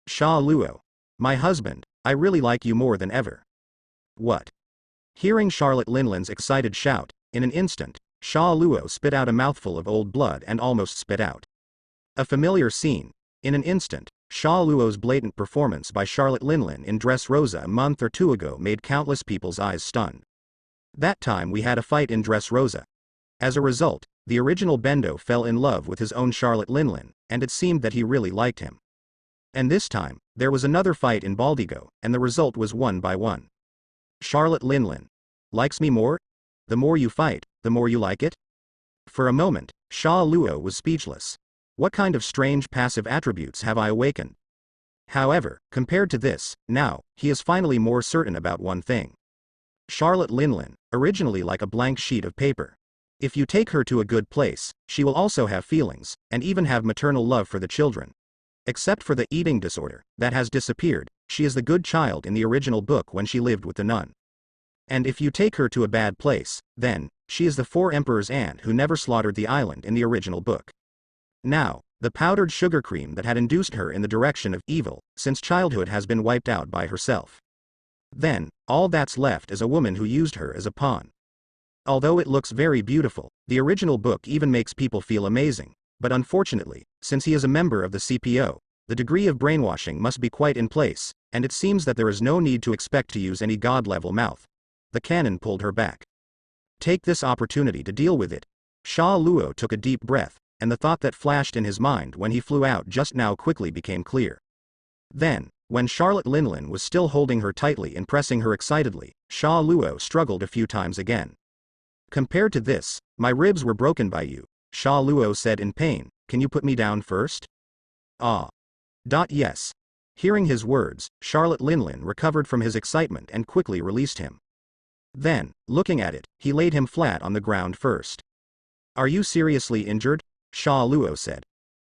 Sha Luo. My husband, I really like you more than ever. What? Hearing Charlotte Linlin's excited shout, in an instant, Sha Luo spit out a mouthful of old blood and almost spit out. A familiar scene. In an instant, Sha Luo's blatant performance by Charlotte Linlin in Dressrosa a month or two ago made countless people's eyes stunned. That time we had a fight in Dressrosa. As a result, the original Bendo fell in love with his own Charlotte Linlin, and it seemed that he really liked him. And this time, there was another fight in Baldigo, and the result was 1-1. Charlotte Linlin likes me more? The more you fight, the more you like it? For a moment, Sha Luo was speechless. What kind of strange passive attributes have I awakened? However, compared to this, now, he is finally more certain about one thing. Charlotte Linlin, originally like a blank sheet of paper. If you take her to a good place, she will also have feelings, and even have maternal love for the children. Except for the eating disorder, that has disappeared, she is the good child in the original book when she lived with the nun. And if you take her to a bad place, then, she is the Four Emperors' aunt who never slaughtered the island in the original book. Now, the powdered sugar cream that had induced her in the direction of evil, since childhood has been wiped out by herself. Then, all that's left is a woman who used her as a pawn. Although it looks very beautiful, the original book even makes people feel amazing, but unfortunately, since he is a member of the CPO, the degree of brainwashing must be quite in place, and it seems that there is no need to expect to use any god-level mouth. The canon pulled her back. Take this opportunity to deal with it. Sha Luo took a deep breath, and the thought that flashed in his mind when he flew out just now quickly became clear. Then, when Charlotte Linlin was still holding her tightly and pressing her excitedly, Sha Luo struggled a few times again. Compared to this, my ribs were broken by you, Sha Luo said in pain. Can you put me down first? Ah. Yes. Hearing his words, Charlotte Linlin recovered from his excitement and quickly released him. Then, looking at it, he laid him flat on the ground first. Are you seriously injured? Sha Luo said.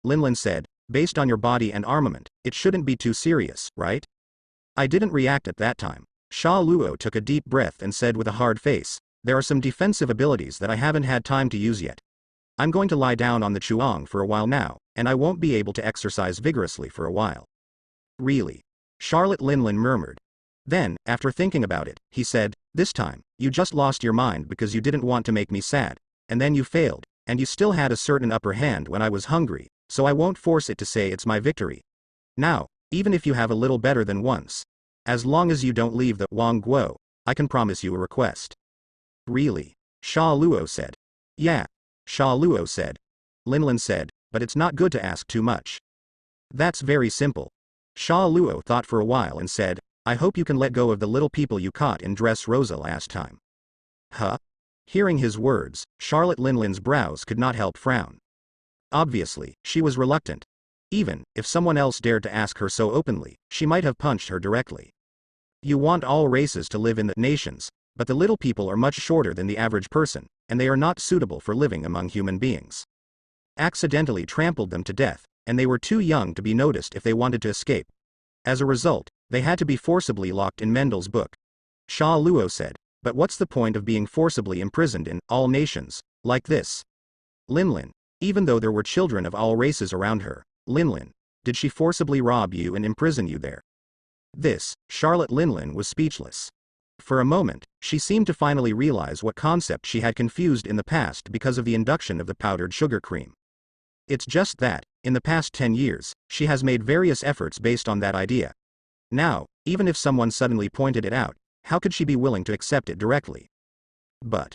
Linlin said, based on your body and armament, it shouldn't be too serious, right? I didn't react at that time. Sha Luo took a deep breath and said with a hard face, there are some defensive abilities that I haven't had time to use yet. I'm going to lie down on the chuang for a while now, and I won't be able to exercise vigorously for a while. Really? Charlotte Linlin murmured. Then, after thinking about it, he said, this time, you just lost your mind because you didn't want to make me sad, and then you failed, and you still had a certain upper hand when I was hungry, so I won't force it to say it's my victory. Now, even if you have a little better than once, as long as you don't leave the Wang Guo, I can promise you a request. Really? Sha Luo said. Yeah. Sha Luo said. Linlin said, but it's not good to ask too much. That's very simple. Sha Luo thought for a while and said, I hope you can let go of the little people you caught in Dressrosa last time. Huh? Hearing his words, Charlotte Linlin's brows could not help frown. Obviously, she was reluctant. Even if someone else dared to ask her so openly, she might have punched her directly. You want all races to live in the nations, but the little people are much shorter than the average person, and they are not suitable for living among human beings. Accidentally trampled them to death, and they were too young to be noticed if they wanted to escape. As a result, they had to be forcibly locked in Mendel's book. Sha Luo said, but what's the point of being forcibly imprisoned in all nations, like this? Linlin, even though there were children of all races around her, Linlin, did she forcibly rob you and imprison you there? This, Charlotte Linlin was speechless. For a moment, she seemed to finally realize what concept she had confused in the past because of the induction of the powdered sugar cream. It's just that, in the past 10 years, she has made various efforts based on that idea. Now, even if someone suddenly pointed it out, how could she be willing to accept it directly? But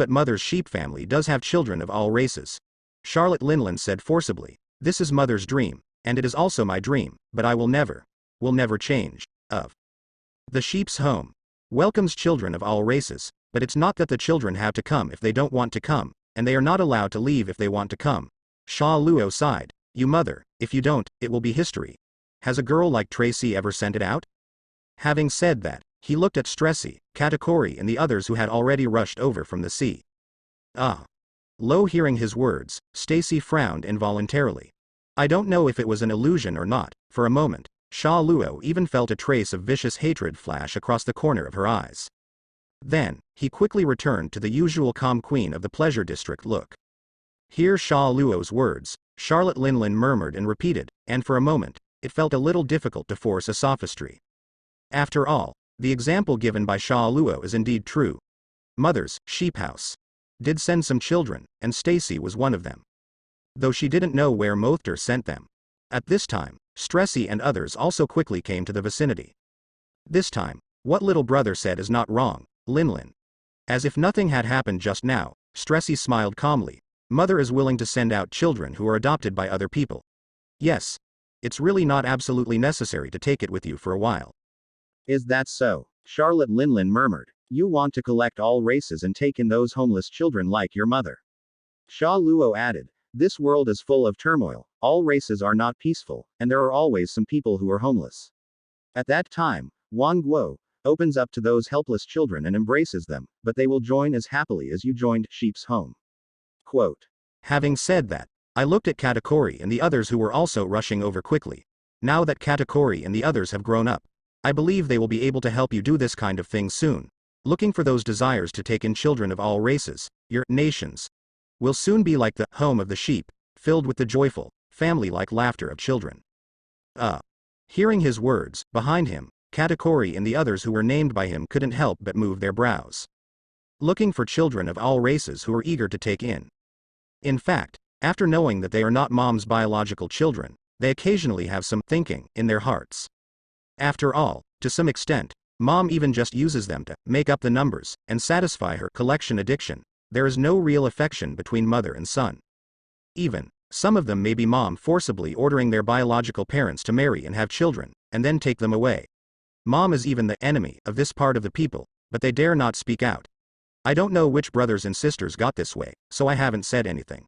Mother's sheep family does have children of all races. Charlotte Linlin said forcibly, this is Mother's dream, and it is also my dream, but I will never change. The sheep's home welcomes children of all races, but it's not that the children have to come if they don't want to come, and they are not allowed to leave if they want to come. Sha Luo sighed, you mother, if you don't, it will be history. Has a girl like Tracy ever sent it out? Having said that, he looked at Stressy, Katakori and the others who had already rushed over from the sea. Lo, hearing his words, Stacy frowned involuntarily. I don't know if it was an illusion or not, for a moment, Sha Luo even felt a trace of vicious hatred flash across the corner of her eyes. Then, he quickly returned to the usual calm queen of the pleasure district look. Hear Sha Luo's words, Charlotte Linlin murmured and repeated, and for a moment, it felt a little difficult to force a sophistry. After all, the example given by Sha Luo is indeed true. Mother's sheep house did send some children, and Stacy was one of them. Though she didn't know where Mothter sent them. At this time, Stressy and others also quickly came to the vicinity. This time, what little brother said is not wrong, Linlin. As if nothing had happened just now, Stressy smiled calmly. Mother is willing to send out children who are adopted by other people. Yes. It's really not absolutely necessary to take it with you for a while. Is that so? Charlotte Linlin murmured. You want to collect all races and take in those homeless children like your mother. Sha Luo added. This world is full of turmoil, all races are not peaceful, and there are always some people who are homeless. At that time, Wang Guo opens up to those helpless children and embraces them, but they will join as happily as you joined Sheep's home. Quote. Having said that, I looked at Katakuri and the others who were also rushing over quickly. Now that Katakuri and the others have grown up, I believe they will be able to help you do this kind of thing soon. Looking for those desires to take in children of all races, your nations, will soon be like the home of the sheep, filled with the joyful, family-like laughter of children. Hearing his words, behind him, Katakuri and the others who were named by him couldn't help but move their brows. Looking for children of all races who are eager to take in. In fact, after knowing that they are not mom's biological children, they occasionally have some thinking in their hearts. After all, to some extent, mom even just uses them to make up the numbers and satisfy her collection addiction. There is no real affection between mother and son. Even, some of them may be mom forcibly ordering their biological parents to marry and have children, and then take them away. Mom is even the enemy of this part of the people, but they dare not speak out. I don't know which brothers and sisters got this way, so I haven't said anything.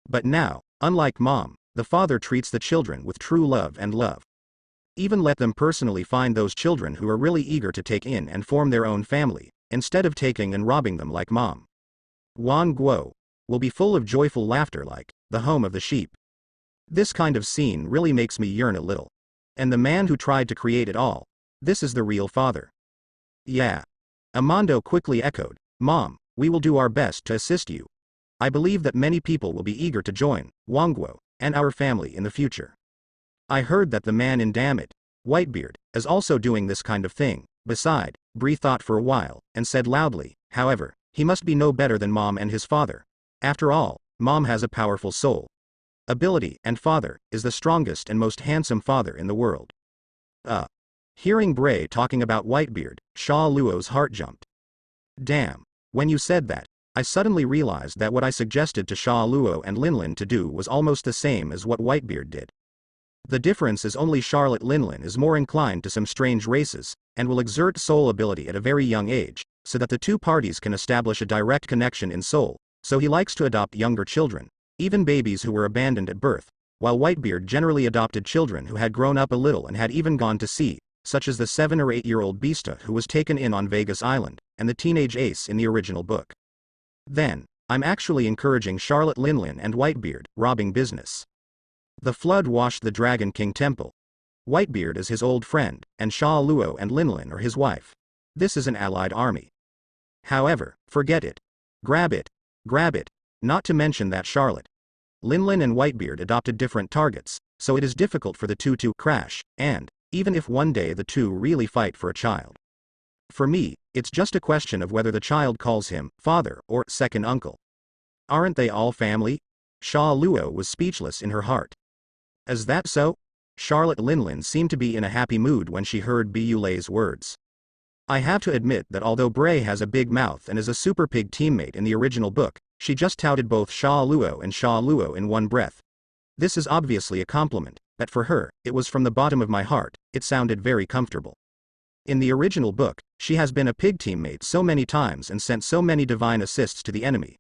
But now, unlike mom, the father treats the children with true love and love. Even let them personally find those children who are really eager to take in and form their own family, instead of taking and robbing them like mom. Wan Guo will be full of joyful laughter like the home of the sheep. This kind of scene really makes me yearn a little. And the man who tried to create it all, this is the real father. Yeah. Amando quickly echoed, Mom, we will do our best to assist you. I believe that many people will be eager to join Wangguo and our family in the future. I heard that the man in Damn It, Whitebeard, is also doing this kind of thing. Beside, Bree thought for a while, and said loudly, however, he must be no better than Mom and his father. After all, Mom has a powerful soul. Ability, and father, is the strongest and most handsome father in the world. Hearing Bray talking about Whitebeard, Sha Luo's heart jumped. Damn. When you said that, I suddenly realized that what I suggested to Sha Luo and Linlin to do was almost the same as what Whitebeard did. The difference is only Charlotte Linlin is more inclined to some strange races, and will exert soul ability at a very young age, so that the two parties can establish a direct connection in soul, so he likes to adopt younger children, even babies who were abandoned at birth, while Whitebeard generally adopted children who had grown up a little and had even gone to sea, such as the 7 or 8-year-old Beasta who was taken in on Vegas Island, and the teenage Ace in the original book. Then, I'm actually encouraging Charlotte Linlin and Whitebeard, robbing business. The flood washed the Dragon King Temple. Whitebeard is his old friend, and Sha Luo and Linlin are his wife. This is an allied army. However, forget it. Grab it. Grab it. Not to mention that Charlotte Linlin and Whitebeard adopted different targets, so it is difficult for the two to crash, and, even if one day the two really fight for a child. For me, it's just a question of whether the child calls him father or second uncle. Aren't they all family? Sha Luo was speechless in her heart. Is that so? Charlotte Linlin seemed to be in a happy mood when she heard Bulay's words. I have to admit that although Bray has a big mouth and is a super pig teammate in the original book, she just touted both Sha Luo and Sha Luo in one breath. This is obviously a compliment, but for her, it was from the bottom of my heart, it sounded very comfortable. In the original book, she has been a pig teammate so many times and sent so many divine assists to the enemy.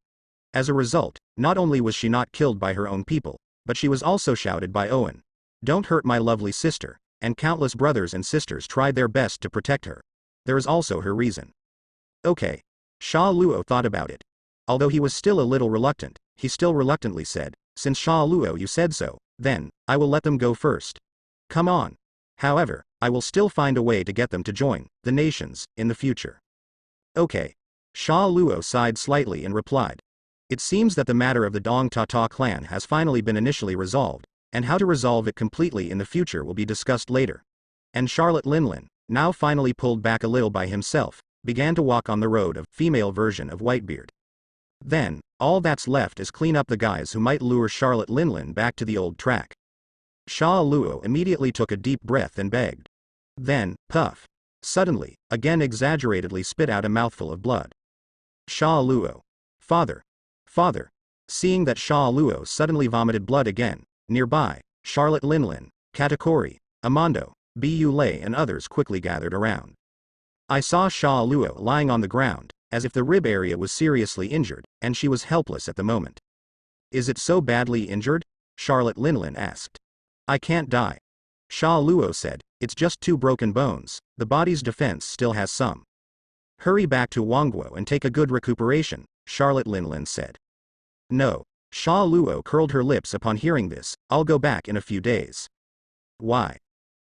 As a result, not only was she not killed by her own people, but she was also shouted by Owen. Don't hurt my lovely sister, and countless brothers and sisters tried their best to protect her. There is also her reason. Okay. Sha Luo thought about it. Although he was still a little reluctant, he still reluctantly said, since Sha Luo you said so, then, I will let them go first. Come on. However, I will still find a way to get them to join the nations in the future. Okay. Sha Luo sighed slightly and replied. It seems that the matter of the Tontatta clan has finally been initially resolved, and how to resolve it completely in the future will be discussed later. And Charlotte Linlin, now finally pulled back a little by himself, began to walk on the road of female version of Whitebeard. Then, all that's left is clean up the guys who might lure Charlotte Linlin back to the old track. Sha Luo immediately took a deep breath and begged. Then, puff. Suddenly, again exaggeratedly spit out a mouthful of blood. Sha Luo. Father. Father. Seeing that Sha Luo suddenly vomited blood again, nearby, Charlotte Linlin, Katakuri, Amando, Bu Lei and others quickly gathered around. I saw Sha Luo lying on the ground, as if the rib area was seriously injured, and she was helpless at the moment. Is it so badly injured? Charlotte Linlin asked. I can't die. Sha Luo said, it's just 2 broken bones, the body's defense still has some. Hurry back to Wangguo and take a good recuperation, Charlotte Linlin said. No. Sha Luo curled her lips upon hearing this, I'll go back in a few days. Why?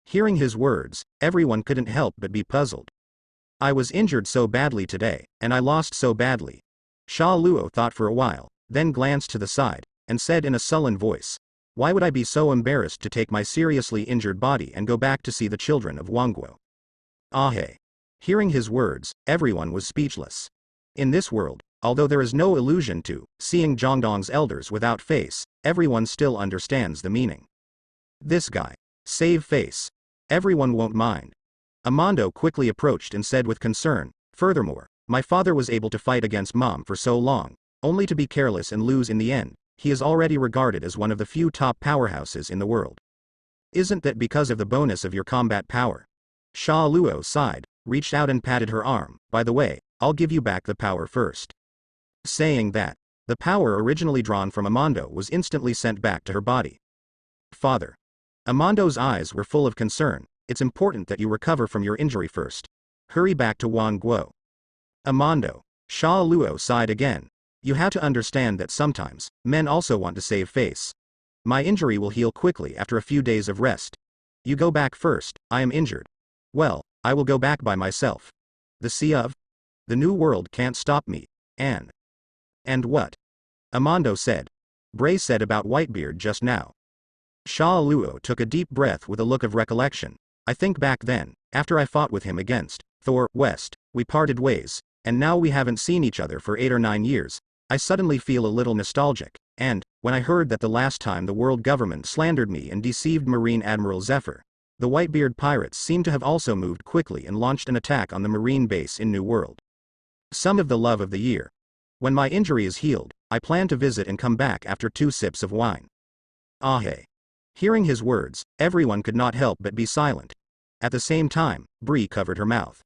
Hearing his words, everyone couldn't help but be puzzled. I was injured so badly today, and I lost so badly. Sha Luo thought for a while, then glanced to the side, and said in a sullen voice, why would I be so embarrassed to take my seriously injured body and go back to see the children of Wangguo? Ah hey. Hearing his words, everyone was speechless. In this world, although there is no illusion to seeing Zhongdong's elders without face, everyone still understands the meaning. This guy. Save face. Everyone won't mind. Amando quickly approached and said with concern, furthermore, my father was able to fight against Mom for so long, only to be careless and lose in the end. He is already regarded as one of the few top powerhouses in the world. Isn't that because of the bonus of your combat power? Sha Luo sighed, reached out and patted her arm, by the way, I'll give you back the power first. Saying that, the power originally drawn from Amando was instantly sent back to her body. Father. Amando's eyes were full of concern, it's important that you recover from your injury first. Hurry back to Wangguo. Amando. Sha Luo sighed again. You have to understand that sometimes, men also want to save face. My injury will heal quickly after a few days of rest. You go back first, I am injured. Well, I will go back by myself. The sea of? The new world can't stop me, and what? Amando said. Bray said about Whitebeard just now. Sha Luo took a deep breath with a look of recollection. I think back then, after I fought with him against Thor West, we parted ways, and now we haven't seen each other for 8 or 9 years. I suddenly feel a little nostalgic, and, when I heard that the last time the world government slandered me and deceived Marine Admiral Zephyr, the Whitebeard pirates seem to have also moved quickly and launched an attack on the Marine base in New World. Some of the love of the year. When my injury is healed, I plan to visit and come back after 2 sips of wine. Ah hey. Hearing his words, everyone could not help but be silent. At the same time, Bree covered her mouth.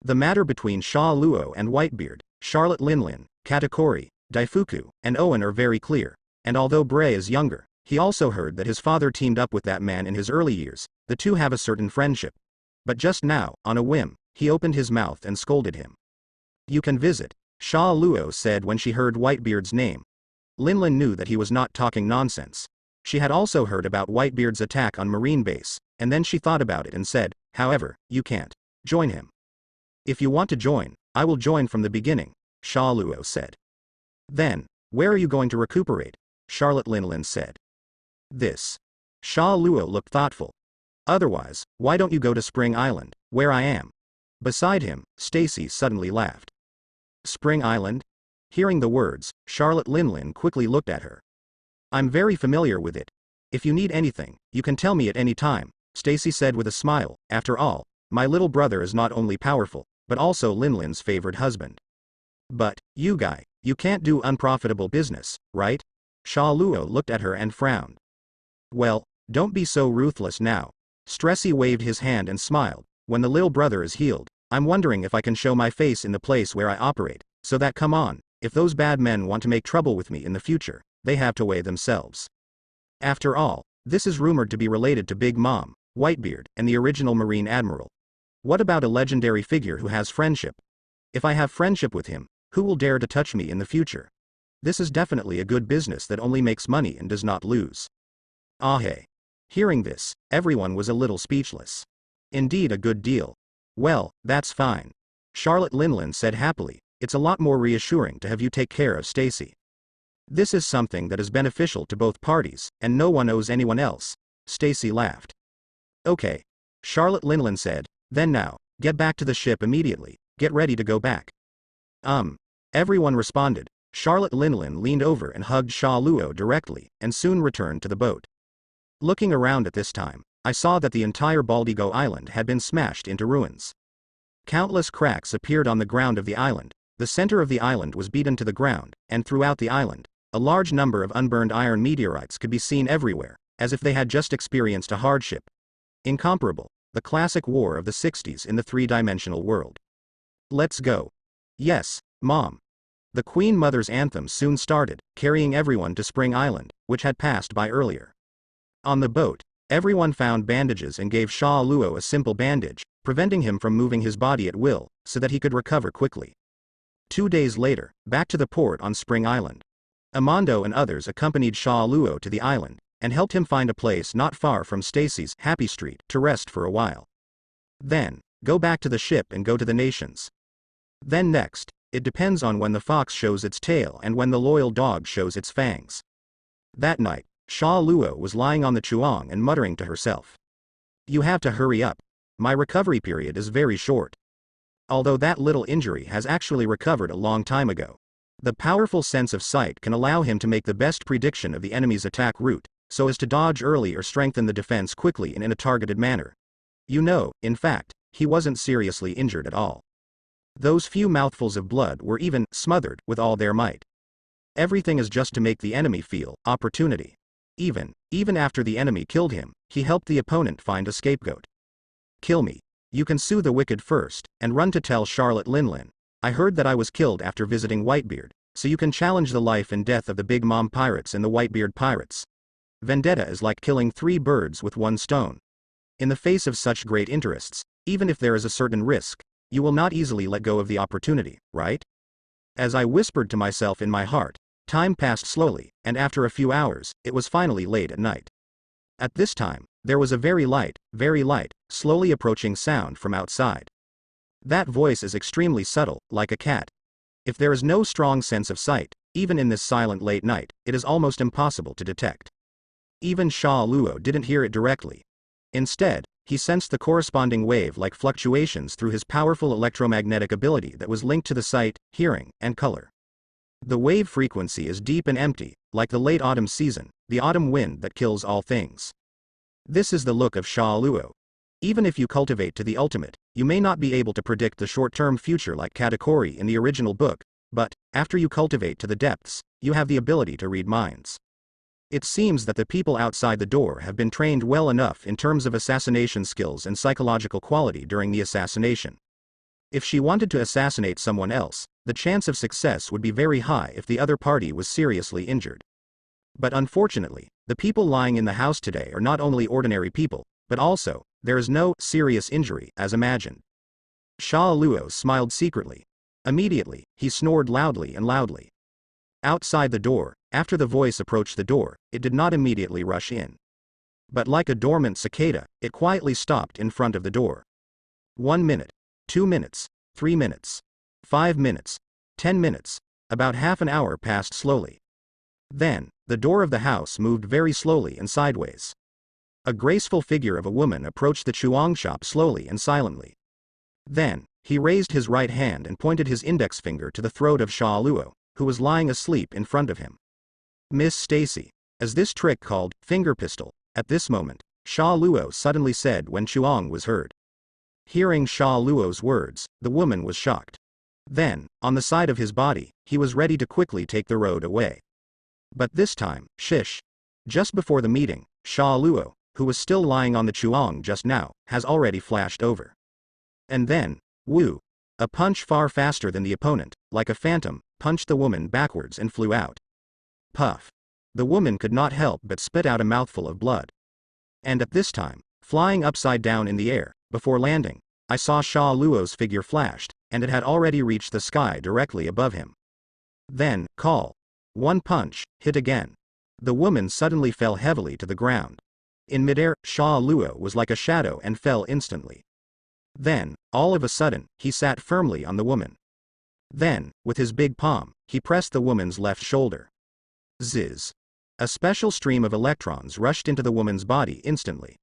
The matter between Sha Luo and Whitebeard, Charlotte Linlin, Katakuri, Daifuku, and Owen are very clear, and although Bray is younger, he also heard that his father teamed up with that man in his early years, the two have a certain friendship. But just now, on a whim, he opened his mouth and scolded him. You can visit, Sha Luo said when she heard Whitebeard's name. Linlin knew that he was not talking nonsense. She had also heard about Whitebeard's attack on Marine base, and then she thought about it and said, however, you can't join him. If you want to join, I will join from the beginning, Sha Luo said. Then, where are you going to recuperate? Charlotte Linlin said. This. Sha Luo looked thoughtful. Otherwise, why don't you go to Spring Island, where I am? Beside him, Stacy suddenly laughed. Spring Island? Hearing the words, Charlotte Linlin quickly looked at her. I'm very familiar with it. If you need anything, you can tell me at any time, Stacy said with a smile. After all, my little brother is not only powerful, but also Linlin's favored husband. But, you guy, you can't do unprofitable business, right? Sha Luo looked at her and frowned. Well, don't be so ruthless now. Stressy waved his hand and smiled. When the little brother is healed, I'm wondering if I can show my face in the place where I operate, so that come on, if those bad men want to make trouble with me in the future, they have to weigh themselves. After all, this is rumored to be related to Big Mom, Whitebeard, and the original Marine Admiral. What about a legendary figure who has friendship? If I have friendship with him, who will dare to touch me in the future? This is definitely a good business that only makes money and does not lose. Ah hey. Hearing this, everyone was a little speechless. Indeed a good deal. Well, that's fine. Charlotte Linlin said happily, it's a lot more reassuring to have you take care of Stacy. This is something that is beneficial to both parties, and no one owes anyone else. Stacy laughed. Okay. Charlotte Linlin said, then now, get back to the ship immediately, get ready to go back. Everyone responded. Charlotte Linlin leaned over and hugged Sha Luo directly, and soon returned to the boat. Looking around at this time, I saw that the entire Baldigo Island had been smashed into ruins. Countless cracks appeared on the ground of the island, the center of the island was beaten to the ground, and throughout the island, a large number of unburned iron meteorites could be seen everywhere, as if they had just experienced a hardship. Incomparable, the classic war of the 60s in the three-dimensional world. Let's go. Yes, Mom. The Queen Mother's anthem soon started, carrying everyone to Spring Island, which had passed by earlier. On the boat, everyone found bandages and gave Sha Luo a simple bandage, preventing him from moving his body at will, so that he could recover quickly. 2 days later, back to the port on Spring Island. Amando and others accompanied Sha Luo to the island, and helped him find a place not far from Stacy's Happy Street to rest for a while. Then, go back to the ship and go to the nations. Then next, it depends on when the fox shows its tail and when the loyal dog shows its fangs. That night, Sha Luo was lying on the chuang and muttering to herself. You have to hurry up. My recovery period is very short. Although that little injury has actually recovered a long time ago. The powerful sense of sight can allow him to make the best prediction of the enemy's attack route, so as to dodge early or strengthen the defense quickly and in a targeted manner. You know, in fact, he wasn't seriously injured at all. Those few mouthfuls of blood were even smothered with all their might. Everything is just to make the enemy feel opportunity. Even after the enemy killed him, he helped the opponent find a scapegoat. Kill me. You can sue the wicked first, and run to tell Charlotte Linlin. I heard that I was killed after visiting Whitebeard, so you can challenge the life and death of the Big Mom pirates and the Whitebeard pirates. Vendetta is like killing 3 birds with 1 stone. In the face of such great interests, even if there is a certain risk, you will not easily let go of the opportunity, right? As I whispered to myself in my heart, time passed slowly, and after a few hours, it was finally late at night. At this time, there was a very light, slowly approaching sound from outside. That voice is extremely subtle, like a cat. If there is no strong sense of sight, even in this silent late night, it is almost impossible to detect. Even Sha Luo didn't hear it directly. Instead, he sensed the corresponding wave-like fluctuations through his powerful electromagnetic ability that was linked to the sight, hearing, and color. The wave frequency is deep and empty, like the late autumn season, the autumn wind that kills all things. This is the look of Sha Luo. Even if you cultivate to the ultimate, you may not be able to predict the short-term future like Katakuri in the original book, but, after you cultivate to the depths, you have the ability to read minds. It seems that the people outside the door have been trained well enough in terms of assassination skills and psychological quality during the assassination. If she wanted to assassinate someone else, the chance of success would be very high if the other party was seriously injured. But unfortunately, the people lying in the house today are not only ordinary people, but also, there is no serious injury as imagined. Sha Luo smiled secretly. Immediately, he snored loudly and loudly. Outside the door, after the voice approached the door, it did not immediately rush in. But like a dormant cicada, it quietly stopped in front of the door. 1 minute, 2 minutes, 3 minutes, 5 minutes, 10 minutes, about half an hour passed slowly. Then, the door of the house moved very slowly and sideways. A graceful figure of a woman approached the chuang shop slowly and silently. Then, he raised his right hand and pointed his index finger to the throat of Sha Luo, who was lying asleep in front of him. Miss Stacy. As this trick called finger pistol, at this moment, Sha Luo suddenly said when chuang was heard. Hearing Sha Luo's words, the woman was shocked. Then, on the side of his body, he was ready to quickly take the road away. But this time, shish. Just before the meeting, Sha Luo, who was still lying on the chuang just now, has already flashed over. And then, woo! A punch far faster than the opponent, like a phantom, punched the woman backwards and flew out. Puff. The woman could not help but spit out a mouthful of blood. And at this time, flying upside down in the air, before landing, I saw Sha Luo's figure flashed, and it had already reached the sky directly above him. Then, call. 1 punch, hit again. The woman suddenly fell heavily to the ground. In midair, Sha Luo was like a shadow and fell instantly. Then, all of a sudden, he sat firmly on the woman. Then, with his big palm, he pressed the woman's left shoulder. Ziz. A special stream of electrons rushed into the woman's body instantly.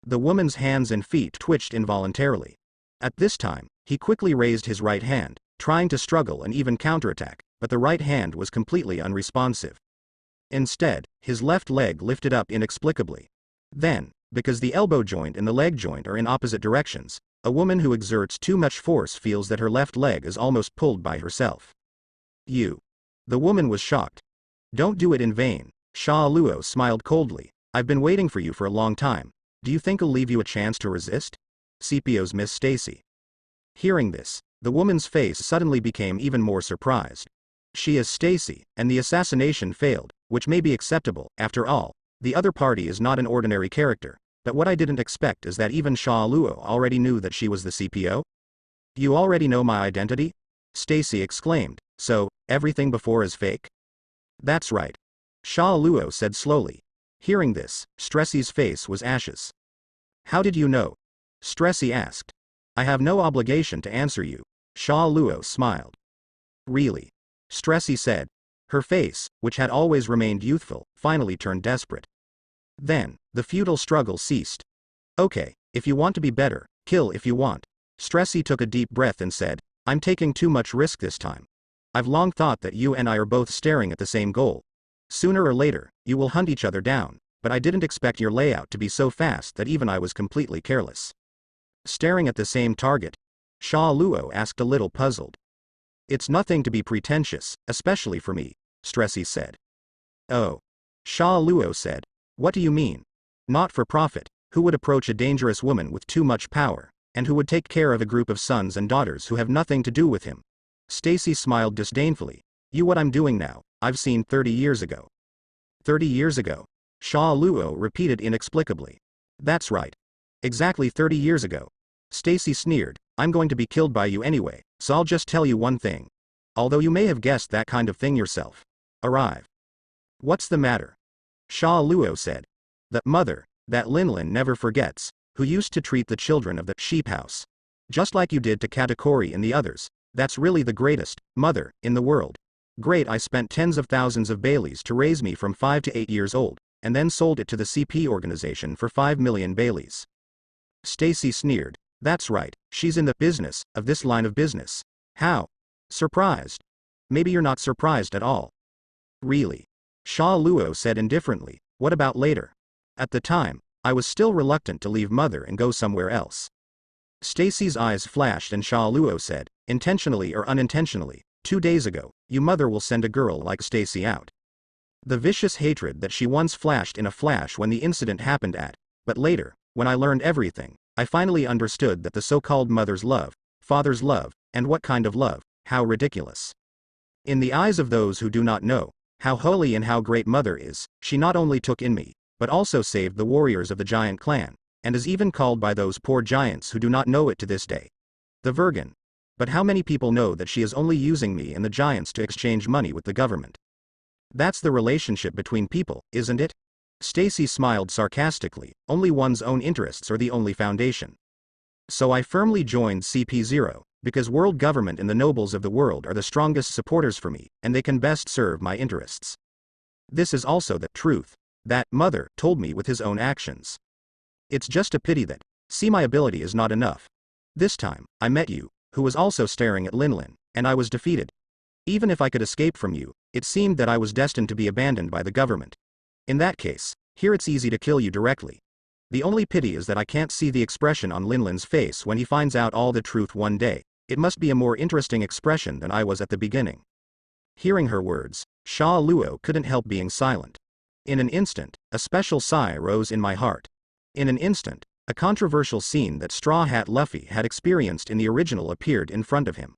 The woman's hands and feet twitched involuntarily. At this time, he quickly raised his right hand, trying to struggle and even counterattack, but the right hand was completely unresponsive. Instead, his left leg lifted up inexplicably. Then, because the elbow joint and the leg joint are in opposite directions, a woman who exerts too much force feels that her left leg is almost pulled by herself. You. The woman was shocked. Don't do it in vain. Sha Luo smiled coldly. I've been waiting for you for a long time. Do you think I'll leave you a chance to resist? CPO's Miss Stacy. Hearing this, the woman's face suddenly became even more surprised. She is Stacy, and the assassination failed, which may be acceptable. After all, the other party is not an ordinary character, but what I didn't expect is that even Sha Luo already knew that she was the CPO? You already know my identity? Stacy exclaimed. So, everything before is fake? That's right. Sha Luo said slowly. Hearing this, Stressy's face was ashes. How did you know? Stressy asked. I have no obligation to answer you. Sha Luo smiled. Really? Stressy said. Her face, which had always remained youthful, finally turned desperate. Then, the futile struggle ceased. Okay, if you want to be better, kill if you want. Stressy took a deep breath and said, I'm taking too much risk this time. I've long thought that you and I are both staring at the same goal. Sooner or later, you will hunt each other down, but I didn't expect your layout to be so fast that even I was completely careless. Staring at the same target? Sha Luo asked a little puzzled. It's nothing to be pretentious, especially for me, Stressy said. Oh. Sha Luo said. What do you mean? Not for profit. Who would approach a dangerous woman with too much power, and who would take care of a group of sons and daughters who have nothing to do with him? Stacy smiled disdainfully. You what I'm doing now, I've seen 30 years ago. 30 years ago? Sha Luo repeated inexplicably. That's right. Exactly 30 years ago. Stacy sneered. I'm going to be killed by you anyway, so I'll just tell you one thing. Although you may have guessed that kind of thing yourself. Arrive. What's the matter? Sha Luo said. The mother, that Linlin never forgets, who used to treat the children of the sheep house. Just like you did to Katakori and the others. That's really the greatest mother in the world. Great, I spent tens of thousands of Baileys to raise me from 5 to 8 years old, and then sold it to the CP organization for 5 million Baileys. Stacy sneered. That's right, she's in the business of this line of business. How? Surprised? Maybe you're not surprised at all. Really? Sha Luo said indifferently. What about later? At the time, I was still reluctant to leave mother and go somewhere else. Stacy's eyes flashed and Sha Luo said, intentionally or unintentionally, 2 days ago, you mother will send a girl like Stacy out. The vicious hatred that she once flashed in a flash when the incident happened but later, when I learned everything, I finally understood that the so-called mother's love, father's love, and what kind of love, how ridiculous. In the eyes of those who do not know how holy and how great mother is, she not only took in me, but also saved the warriors of the giant clan, and is even called by those poor giants who do not know it to this day. The Virgin. But how many people know that she is only using me and the giants to exchange money with the government? That's the relationship between people, isn't it? Stacy smiled sarcastically. Only one's own interests are the only foundation. So I firmly joined CP0, because world government and the nobles of the world are the strongest supporters for me, and they can best serve my interests. This is also the truth that mother told me with his own actions. It's just a pity that, see, my ability is not enough. This time, I met you, who was also staring at Linlin, and I was defeated. Even if I could escape from you, it seemed that I was destined to be abandoned by the government. In that case, here it's easy to kill you directly. The only pity is that I can't see the expression on Linlin's face when he finds out all the truth one day. It must be a more interesting expression than I was at the beginning. Hearing her words, Sha Luo couldn't help being silent. In an instant, a special sigh rose in my heart. In an instant, a controversial scene that Straw Hat Luffy had experienced in the original appeared in front of him.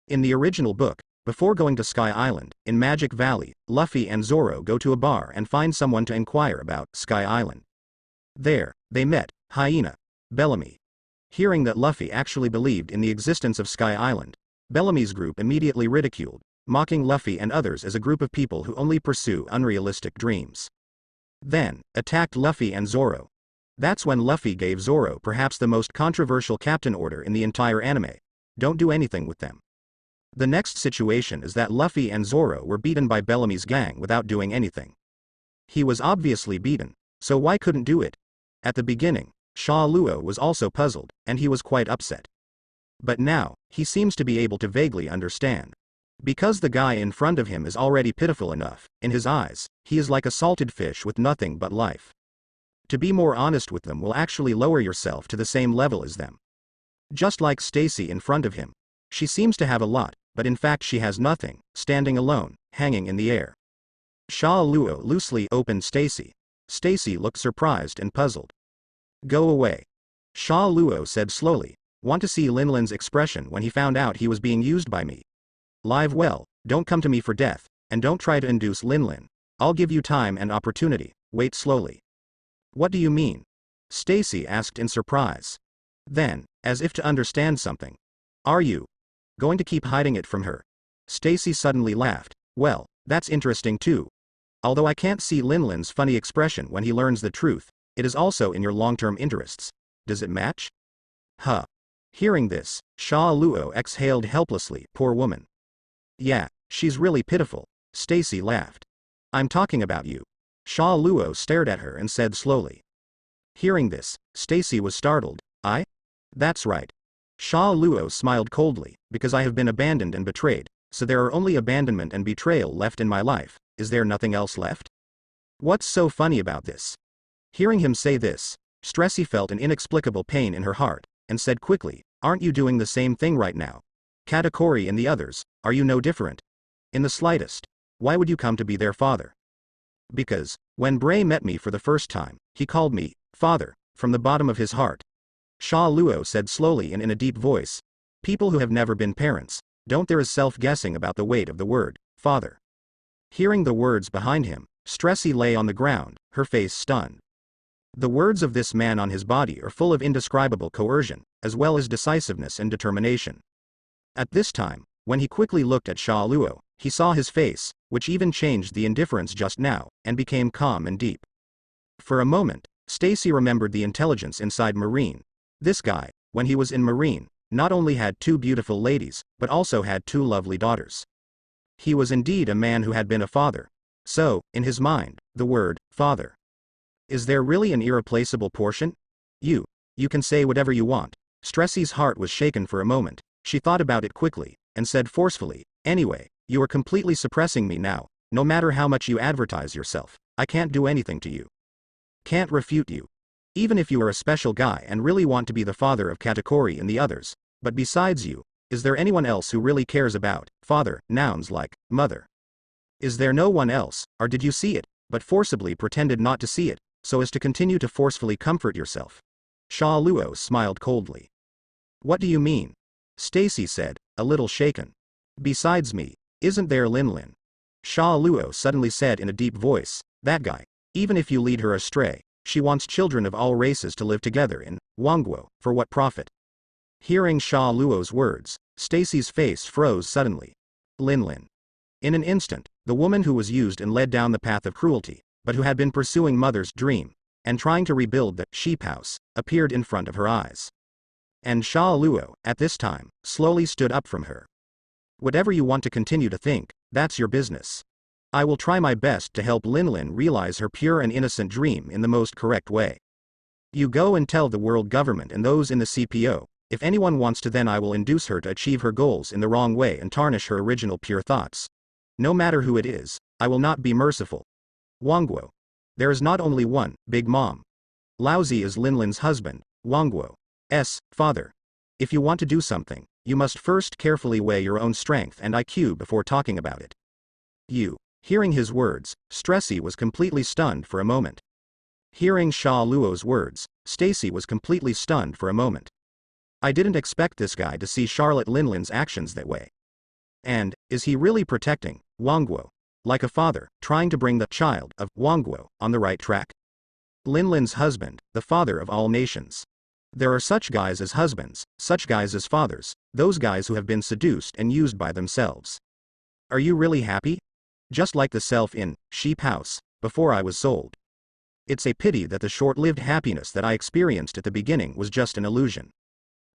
In the original book, before going to Sky Island, in Magic Valley, Luffy and Zoro go to a bar and find someone to inquire about Sky Island. There, they met Hyena Bellamy. Hearing that Luffy actually believed in the existence of Sky Island, Bellamy's group immediately ridiculed, mocking Luffy and others as a group of people who only pursue unrealistic dreams. Then, attacked Luffy and Zoro. That's when Luffy gave Zoro perhaps the most controversial captain order in the entire anime. Don't do anything with them. The next situation is that Luffy and Zoro were beaten by Bellamy's gang without doing anything. He was obviously beaten, so why couldn't do it? At the beginning, Sha Luo was also puzzled, and he was quite upset. But now, he seems to be able to vaguely understand. Because the guy in front of him is already pitiful enough, in his eyes, he is like a salted fish with nothing but life. To be more honest with them will actually lower yourself to the same level as them. Just like Stacy in front of him. She seems to have a lot, but in fact she has nothing, standing alone, hanging in the air. Sha Luo loosely opened Stacy. Stacy looked surprised and puzzled. Go away. Sha Luo said slowly. Want to see Linlin's expression when he found out he was being used by me. Live well, don't come to me for death, and don't try to induce Linlin. I'll give you time and opportunity, wait slowly. What do you mean? Stacy asked in surprise. Then, as if to understand something. Are you going to keep hiding it from her? Stacy suddenly laughed. Well, that's interesting too. Although I can't see Linlin's funny expression when he learns the truth, it is also in your long-term interests. Does it match? Huh. Hearing this, Sha Luo exhaled helplessly, poor woman. Yeah, she's really pitiful. Stacy laughed. I'm talking about you. Sha Luo stared at her and said slowly. Hearing this, Stacy was startled. I? That's right. Sha Luo smiled coldly, because I have been abandoned and betrayed, so there are only abandonment and betrayal left in my life. Is there nothing else left? What's so funny about this? Hearing him say this, Stressy felt an inexplicable pain in her heart, and said quickly, aren't you doing the same thing right now? Katakuri and the others, are you no different? In the slightest. Why would you come to be their father? Because, when Bray met me for the first time, he called me, father, from the bottom of his heart. Sha Luo said slowly and in a deep voice. People who have never been parents, don't there is self-guessing about the weight of the word, father. Hearing the words behind him, Stressy lay on the ground, her face stunned. The words of this man on his body are full of indescribable coercion, as well as decisiveness and determination. At this time, when he quickly looked at Sha Luo, he saw his face, which even changed the indifference just now, and became calm and deep. For a moment, Stacy remembered the intelligence inside Marine. This guy, when he was in Marine, not only had 2 beautiful ladies, but also had 2 lovely daughters. He was indeed a man who had been a father. So, in his mind, the word, father. Is there really an irreplaceable portion? You can say whatever you want. Stressy's heart was shaken for a moment. She thought about it quickly, and said forcefully, anyway, you are completely suppressing me now. No matter how much you advertise yourself, I can't do anything to you. Can't refute you. Even if you are a special guy and really want to be the father of Katakuri and the others, but besides you, is there anyone else who really cares about father nouns like mother? Is there no one else, or did you see it, but forcibly pretended not to see it, so as to continue to forcefully comfort yourself? Sha Luo smiled coldly. What do you mean? Stacy said, a little shaken. Besides me, isn't there Linlin? Sha Luo suddenly said in a deep voice, that guy, even if you lead her astray, she wants children of all races to live together in Wangguo, for what profit? Hearing Sha Luo's words, Stacy's face froze suddenly. Linlin. In an instant, the woman who was used and led down the path of cruelty, but who had been pursuing mother's dream, and trying to rebuild the sheep house, appeared in front of her eyes. And Sha Luo, at this time, slowly stood up from her. Whatever you want to continue to think, that's your business. I will try my best to help Linlin realize her pure and innocent dream in the most correct way. You go and tell the world government and those in the CPO, if anyone wants to, then I will induce her to achieve her goals in the wrong way and tarnish her original pure thoughts. No matter who it is, I will not be merciful. Wangguo. There is not only one, Big Mom. Laozi is Linlin's husband, Wangguo's father. If you want to do something, you must first carefully weigh your own strength and IQ before talking about it. Hearing his words, Stressy was completely stunned for a moment. Hearing Sha Luo's words, Stacy was completely stunned for a moment. I didn't expect this guy to see Charlotte Linlin's actions that way. And, is he really protecting Wangguo, like a father, trying to bring the child of Wangguo on the right track? Linlin's husband, the father of all nations. There are such guys as husbands, such guys as fathers, those guys who have been seduced and used by themselves. Are you really happy? Just like the self in Sheep House, before I was sold. It's a pity that the short-lived happiness that I experienced at the beginning was just an illusion.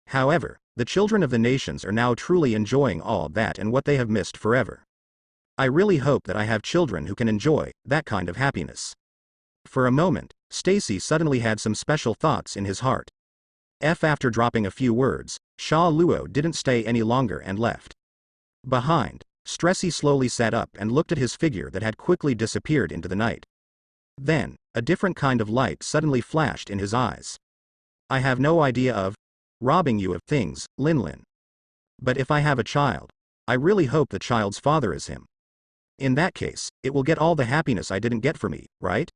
However, the children of the nations are now truly enjoying all that and what they have missed forever. I really hope that I have children who can enjoy that kind of happiness. For a moment, Stacy suddenly had some special thoughts in his heart. After dropping a few words, Sha Luo didn't stay any longer and left. Behind, Stressy slowly sat up and looked at his figure that had quickly disappeared into the night. Then, a different kind of light suddenly flashed in his eyes. I have no idea of robbing you of things, Linlin. But if I have a child, I really hope the child's father is him. In that case, it will get all the happiness I didn't get for me, right?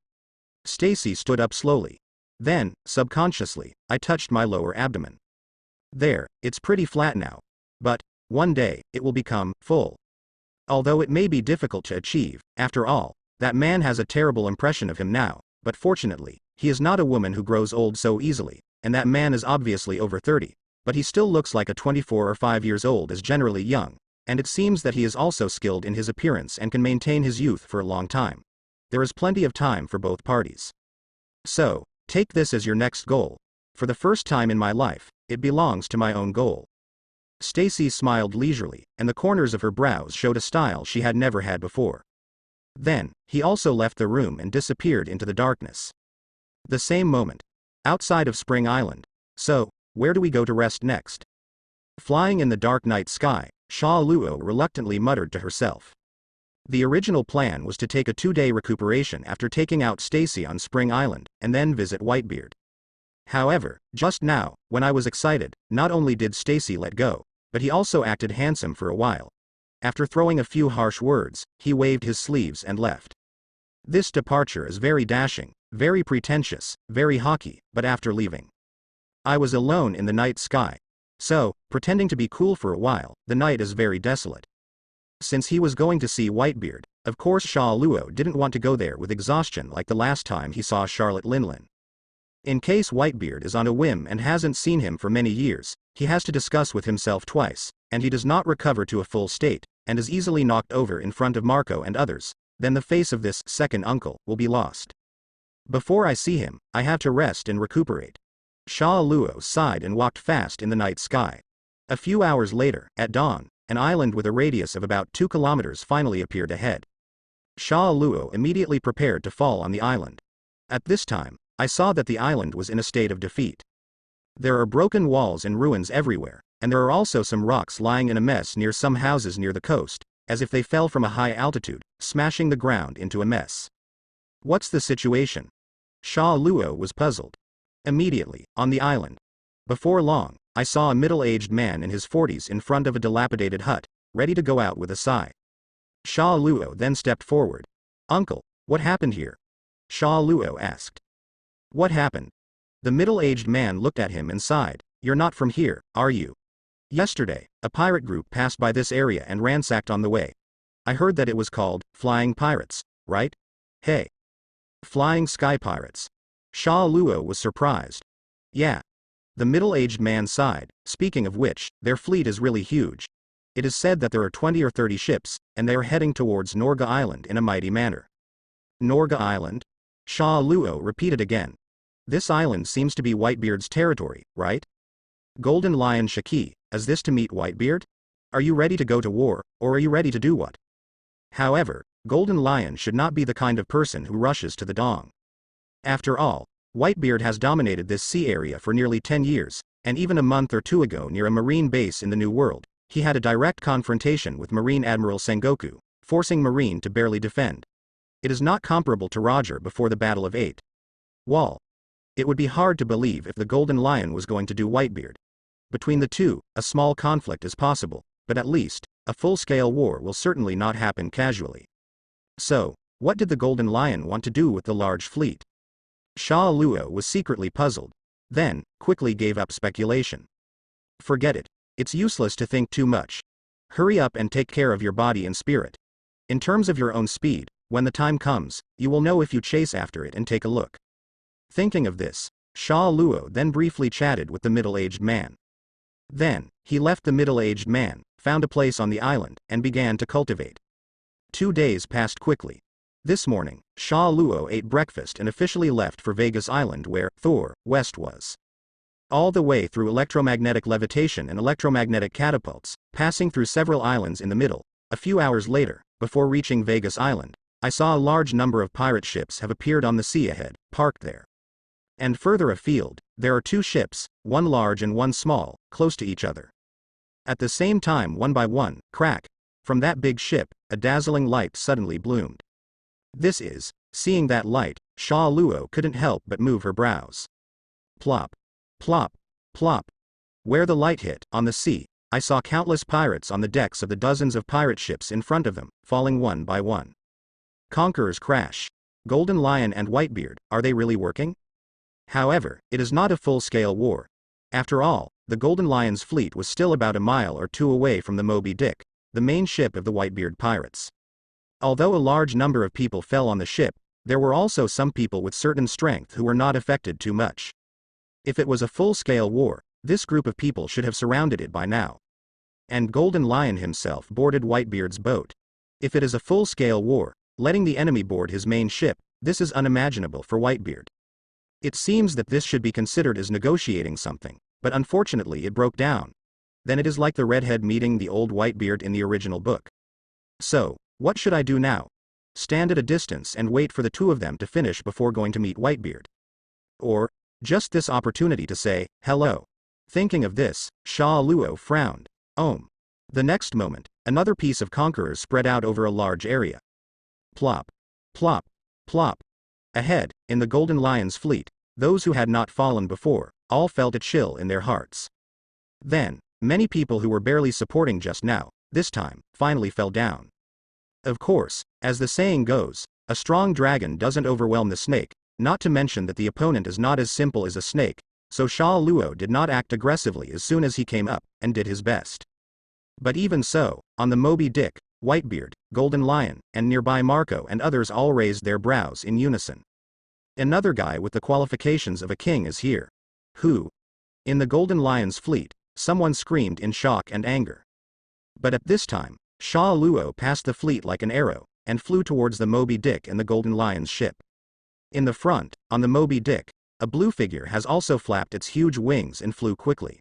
Stacy stood up slowly. Then, subconsciously, I touched my lower abdomen. There, it's pretty flat now. But, one day, it will become full. Although it may be difficult to achieve, after all, that man has a terrible impression of him now, but fortunately, he is not a woman who grows old so easily, and that man is obviously over 30, but he still looks like a 24 or 5 years old is generally young, and it seems that he is also skilled in his appearance and can maintain his youth for a long time. There is plenty of time for both parties. So, take this as your next goal. For the first time in my life, it belongs to my own goal. Stacy smiled leisurely, and the corners of her brows showed a style she had never had before. Then, he also left the room and disappeared into the darkness. The same moment, outside of Spring Island. So, where do we go to rest next? Flying in the dark night sky, Sha Luo reluctantly muttered to herself. The original plan was to take a 2-day recuperation after taking out Stacy on Spring Island, and then visit Whitebeard. However, just now, when I was excited, not only did Stacy let go, but he also acted handsome for a while. After throwing a few harsh words, he waved his sleeves and left. This departure is very dashing, very pretentious, very haughty, but after leaving, I was alone in the night sky. So, pretending to be cool for a while, the night is very desolate. Since he was going to see Whitebeard, of course Sha Luo didn't want to go there with exhaustion like the last time he saw Charlotte Linlin. In case Whitebeard is on a whim and hasn't seen him for many years, he has to discuss with himself twice, and he does not recover to a full state, and is easily knocked over in front of Marco and others, then the face of this second uncle will be lost. Before I see him, I have to rest and recuperate. Sha Luo sighed and walked fast in the night sky. A few hours later, at dawn, an island with a radius of about 2 kilometers finally appeared ahead. Sha Luo immediately prepared to fall on the island. At this time, I saw that the island was in a state of defeat. There are broken walls and ruins everywhere, and there are also some rocks lying in a mess near some houses near the coast, as if they fell from a high altitude, smashing the ground into a mess. What's the situation? Sha Luo was puzzled. Immediately, on the island. Before long, I saw a middle-aged man in his 40s in front of a dilapidated hut, ready to go out with a sigh. Sha Luo then stepped forward. Uncle, what happened here? Sha Luo asked. What happened? The middle-aged man looked at him and sighed. You're not from here, are you? Yesterday, a pirate group passed by this area and ransacked on the way. I heard that it was called Flying Pirates, right? Hey. Flying Sky Pirates. Sha Luo was surprised. Yeah. The middle-aged man sighed. Speaking of which, their fleet is really huge. It is said that there are 20 or 30 ships, and they are heading towards Norga Island in a mighty manner. Norga Island? Sha Luo repeated again. This island seems to be Whitebeard's territory, right? Golden Lion Shaki, is this to meet Whitebeard? Are you ready to go to war, or are you ready to do what? However, Golden Lion should not be the kind of person who rushes to the dong. After all, Whitebeard has dominated this sea area for nearly 10 years, and even a month or two ago near a marine base in the New World, he had a direct confrontation with Marine Admiral Sengoku, forcing Marine to barely defend. It is not comparable to Roger before the Battle of 8 Wall. It would be hard to believe if the Golden Lion was going to do Whitebeard. Between the two, a small conflict is possible, but at least, a full-scale war will certainly not happen casually. So, what did the Golden Lion want to do with the large fleet? Sha Luo was secretly puzzled, then, quickly gave up speculation. Forget it. It's useless to think too much. Hurry up and take care of your body and spirit. In terms of your own speed, when the time comes, you will know if you chase after it and take a look. Thinking of this, Sha Luo then briefly chatted with the middle-aged man. Then, he left the middle-aged man, found a place on the island, and began to cultivate. 2 days passed quickly. This morning, Sha Luo ate breakfast and officially left for Vegas Island where Thor West was. all the way through electromagnetic levitation and electromagnetic catapults, passing through several islands in the middle. A few hours later, before reaching Vegas Island, I saw a large number of pirate ships have appeared on the sea ahead, parked there. And further afield, there are two ships, one large and one small, close to each other. At the same time, one by one, crack, from that big ship, a dazzling light suddenly bloomed. This is, seeing that light, Sha Luo couldn't help but move her brows. Plop. Plop. Plop. Where the light hit, on the sea, I saw countless pirates on the decks of the dozens of pirate ships in front of them, falling one by one. Conquerors crash. Golden Lion and Whitebeard, are they really working? However, it is not a full-scale war. After all, the Golden Lion's fleet was still about a mile or two away from the Moby Dick, the main ship of the Whitebeard pirates. Although a large number of people fell on the ship, there were also some people with certain strength who were not affected too much. If it was a full-scale war, this group of people should have surrounded it by now. And Golden Lion himself boarded Whitebeard's boat. If it is a full-scale war, letting the enemy board his main ship, this is unimaginable for Whitebeard. It seems that this should be considered as negotiating something, but unfortunately it broke down. Then it is like the redhead meeting the old Whitebeard in the original book. So, what should I do now? Stand at a distance and wait for the two of them to finish before going to meet Whitebeard? Or, just this opportunity to say, hello? Thinking of this, Sha Luo frowned. The next moment, another piece of conquerors spread out over a large area. Plop. Plop. Plop. Ahead, in the Golden Lion's fleet, those who had not fallen before, all felt a chill in their hearts. Then, many people who were barely supporting just now, this time, finally fell down. Of course, as the saying goes, a strong dragon doesn't overwhelm the snake, not to mention that the opponent is not as simple as a snake, so Sha Luo did not act aggressively as soon as he came up, and did his best. But even so, on the Moby Dick, Whitebeard, Golden Lion, and nearby Marco and others all raised their brows in unison. Another guy with the qualifications of a king is here. Who? In the Golden Lion's fleet, someone screamed in shock and anger. But at this time, Sha Luo passed the fleet like an arrow, and flew towards the Moby Dick and the Golden Lion's ship. In the front, on the Moby Dick, a blue figure has also flapped its huge wings and flew quickly.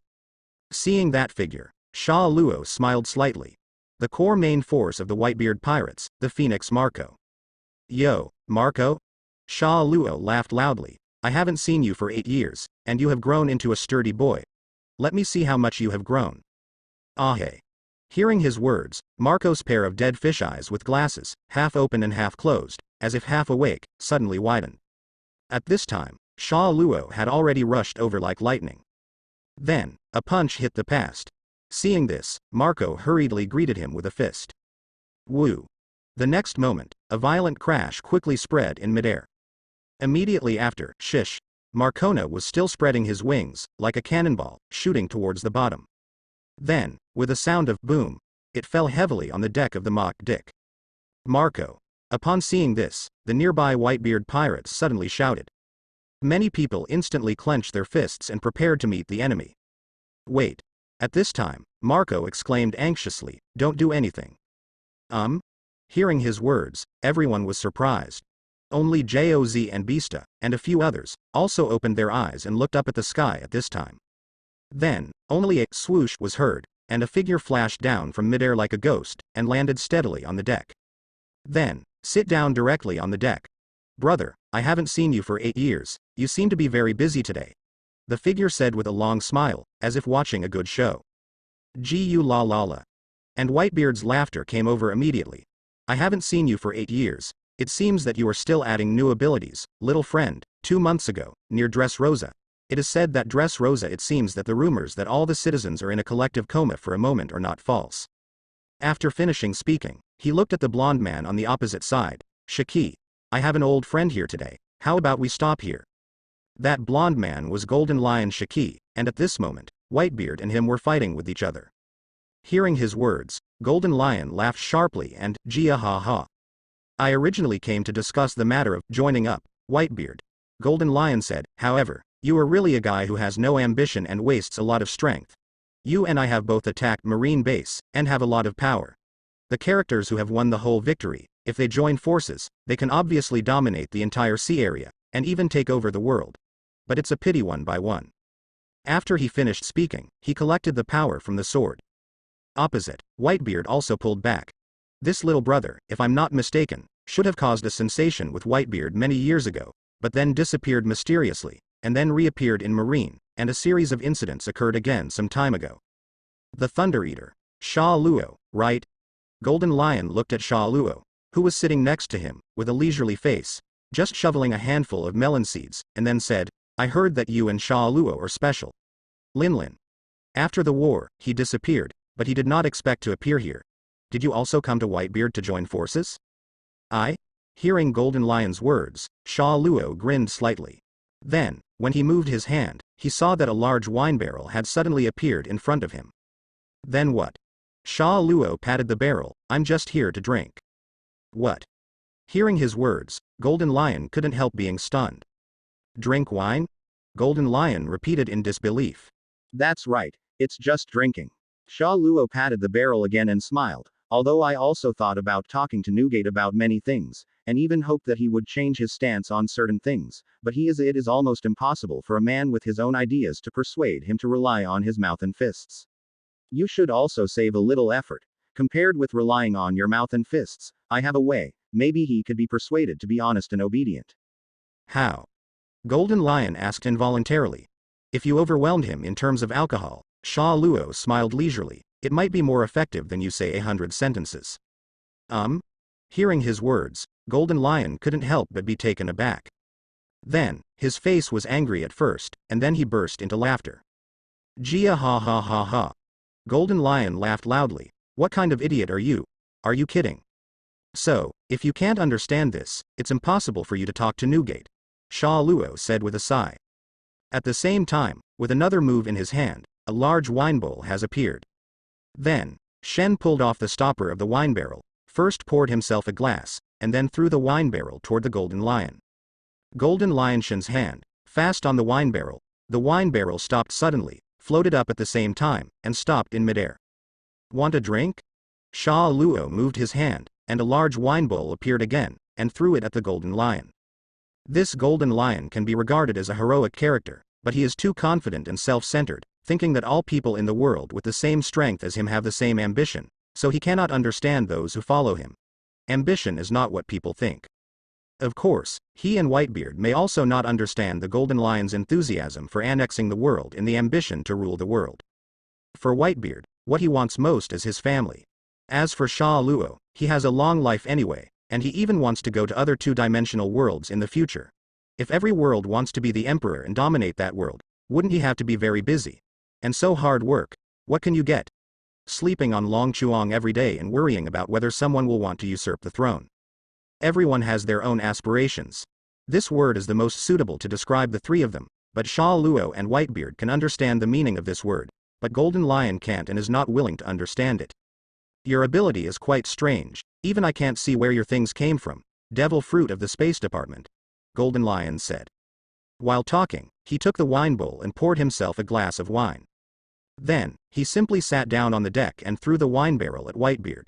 Seeing that figure, Sha Luo smiled slightly. The core main force of the Whitebeard pirates, the Phoenix Marco. Yo, Marco? Sha Luo laughed loudly. I haven't seen you for 8 years, and you have grown into a sturdy boy. Let me see how much you have grown. Ah hey. Hearing his words, Marco's pair of dead fish eyes with glasses, half open and half closed, as if half awake, suddenly widened. At this time, Sha Luo had already rushed over like lightning. Then, a punch hit the past. Seeing this, Marco hurriedly greeted him with a fist. Woo. The next moment, a violent crash quickly spread in midair. Immediately after, shish, Marcona was still spreading his wings, like a cannonball, shooting towards the bottom. Then, with a sound of boom, it fell heavily on the deck of the Mock Dick. Marco. Upon seeing this, the nearby Whitebeard pirates suddenly shouted. Many people instantly clenched their fists and prepared to meet the enemy. Wait. At this time, Marco exclaimed anxiously, don't do anything. Hearing his words, everyone was surprised. Only Joz and Beasta, and a few others, also opened their eyes and looked up at the sky at this time. Then, only a swoosh was heard, and a figure flashed down from midair like a ghost, and landed steadily on the deck. Then, sit down directly on the deck. Brother, I haven't seen you for 8 years, you seem to be very busy today. The figure said with a long smile, as if watching a good show. Gu la la la. And Whitebeard's laughter came over immediately. I haven't seen you for 8 years, it seems that you are still adding new abilities, little friend. 2 months ago, near Dressrosa. It is said that Dressrosa it seems that the rumors that all the citizens are in a collective coma for a moment are not false. After finishing speaking, he looked at the blonde man on the opposite side. Shaki. I have an old friend here today, how about we stop here? That blonde man was Golden Lion Shaki, and at this moment, Whitebeard and him were fighting with each other. Hearing his words, Golden Lion laughed sharply and, Gia ha ha. I originally came to discuss the matter of joining up, Whitebeard. Golden Lion said, however, you are really a guy who has no ambition and wastes a lot of strength. You and I have both attacked Marine Base, and have a lot of power. The characters who have won the whole victory, if they join forces, they can obviously dominate the entire sea area, and even take over the world. But it's a pity one by one. After he finished speaking, he collected the power from the sword. Opposite, Whitebeard also pulled back. This little brother, if I'm not mistaken, should have caused a sensation with Whitebeard many years ago, but then disappeared mysteriously, and then reappeared in Marine, and a series of incidents occurred again some time ago. The Thunder Eater. Sha Luo, right? Golden Lion looked at Sha Luo, who was sitting next to him, with a leisurely face, just shoveling a handful of melon seeds, and then said, I heard that you and Sha Luo are special. Linlin. After the war, he disappeared, but he did not expect to appear here. Did you also come to Whitebeard to join forces? I? Hearing Golden Lion's words, Sha Luo grinned slightly. Then, when he moved his hand, he saw that a large wine barrel had suddenly appeared in front of him. Then what? Sha Luo patted the barrel, I'm just here to drink. What? Hearing his words, Golden Lion couldn't help being stunned. Drink wine? Golden Lion repeated in disbelief. That's right, it's just drinking. Sha Luo patted the barrel again and smiled, although I also thought about talking to Newgate about many things, and even hoped that he would change his stance on certain things, but it is almost impossible for a man with his own ideas to persuade him to rely on his mouth and fists. You should also save a little effort. Compared with relying on your mouth and fists, I have a way, maybe he could be persuaded to be honest and obedient. How? Golden Lion asked involuntarily. If you overwhelmed him in terms of alcohol, Sha Luo smiled leisurely, it might be more effective than you say 100 sentences. Hearing his words, Golden Lion couldn't help but be taken aback. Then, his face was angry at first, and then he burst into laughter. Gia ha ha ha ha. Golden Lion laughed loudly. What kind of idiot are you? Are you kidding? So, if you can't understand this, it's impossible for you to talk to Newgate, Sha Luo said with a sigh. At the same time, with another move in his hand, a large wine bowl has appeared. Then, Shen pulled off the stopper of the wine barrel, first poured himself a glass, and then threw the wine barrel toward the Golden Lion. Golden Lion Shen's hand, fast on the wine barrel stopped suddenly, floated up at the same time, and stopped in midair. Want a drink? Sha Luo moved his hand, and a large wine bowl appeared again, and threw it at the Golden Lion. This Golden Lion can be regarded as a heroic character, but he is too confident and self-centered, thinking that all people in the world with the same strength as him have the same ambition, so he cannot understand those who follow him. Ambition is not what people think. Of course, he and Whitebeard may also not understand the Golden Lion's enthusiasm for annexing the world in the ambition to rule the world. For Whitebeard, what he wants most is his family. As for Sha Luo, he has a long life anyway, and he even wants to go to other two-dimensional worlds in the future. If every world wants to be the emperor and dominate that world, wouldn't he have to be very busy? And so hard work. What can you get? Sleeping on Long Chuang every day and worrying about whether someone will want to usurp the throne. Everyone has their own aspirations. This word is the most suitable to describe the three of them, but Sha Luo and Whitebeard can understand the meaning of this word, but Golden Lion can't and is not willing to understand it. Your ability is quite strange, even I can't see where your things came from, devil fruit of the Space Department, Golden Lion said. While talking, he took the wine bowl and poured himself a glass of wine. Then, he simply sat down on the deck and threw the wine barrel at Whitebeard.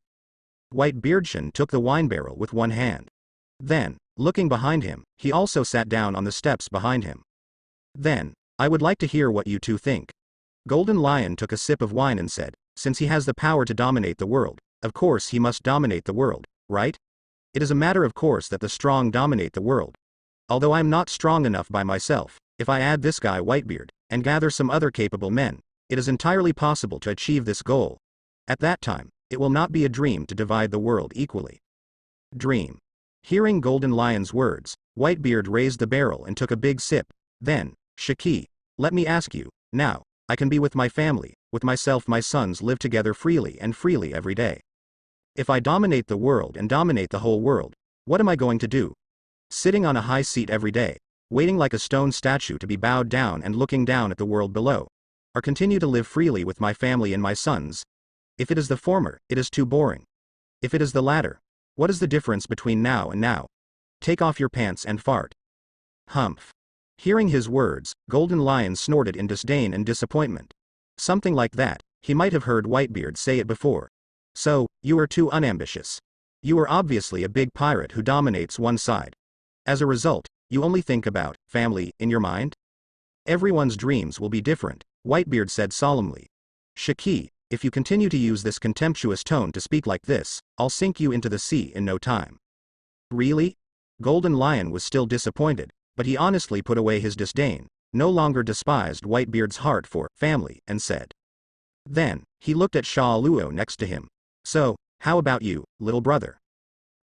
Whitebeardshan took the wine barrel with one hand. Then, looking behind him, he also sat down on the steps behind him. Then, I would like to hear what you two think. Golden Lion took a sip of wine and said, since he has the power to dominate the world, of course he must dominate the world, right? It is a matter of course that the strong dominate the world. Although I'm not strong enough by myself, if I add this guy Whitebeard, and gather some other capable men, it is entirely possible to achieve this goal. At that time, it will not be a dream to divide the world equally. Dream. Hearing Golden Lion's words, Whitebeard raised the barrel and took a big sip. Then, Shaki, let me ask you, now, I can be with my family, with myself, my sons live together freely and freely every day. If I dominate the world and dominate the whole world, what am I going to do? Sitting on a high seat every day, waiting like a stone statue to be bowed down and looking down at the world below? Or continue to live freely with my family and my sons? If it is the former, it is too boring. If it is the latter, what is the difference between now and now? Take off your pants and fart. Humph. Hearing his words, Golden Lion snorted in disdain and disappointment. Something like that, he might have heard Whitebeard say it before. So, you are too unambitious. You are obviously a big pirate who dominates one side. As a result, you only think about family in your mind? Everyone's dreams will be different, Whitebeard said solemnly. Shiki, if you continue to use this contemptuous tone to speak like this, I'll sink you into the sea in no time. Really? Golden Lion was still disappointed, but he honestly put away his disdain, no longer despised Whitebeard's heart for family, and said. Then, he looked at Sha Luo next to him. So, how about you, little brother?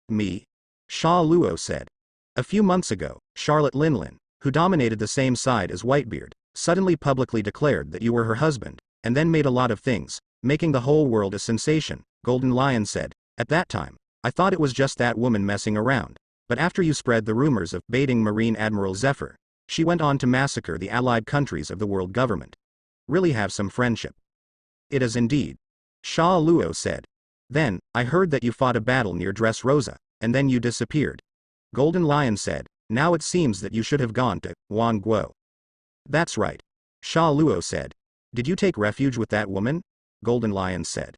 Me? Sha Luo said. A few months ago, Charlotte Linlin, who dominated the same side as Whitebeard, suddenly publicly declared that you were her husband, and then made a lot of things, making the whole world a sensation, Golden Lion said. At that time, I thought it was just that woman messing around, but after you spread the rumors of baiting Marine Admiral Zephyr, she went on to massacre the allied countries of the world government. Really have some friendship. It is indeed. Sha Luo said. Then, I heard that you fought a battle near Dressrosa, and then you disappeared. Golden Lion said, now it seems that you should have gone to Wan Guo. That's right. Sha Luo said. Did you take refuge with that woman? Golden Lion said.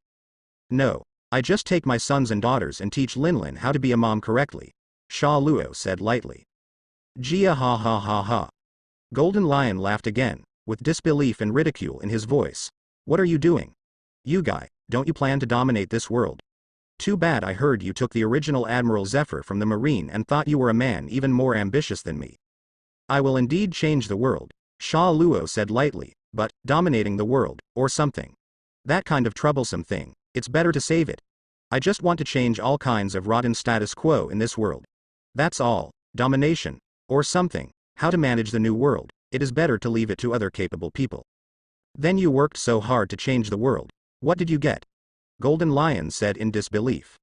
No, I just take my sons and daughters and teach Linlin how to be a mom correctly, Sha Luo said lightly. Jia ha ha ha ha. Golden Lion laughed again, with disbelief and ridicule in his voice. What are you doing? You guy, don't you plan to dominate this world? Too bad I heard you took the original Admiral Zephyr from the Marine and thought you were a man even more ambitious than me. I will indeed change the world, Sha Luo said lightly, but, dominating the world, or something. That kind of troublesome thing, it's better to save it. I just want to change all kinds of rotten status quo in this world. That's all, domination, or something, how to manage the new world, it is better to leave it to other capable people. Then you worked so hard to change the world, what did you get? Golden Lion said in disbelief.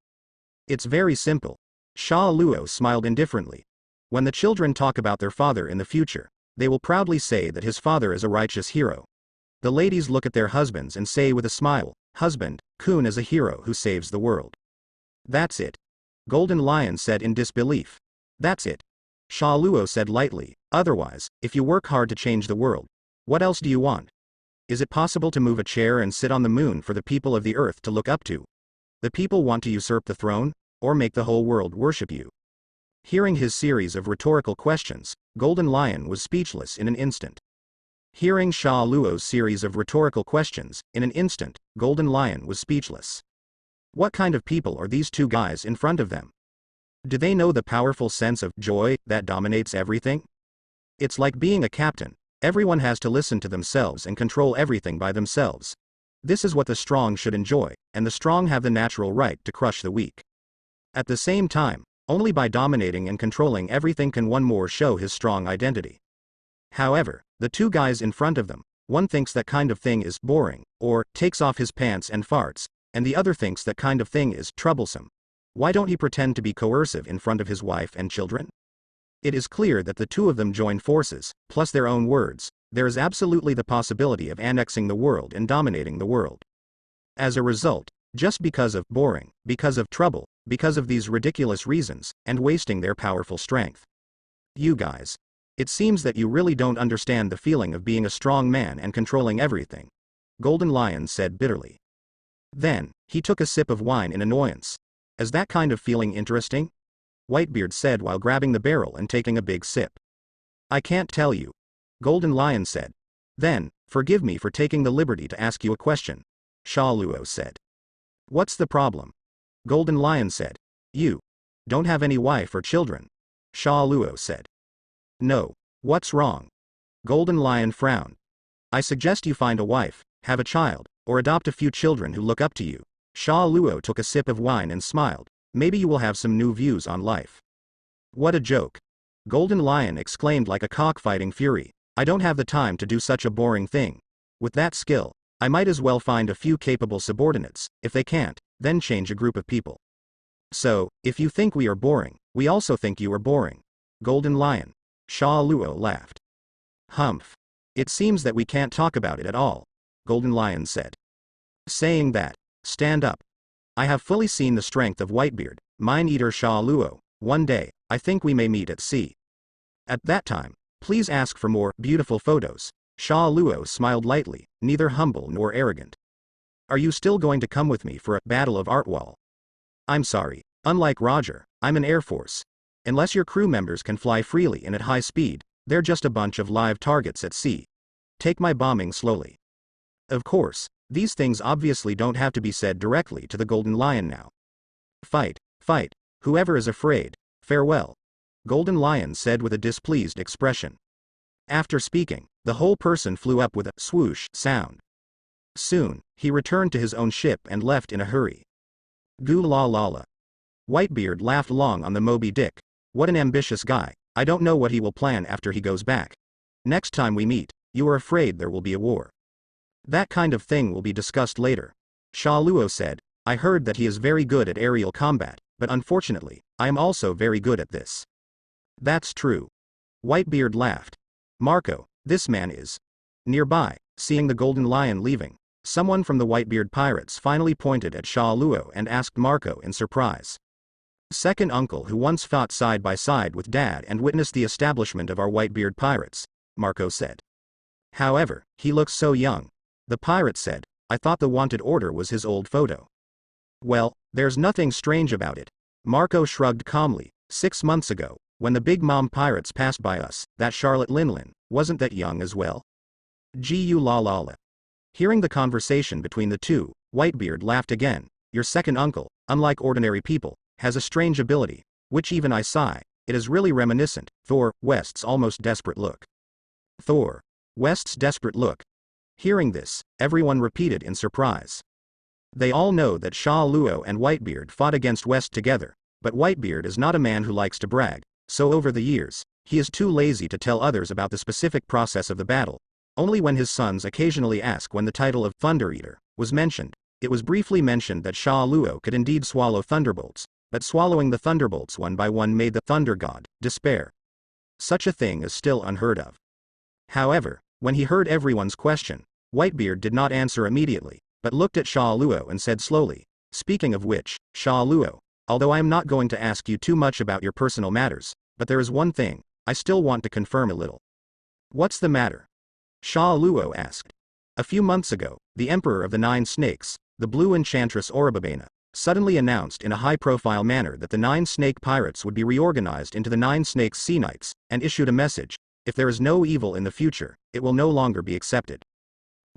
It's very simple. Sha Luo smiled indifferently. When the children talk about their father in the future, they will proudly say that his father is a righteous hero. The ladies look at their husbands and say with a smile, husband, Kun is a hero who saves the world. That's it. Golden Lion said in disbelief. That's it. Sha Luo said lightly, otherwise, if you work hard to change the world, what else do you want? Is it possible to move a chair and sit on the moon for the people of the earth to look up to? The people want to usurp the throne, or make the whole world worship you? Hearing his series of rhetorical questions, Golden Lion was speechless in an instant. Hearing Sha Luo's series of rhetorical questions, in an instant, Golden Lion was speechless. What kind of people are these two guys in front of them? Do they know the powerful sense of joy that dominates everything? It's like being a captain. Everyone has to listen to themselves and control everything by themselves. This is what the strong should enjoy, and the strong have the natural right to crush the weak. At the same time, only by dominating and controlling everything can one more show his strong identity. However, the two guys in front of them, one thinks that kind of thing is boring, or takes off his pants and farts, and the other thinks that kind of thing is troublesome. Why don't he pretend to be coercive in front of his wife and children? It is clear that the two of them join forces, plus their own words, there is absolutely the possibility of annexing the world and dominating the world. As a result, just because of boring, because of trouble, because of these ridiculous reasons, and wasting their powerful strength. You guys. It seems that you really don't understand the feeling of being a strong man and controlling everything. Golden Lion said bitterly. Then, he took a sip of wine in annoyance. Is that kind of feeling interesting? Whitebeard said while grabbing the barrel and taking a big sip. I can't tell you. Golden Lion said. Then, forgive me for taking the liberty to ask you a question. Sha Luo said. What's the problem? Golden Lion said. You don't have any wife or children. Sha Luo said. No. What's wrong? Golden Lion frowned. I suggest you find a wife, have a child, or adopt a few children who look up to you. Sha Luo took a sip of wine and smiled. Maybe you will have some new views on life. What a joke. Golden Lion exclaimed like a cockfighting fury. I don't have the time to do such a boring thing. With that skill, I might as well find a few capable subordinates. If they can't, then change a group of people. So, if you think we are boring, we also think you are boring. Golden Lion. Sha Luo laughed. Humph. It seems that we can't talk about it at all. Golden Lion said. Saying that, stand up. I have fully seen the strength of Whitebeard, Mine-Eater Sha Luo. One day, I think we may meet at sea. At that time, please ask for more beautiful photos. Sha Luo smiled lightly, neither humble nor arrogant. Are you still going to come with me for a battle of Artwall? I'm sorry, unlike Roger, I'm an Air Force. Unless your crew members can fly freely and at high speed, they're just a bunch of live targets at sea, Take my bombing slowly. Of course, these things obviously don't have to be said directly to the Golden Lion now. Fight, fight, whoever is afraid, farewell. Golden Lion said with a displeased expression. After speaking, the whole person flew up with a swoosh sound. Soon, he returned to his own ship and left in a hurry. Goo la la la. Whitebeard laughed long on the Moby Dick. What an ambitious guy, I don't know what he will plan after he goes back. Next time we meet, you are afraid there will be a war. That kind of thing will be discussed later. Sha Luo said, I heard that he is very good at aerial combat, but unfortunately, I am also very good at this. That's true. Whitebeard laughed. Marco, this man is. Nearby, seeing the Golden Lion leaving, someone from the Whitebeard pirates finally pointed at Sha Luo and asked Marco in surprise. Second uncle who once fought side by side with Dad and witnessed the establishment of our Whitebeard pirates, Marco said. However, he looks so young. The pirate said, I thought the wanted order was his old photo. Well, there's nothing strange about it. Marco shrugged calmly. 6 months ago, when the Big Mom pirates passed by us, that Charlotte Linlin, wasn't that young as well? Gu la la la. Hearing the conversation between the two, Whitebeard laughed again. Your second uncle, unlike ordinary people, has a strange ability, which even I sigh, it is really reminiscent, Thor, West's almost desperate look. Thor. West's desperate look. Hearing this, everyone repeated in surprise. They all know that Sha Luo and Whitebeard fought against West together, but Whitebeard is not a man who likes to brag, so over the years, he is too lazy to tell others about the specific process of the battle. Only when his sons occasionally ask when the title of Thunder Eater was mentioned, it was briefly mentioned that Sha Luo could indeed swallow thunderbolts, but swallowing the thunderbolts one by one made the thunder god despair. Such a thing is still unheard of. However, when he heard everyone's question, Whitebeard did not answer immediately, but looked at Sha Luo and said slowly, speaking of which, Sha Luo, although I am not going to ask you too much about your personal matters, but there is one thing, I still want to confirm a little. What's the matter? Sha Luo asked. A few months ago, the Emperor of the Nine Snakes, the Blue Enchantress Oribabena, suddenly announced in a high-profile manner that the Nine Snake Pirates would be reorganized into the Nine Snakes Sea Knights, and issued a message, if there is no evil in the future, it will no longer be accepted.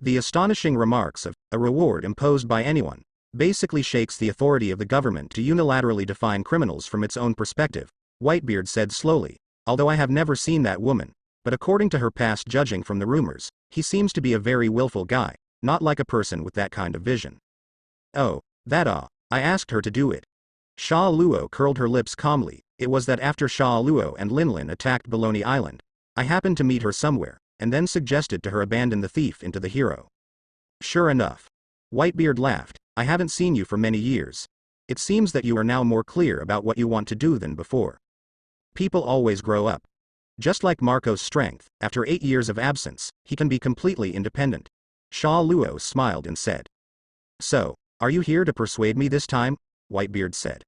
The astonishing remarks of, a reward imposed by anyone, basically shakes the authority of the government to unilaterally define criminals from its own perspective, Whitebeard said slowly, although I have never seen that woman, but according to her past judging from the rumors, he seems to be a very willful guy, not like a person with that kind of vision. Oh, that I asked her to do it. Sha Luo curled her lips calmly, it was that after Sha Luo and Linlin attacked Baloney Island, I happened to meet her somewhere, and then suggested to her abandon the thief into the hero. Sure enough. Whitebeard laughed, I haven't seen you for many years. It seems that you are now more clear about what you want to do than before. People always grow up. Just like Marco's strength, after 8 years of absence, he can be completely independent. Sha Luo smiled and said. So, are you here to persuade me this time? Whitebeard said.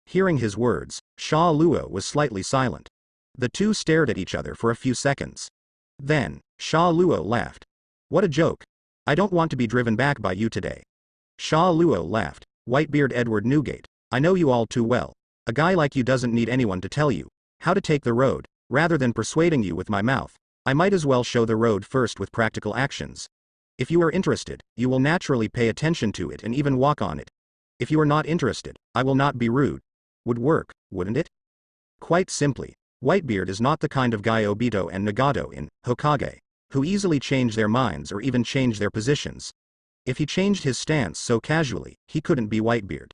Hearing his words, Sha Luo was slightly silent. The two stared at each other for a few seconds. Then, Sha Luo laughed. What a joke. I don't want to be driven back by you today. Sha Luo laughed. Whitebeard Edward Newgate, I know you all too well. A guy like you doesn't need anyone to tell you how to take the road. Rather than persuading you with my mouth, I might as well show the road first with practical actions. If you are interested, you will naturally pay attention to it and even walk on it. If you are not interested, I will not be rude. Would work, wouldn't it? Quite simply, Whitebeard is not the kind of guy Obito and Nagato in Hokage, who easily change their minds or even change their positions. If he changed his stance so casually, he couldn't be Whitebeard.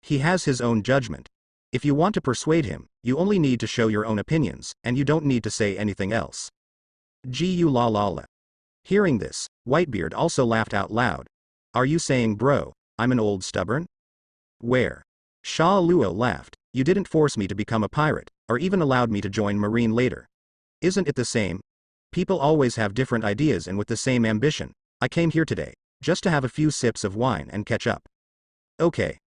He has his own judgment. If you want to persuade him, you only need to show your own opinions, and you don't need to say anything else. Gu la la la. Hearing this, Whitebeard also laughed out loud. Are you saying bro, I'm an old stubborn? Where? Sha Luo laughed, you didn't force me to become a pirate, or even allowed me to join Marine later. Isn't it the same? People always have different ideas and with the same ambition. I came here today, just to have a few sips of wine and catch up. Okay.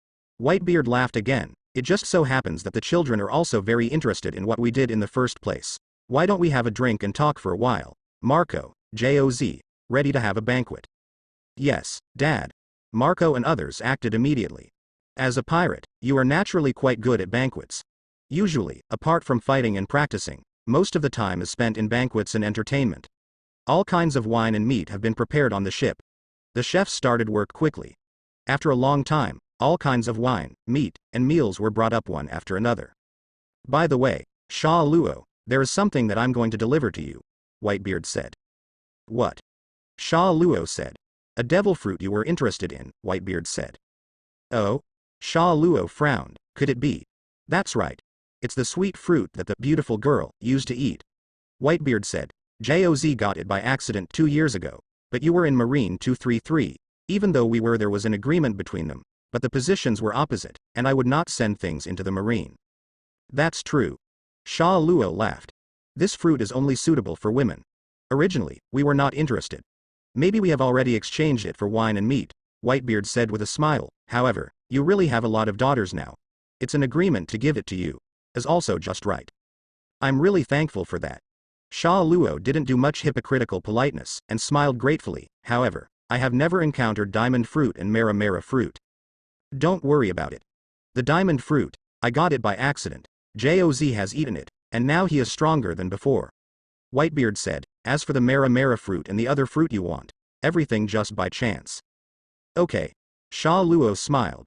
Whitebeard laughed again. It just so happens that the children are also very interested in what we did in the first place. Why don't we have a drink and talk for a while? Marco, Joz, ready to have a banquet. Yes, Dad. Marco and others acted immediately. As a pirate, you are naturally quite good at banquets. Usually, apart from fighting and practicing, most of the time is spent in banquets and entertainment. All kinds of wine and meat have been prepared on the ship. The chefs started work quickly. After a long time, all kinds of wine, meat, and meals were brought up one after another. By the way, Sha Luo, there is something that I'm going to deliver to you, Whitebeard said. What? Sha Luo said. A devil fruit you were interested in, Whitebeard said. Oh? Sha Luo frowned. Could it be? That's right. It's the sweet fruit that the beautiful girl used to eat. Whitebeard said. Joz got it by accident 2 years ago, but you were in Marine 233, even though we were there was an agreement between them, but the positions were opposite, and I would not send things into the Marine. That's true. Sha Luo laughed. This fruit is only suitable for women. Originally, we were not interested. Maybe we have already exchanged it for wine and meat, Whitebeard said with a smile. However, you really have a lot of daughters now. It's an agreement to give it to you. Is also just right. I'm really thankful for that. Sha Luo didn't do much hypocritical politeness, and smiled gratefully. However, I have never encountered diamond fruit and mara fruit. Don't worry about it. The diamond fruit, I got it by accident. Joz has eaten it, and now he is stronger than before. Whitebeard said, as for the mara fruit and the other fruit you want, everything just by chance. Okay. Sha Luo smiled.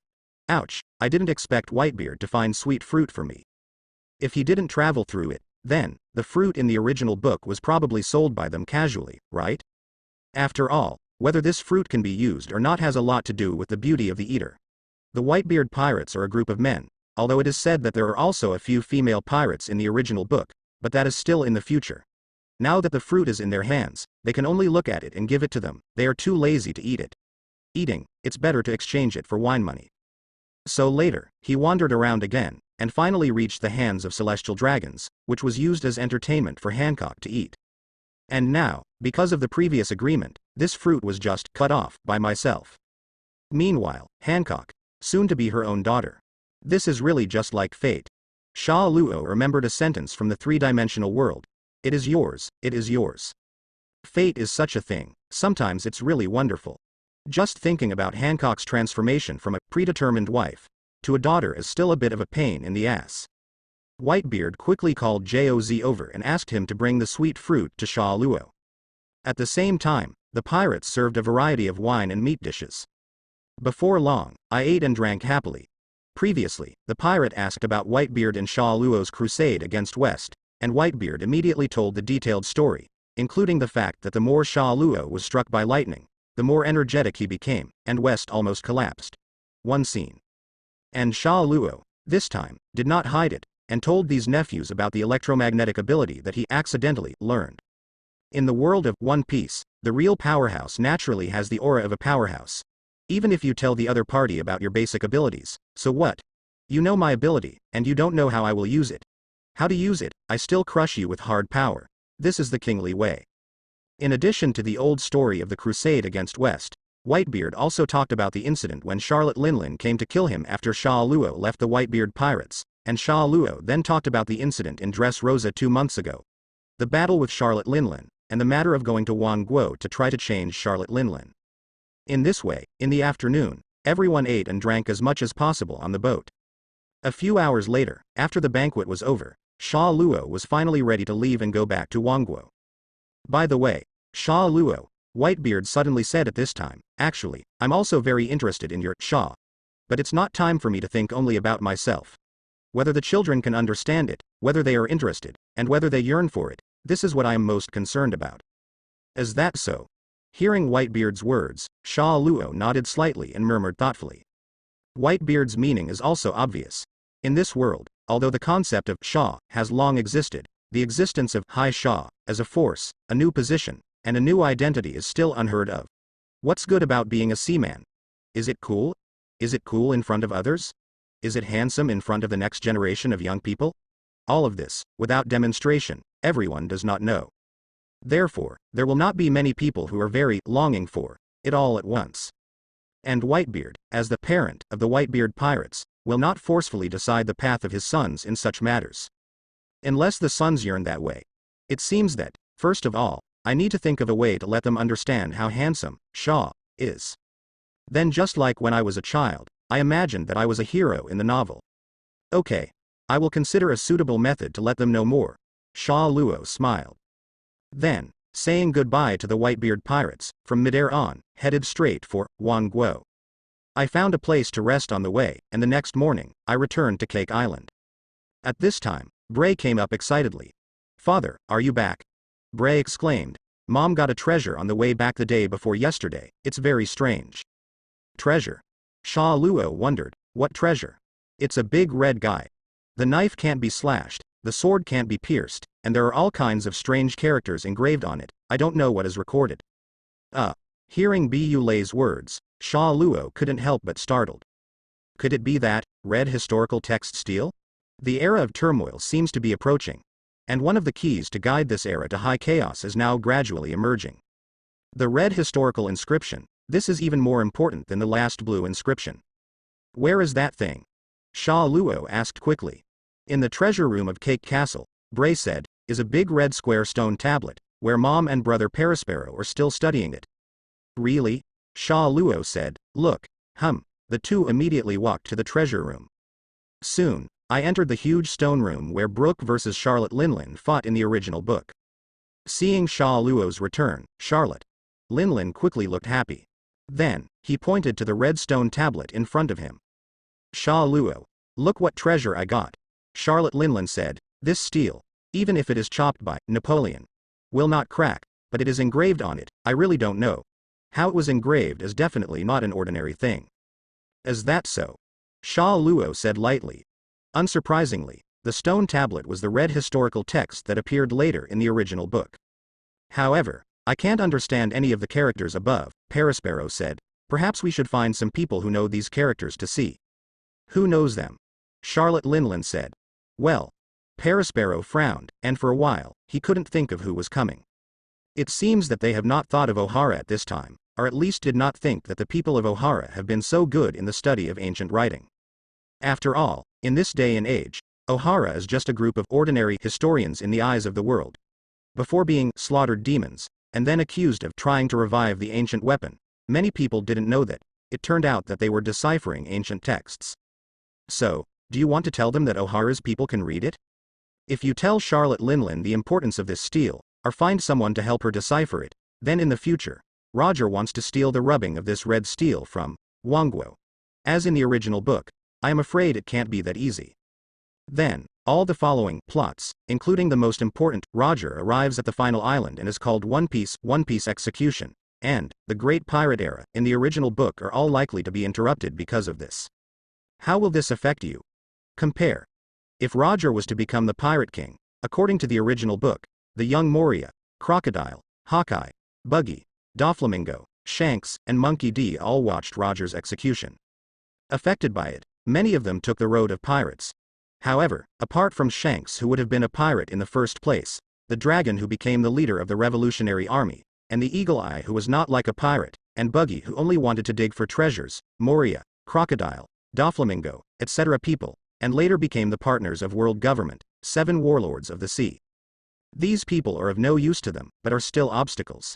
Ouch, I didn't expect Whitebeard to find sweet fruit for me. If he didn't travel through it, then, the fruit in the original book was probably sold by them casually, right? After all, whether this fruit can be used or not has a lot to do with the beauty of the eater. The Whitebeard pirates are a group of men, although it is said that there are also a few female pirates in the original book, but that is still in the future. Now that the fruit is in their hands, they can only look at it and give it to them, they are too lazy to eat it. Eating, it's better to exchange it for wine money. So later, he wandered around again, and finally reached the hands of celestial dragons, which was used as entertainment for Hancock to eat. And now, because of the previous agreement, this fruit was just cut off by myself. Meanwhile, Hancock, soon to be her own daughter. This is really just like fate. Sha Luo remembered a sentence from the three-dimensional world. It is yours, it is yours. Fate is such a thing, sometimes it's really wonderful. Just thinking about Hancock's transformation from a predetermined wife to a daughter is still a bit of a pain in the ass. Whitebeard quickly called Joz over and asked him to bring the sweet fruit to Sha Luo. At the same time, the pirates served a variety of wine and meat dishes. Before long, I ate and drank happily. Previously, the pirate asked about Whitebeard and Sha Luo's crusade against West, and Whitebeard immediately told the detailed story, including the fact that the more Sha Luo was struck by lightning, the more energetic he became, and West almost collapsed. One scene. And Sha Luo, this time, did not hide it, and told these nephews about the electromagnetic ability that he accidentally learned. In the world of One Piece, the real powerhouse naturally has the aura of a powerhouse. Even if you tell the other party about your basic abilities, so what? You know my ability, and you don't know how I will use it. How to use it, I still crush you with hard power. This is the kingly way. In addition to the old story of the crusade against West, Whitebeard also talked about the incident when Charlotte Linlin came to kill him after Sha Luo left the Whitebeard pirates, and Sha Luo then talked about the incident in Dressrosa 2 months ago. The battle with Charlotte Linlin, and the matter of going to Wangguo to try to change Charlotte Linlin. In this way, in the afternoon, everyone ate and drank as much as possible on the boat. A few hours later, after the banquet was over, Sha Luo was finally ready to leave and go back to Wangguo. By the way, Sha Luo, Whitebeard suddenly said at this time, actually, I'm also very interested in your Sha. But it's not time for me to think only about myself. Whether the children can understand it, whether they are interested, and whether they yearn for it, this is what I am most concerned about. Is that so? Hearing Whitebeard's words, Sha Luo nodded slightly and murmured thoughtfully. Whitebeard's meaning is also obvious. In this world, although the concept of Sha has long existed, the existence of High Sha, as a force, a new position, and a new identity is still unheard of. What's good about being a seaman? Is it cool? Is it cool in front of others? Is it handsome in front of the next generation of young people? All of this, without demonstration, everyone does not know. Therefore, there will not be many people who are very longing for it all at once. And Whitebeard, as the parent of the Whitebeard pirates, will not forcefully decide the path of his sons in such matters. Unless the sons yearn that way. It seems that, first of all, I need to think of a way to let them understand how handsome Sha is. Then just like when I was a child, I imagined that I was a hero in the novel. Okay. I will consider a suitable method to let them know more. Sha Luo smiled. Then, saying goodbye to the Whitebeard pirates, from midair on, headed straight for Guo. I found a place to rest on the way, and the next morning, I returned to Cake Island. At this time, Bray came up excitedly. Father, are you back? Bray exclaimed. Mom got a treasure on the way back the day before yesterday, it's very strange. Treasure? Sha Luo wondered, what treasure? It's a big red guy. The knife can't be slashed, the sword can't be pierced, and there are all kinds of strange characters engraved on it, I don't know what is recorded. Hearing Bu Lei's words, Sha Luo couldn't help but startled. Could it be that, red historical text stele? The era of turmoil seems to be approaching. And one of the keys to guide this era to high chaos is now gradually emerging. The red historical inscription, this is even more important than the last blue inscription. Where is that thing? Sha Luo asked quickly. In the treasure room of Cake Castle, Bray said, is a big red square stone tablet, where Mom and brother Perispero are still studying it. Really? Sha Luo said, look, the two immediately walked to the treasure room. Soon, I entered the huge stone room where Brooke vs. Charlotte Linlin fought in the original book. Seeing Sha Luo's return, Charlotte Linlin quickly looked happy. Then, he pointed to the red stone tablet in front of him. Sha Luo, look what treasure I got. Charlotte Linlin said, this steel, even if it is chopped by Napoleon, will not crack, but it is engraved on it, I really don't know. How it was engraved is definitely not an ordinary thing. Is that so? Sha Luo said lightly. Unsurprisingly, the stone tablet was the red historical text that appeared later in the original book. However, I can't understand any of the characters above, Perispero said. Perhaps we should find some people who know these characters to see. Who knows them? Charlotte Linlin said. Well, Perispero frowned, and for a while, he couldn't think of who was coming. It seems that they have not thought of Ohara at this time, or at least did not think that the people of Ohara have been so good in the study of ancient writing. After all, in this day and age, Ohara is just a group of ordinary historians in the eyes of the world. Before being slaughtered demons, and then accused of trying to revive the ancient weapon, many people didn't know that. It turned out that they were deciphering ancient texts. So, do you want to tell them that Ohara's people can read it? If you tell Charlotte Linlin the importance of this stele, or find someone to help her decipher it, then in the future, Roger wants to steal the rubbing of this red stele from Guo. As in the original book, I am afraid it can't be that easy. Then, all the following plots, including the most important, Roger arrives at the final island and is called One Piece Execution, and the Great Pirate Era in the original book are all likely to be interrupted because of this. How will this affect you? Compare. If Roger was to become the Pirate King, according to the original book, the young Moria, Crocodile, Hawkeye, Buggy, Doflamingo, Shanks, and Monkey D all watched Roger's execution. Affected by it, many of them took the road of pirates. However, apart from Shanks, who would have been a pirate in the first place, the Dragon, who became the leader of the Revolutionary Army, and the Eagle Eye, who was not like a pirate, and Buggy, who only wanted to dig for treasures, Moria, Crocodile, Doflamingo, etc. people, and later became the partners of world government, 7 warlords of the sea. These people are of no use to them, but are still obstacles.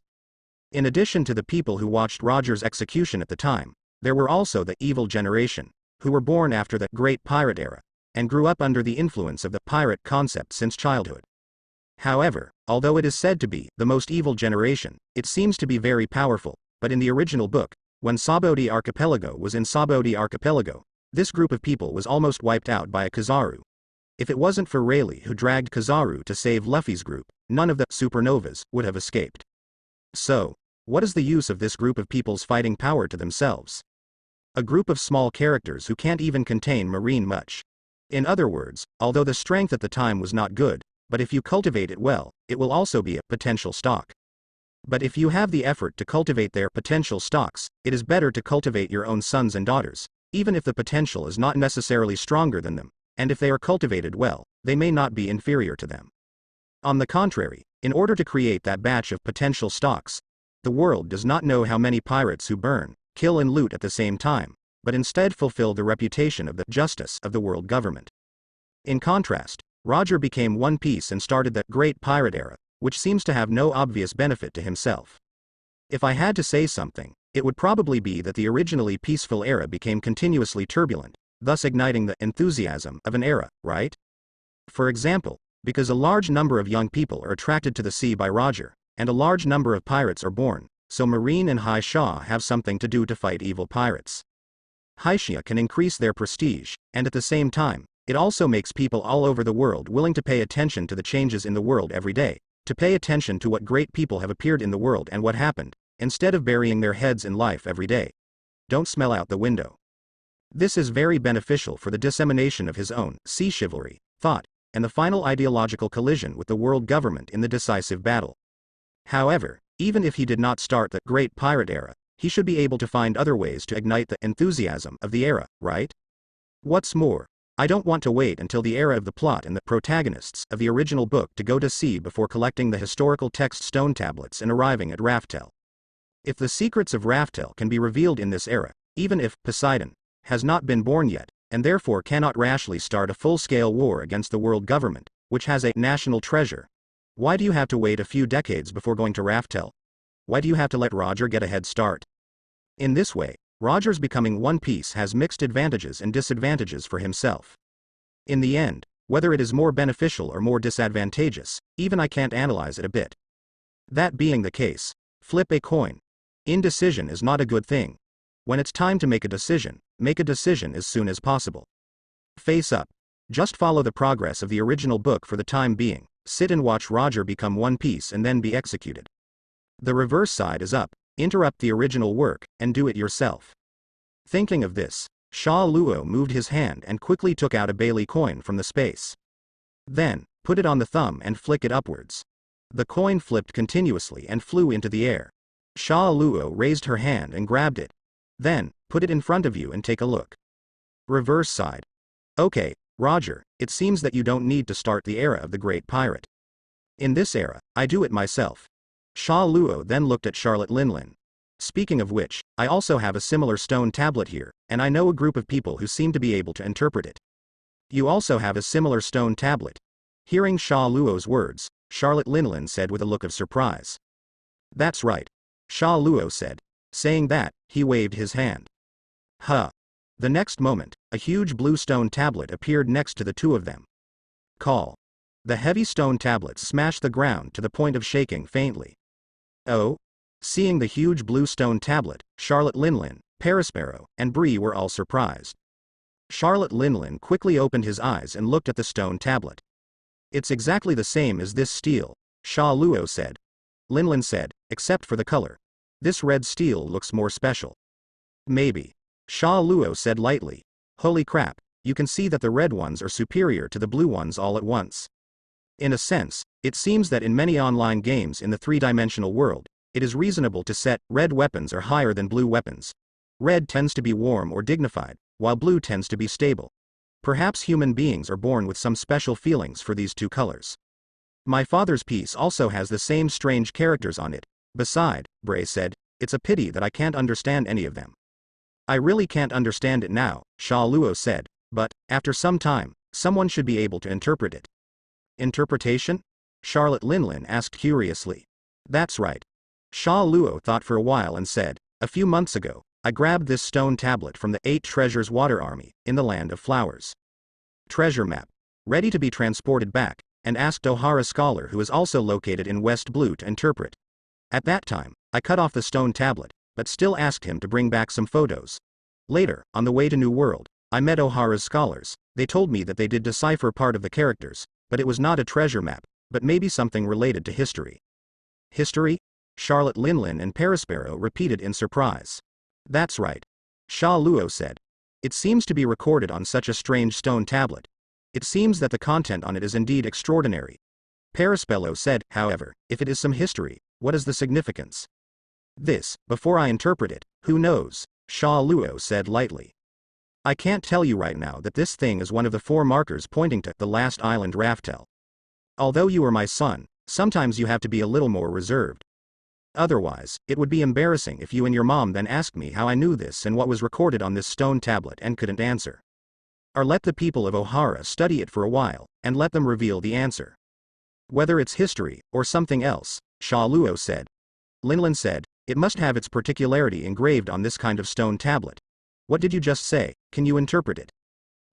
In addition to the people who watched Roger's execution at the time, there were also the evil generation, who were born after the Great Pirate Era, and grew up under the influence of the pirate concept since childhood. However, although it is said to be the most evil generation, it seems to be very powerful, but in the original book, when Sabodi Archipelago was in Sabodi Archipelago, this group of people was almost wiped out by a Kizaru. If it wasn't for Rayleigh, who dragged Kizaru to save Luffy's group, none of the supernovas would have escaped. So, what is the use of this group of people's fighting power to themselves? A group of small characters who can't even contain marine much. In other words, although the strength at the time was not good, but if you cultivate it well, it will also be a potential stock. But if you have the effort to cultivate their potential stocks, it is better to cultivate your own sons and daughters, even if the potential is not necessarily stronger than them, and if they are cultivated well, they may not be inferior to them. On the contrary, in order to create that batch of potential stocks, the world does not know how many pirates who burn, kill and loot at the same time, but instead fulfill the reputation of the justice of the world government. In contrast, Roger became One Piece and started the Great Pirate Era, which seems to have no obvious benefit to himself. If I had to say something, it would probably be that the originally peaceful era became continuously turbulent, thus igniting the enthusiasm of an era, right? For example, because a large number of young people are attracted to the sea by Roger, and a large number of pirates are born, so Marine and High Sha have something to do to fight evil pirates. Haisha can increase their prestige, and at the same time, it also makes people all over the world willing to pay attention to the changes in the world every day, to pay attention to what great people have appeared in the world and what happened, instead of burying their heads in life every day. Don't smell out the window. This is very beneficial for the dissemination of his own sea chivalry, thought, and the final ideological collision with the world government in the decisive battle. However, even if he did not start the Great Pirate Era, he should be able to find other ways to ignite the enthusiasm of the era, right? What's more, I don't want to wait until the era of the plot and the protagonists of the original book to go to sea before collecting the historical text stone tablets and arriving at Raftel. If the secrets of Raftel can be revealed in this era, even if Poseidon has not been born yet, and therefore cannot rashly start a full-scale war against the world government, which has a national treasure, why do you have to wait a few decades before going to Raftel? Why do you have to let Roger get a head start? In this way, Roger's becoming One Piece has mixed advantages and disadvantages for himself. In the end, whether it is more beneficial or more disadvantageous, even I can't analyze it a bit. That being the case, flip a coin. Indecision is not a good thing. When it's time to make a decision as soon as possible. Face up. Just follow the progress of the original book for the time being, sit and watch Roger become One Piece and then be executed. The reverse side is up. Interrupt the original work, and do it yourself. Thinking of this, Sha Luo moved his hand and quickly took out a Bailey coin from the space. Then, put it on the thumb and flick it upwards. The coin flipped continuously and flew into the air. Sha Luo raised her hand and grabbed it. Then, put it in front of you and take a look. Reverse side. Okay, Roger, it seems that you don't need to start the era of the Great Pirate. In this era, I do it myself. Sha Luo then looked at Charlotte Linlin. Speaking of which, I also have a similar stone tablet here, and I know a group of people who seem to be able to interpret it. You also have a similar stone tablet. Hearing Sha Luo's words, Charlotte Linlin said with a look of surprise. That's right. Sha Luo said. Saying that, he waved his hand. Huh. The next moment, a huge blue stone tablet appeared next to the two of them. Call. The heavy stone tablet smashed the ground to the point of shaking faintly. Oh? Seeing the huge blue stone tablet, Charlotte Linlin, Perisparrow, and Bree were all surprised. Charlotte Linlin quickly opened his eyes and looked at the stone tablet. It's exactly the same as this steel, Sha Luo said. Linlin said, except for the color. This red steel looks more special. Maybe. Sha Luo said lightly. Holy crap, you can see that the red ones are superior to the blue ones all at once. In a sense, it seems that in many online games in the three-dimensional world, it is reasonable to set red weapons are higher than blue weapons. Red tends to be warm or dignified, while blue tends to be stable. Perhaps human beings are born with some special feelings for these two colors. My father's piece also has the same strange characters on it. Beside, Bray said, it's a pity that I can't understand any of them. I really can't understand it now, Sha Luo said, but, after some time, someone should be able to interpret it. Interpretation? Charlotte Linlin asked curiously. That's right. Sha Luo thought for a while and said, a few months ago, I grabbed this stone tablet from the 8 Treasures Water Army, in the Land of Flowers. Treasure map. Ready to be transported back, and asked Ohara scholar who is also located in West Blue to interpret. At that time, I cut off the stone tablet, but still asked him to bring back some photos. Later, on the way to New World, I met Ohara's scholars. They told me that they did decipher part of the characters, but it was not a treasure map, but maybe something related to history. History? Charlotte Linlin and Perisparrow repeated in surprise. That's right. Sha Luo said. It seems to be recorded on such a strange stone tablet. It seems that the content on it is indeed extraordinary. Perisparrow said, however, if it is some history, what is the significance? This, before I interpret it, who knows, Sha Luo said lightly. I can't tell you right now that this thing is one of the 4 markers pointing to the last island Raftel. Although you are my son, sometimes you have to be a little more reserved. Otherwise, it would be embarrassing if you and your mom then asked me how I knew this and what was recorded on this stone tablet and couldn't answer. Or let the people of Ohara study it for a while, and let them reveal the answer. Whether it's history, or something else, Sha Luo said. Linlin said, it must have its particularity engraved on this kind of stone tablet. What did you just say? Can you interpret it?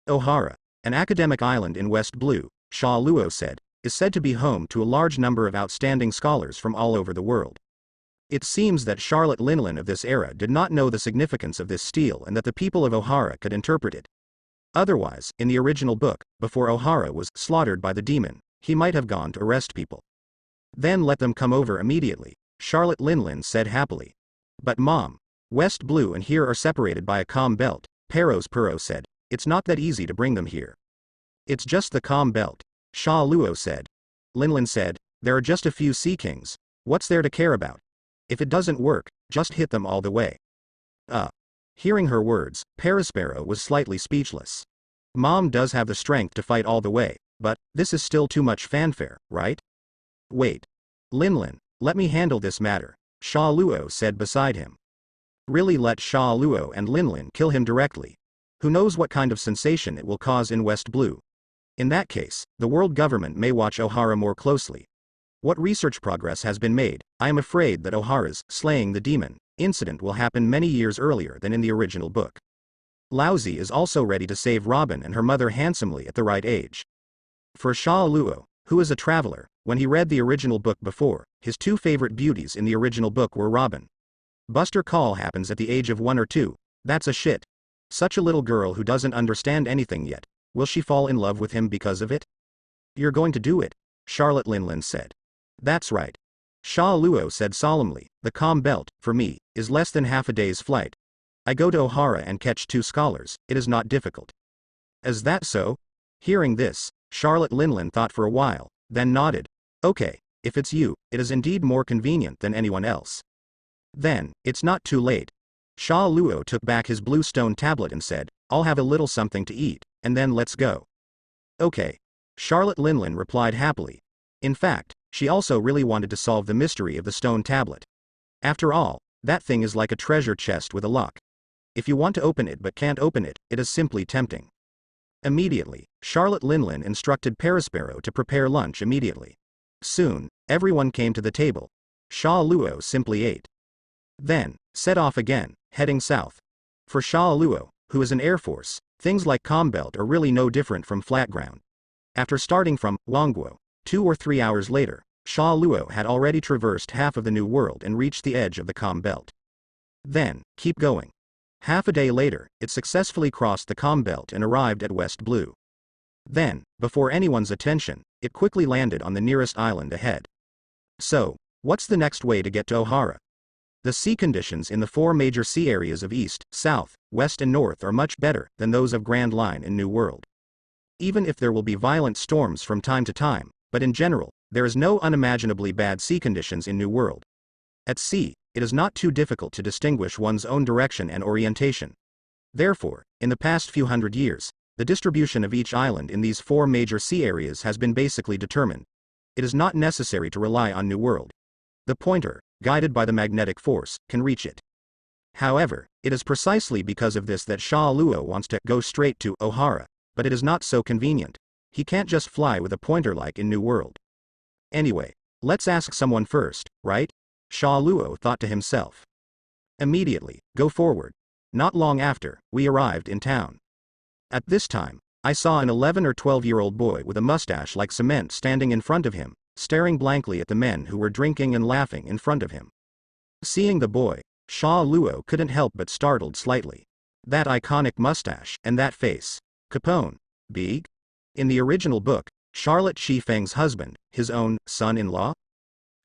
Ohara, an academic island in West Blue, Sha Luo said, is said to be home to a large number of outstanding scholars from all over the world. It seems that Charlotte Linlin of this era did not know the significance of this stele and that the people of Ohara could interpret it. Otherwise, in the original book, before Ohara was slaughtered by the demon, he might have gone to arrest people. Then let them come over immediately, Charlotte Linlin said happily. But Mom, West Blue and here are separated by a calm belt, Pero said. It's not that easy to bring them here. It's just the calm belt, Sha Luo said. Linlin said, there are just a few sea kings, what's there to care about? If it doesn't work, just hit them all the way. Hearing her words, Perispero was slightly speechless. Mom does have the strength to fight all the way, but this is still too much fanfare, right? Wait. Linlin, let me handle this matter, Sha Luo said beside him. Really let Sha Luo and Linlin kill him directly. Who knows what kind of sensation it will cause in West Blue. In that case, the world government may watch Ohara more closely. What research progress has been made, I am afraid that Ohara's slaying the demon incident will happen many years earlier than in the original book. Laozi is also ready to save Robin and her mother handsomely at the right age. For Sha Luo, who is a traveler, when he read the original book before, his two favorite beauties in the original book were Robin. Buster Call happens at the age of 1 or 2, that's a shit. Such a little girl who doesn't understand anything yet, will she fall in love with him because of it? You're going to do it, Charlotte Linlin said. That's right. Sha Luo said solemnly, the calm belt, for me, is less than half a day's flight. I go to Ohara and catch 2 scholars, it is not difficult. Is that so? Hearing this, Charlotte Linlin thought for a while, then nodded. Okay, if it's you, it is indeed more convenient than anyone else. Then, it's not too late. Sha Luo took back his blue stone tablet and said, I'll have a little something to eat, and then let's go. Okay. Charlotte Linlin replied happily. In fact, she also really wanted to solve the mystery of the stone tablet. After all, that thing is like a treasure chest with a lock. If you want to open it but can't open it, it is simply tempting. Immediately, Charlotte Linlin instructed Perispero to prepare lunch immediately. Soon, everyone came to the table. Sha Luo simply ate. Then, set off again, heading south. For Sha Luo, who is an Air Force, things like Combelt are really no different from flat ground. After starting from Wangguo, 2 or 3 hours later, Sha Luo had already traversed half of the New World and reached the edge of the Combelt. Then, keep going. Half a day later, it successfully crossed the Combelt and arrived at West Blue. Then, before anyone's attention, it quickly landed on the nearest island ahead. So, what's the next way to get to Ohara? The sea conditions in the 4 major sea areas of East, South, West and North are much better than those of Grand Line in New World. Even if there will be violent storms from time to time, but in general, there is no unimaginably bad sea conditions in New World. At sea, it is not too difficult to distinguish one's own direction and orientation. Therefore, in the past few hundred years, the distribution of each island in these 4 major sea areas has been basically determined. It is not necessary to rely on New World. The pointer, guided by the magnetic force, can reach it. However, it is precisely because of this that Sha Luo wants to go straight to Ohara, but it is not so convenient. He can't just fly with a pointer like in New World. Anyway, let's ask someone first, right? Sha Luo thought to himself. Immediately, go forward. Not long after, we arrived in town. At this time, I saw an 11 or 12-year-old boy with a mustache like cement standing in front of him, staring blankly at the men who were drinking and laughing in front of him. Seeing the boy, Sha Luo couldn't help but startled slightly. That iconic mustache, and that face. Capone. Big? In the original book, Charlotte Chi Feng's husband, his own son-in-law?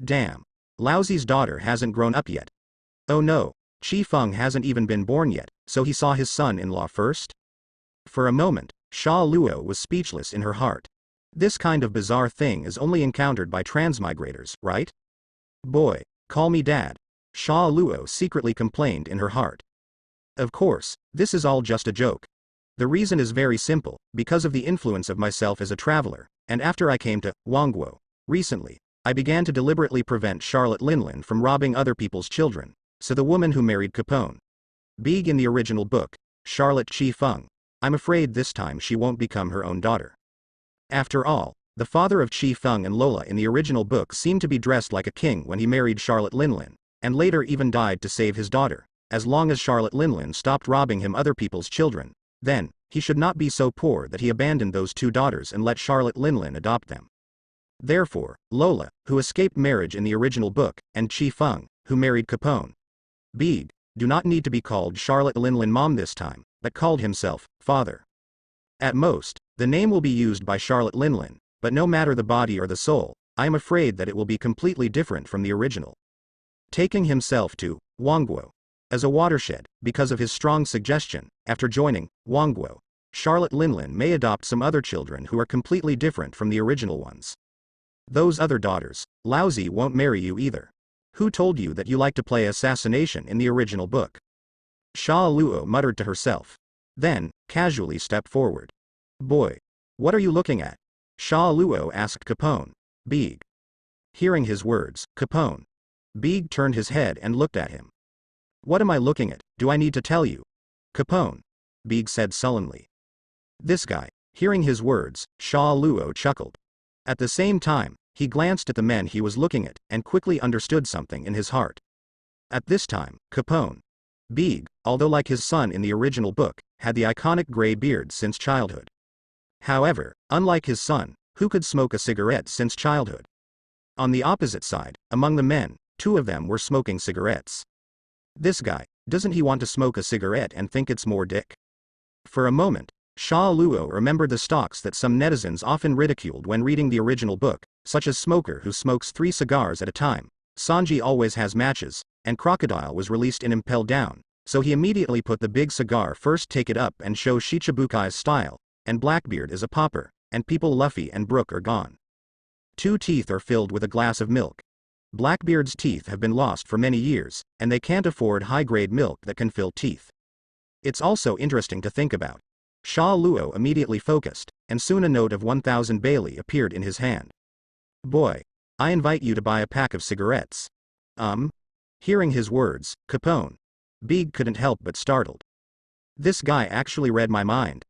Damn. Laozi's daughter hasn't grown up yet. Oh no, Chi Feng hasn't even been born yet, so he saw his son-in-law first? For a moment, Sha Luo was speechless in her heart. This kind of bizarre thing is only encountered by transmigrators, right? Boy, call me dad. Sha Luo secretly complained in her heart. Of course, this is all just a joke. The reason is very simple, because of the influence of myself as a traveler, and after I came to Wangguo recently, I began to deliberately prevent Charlotte Linlin from robbing other people's children, so the woman who married Capone. Big in the original book, Charlotte Chi Feng. I'm afraid this time she won't become her own daughter. After all, the father of Chi Feng and Lola in the original book seemed to be dressed like a king when he married Charlotte Linlin, and later even died to save his daughter. As long as Charlotte Linlin stopped robbing him other people's children, then, he should not be so poor that he abandoned those 2 daughters and let Charlotte Linlin adopt them. Therefore, Lola, who escaped marriage in the original book, and Chi Feng, who married Capone, Big, do not need to be called Charlotte Linlin Mom this time, but called himself, Father. At most, the name will be used by Charlotte Linlin, but no matter the body or the soul, I am afraid that it will be completely different from the original. Taking himself to Wangguo as a watershed, because of his strong suggestion, after joining Wangguo, Charlotte Linlin may adopt some other children who are completely different from the original ones. Those other daughters, Lousy won't marry you either. Who told you that you like to play assassination in the original book? Sha Luo muttered to herself. Then, casually stepped forward. Boy. What are you looking at? Sha Luo asked Capone. Big. Hearing his words, Capone. Big turned his head and looked at him. What am I looking at, do I need to tell you? Capone. Big said sullenly. This guy. Hearing his words, Sha Luo chuckled. At the same time, he glanced at the men he was looking at, and quickly understood something in his heart. At this time, Capone. Big, although like his son in the original book, had the iconic gray beard since childhood. However, unlike his son, who could smoke a cigarette since childhood. On the opposite side, among the men, 2 of them were smoking cigarettes. This guy, doesn't he want to smoke a cigarette and think it's more dick? For a moment, Sha Luo remembered the stocks that some netizens often ridiculed when reading the original book, such as Smoker who smokes 3 cigars at a time, Sanji always has matches, and Crocodile was released in Impel Down, so he immediately put the big cigar first, take it up and show Shichibukai's style, and Blackbeard is a popper, and people Luffy and Brook are gone. 2 teeth are filled with a glass of milk. Blackbeard's teeth have been lost for many years, and they can't afford high-grade milk that can fill teeth. It's also interesting to think about. Sha Luo immediately focused, and soon a note of 1,000 Bailey appeared in his hand. Boy. I invite you to buy a pack of cigarettes. Hearing his words, Capone. Big couldn't help but startled. This guy actually read my mind.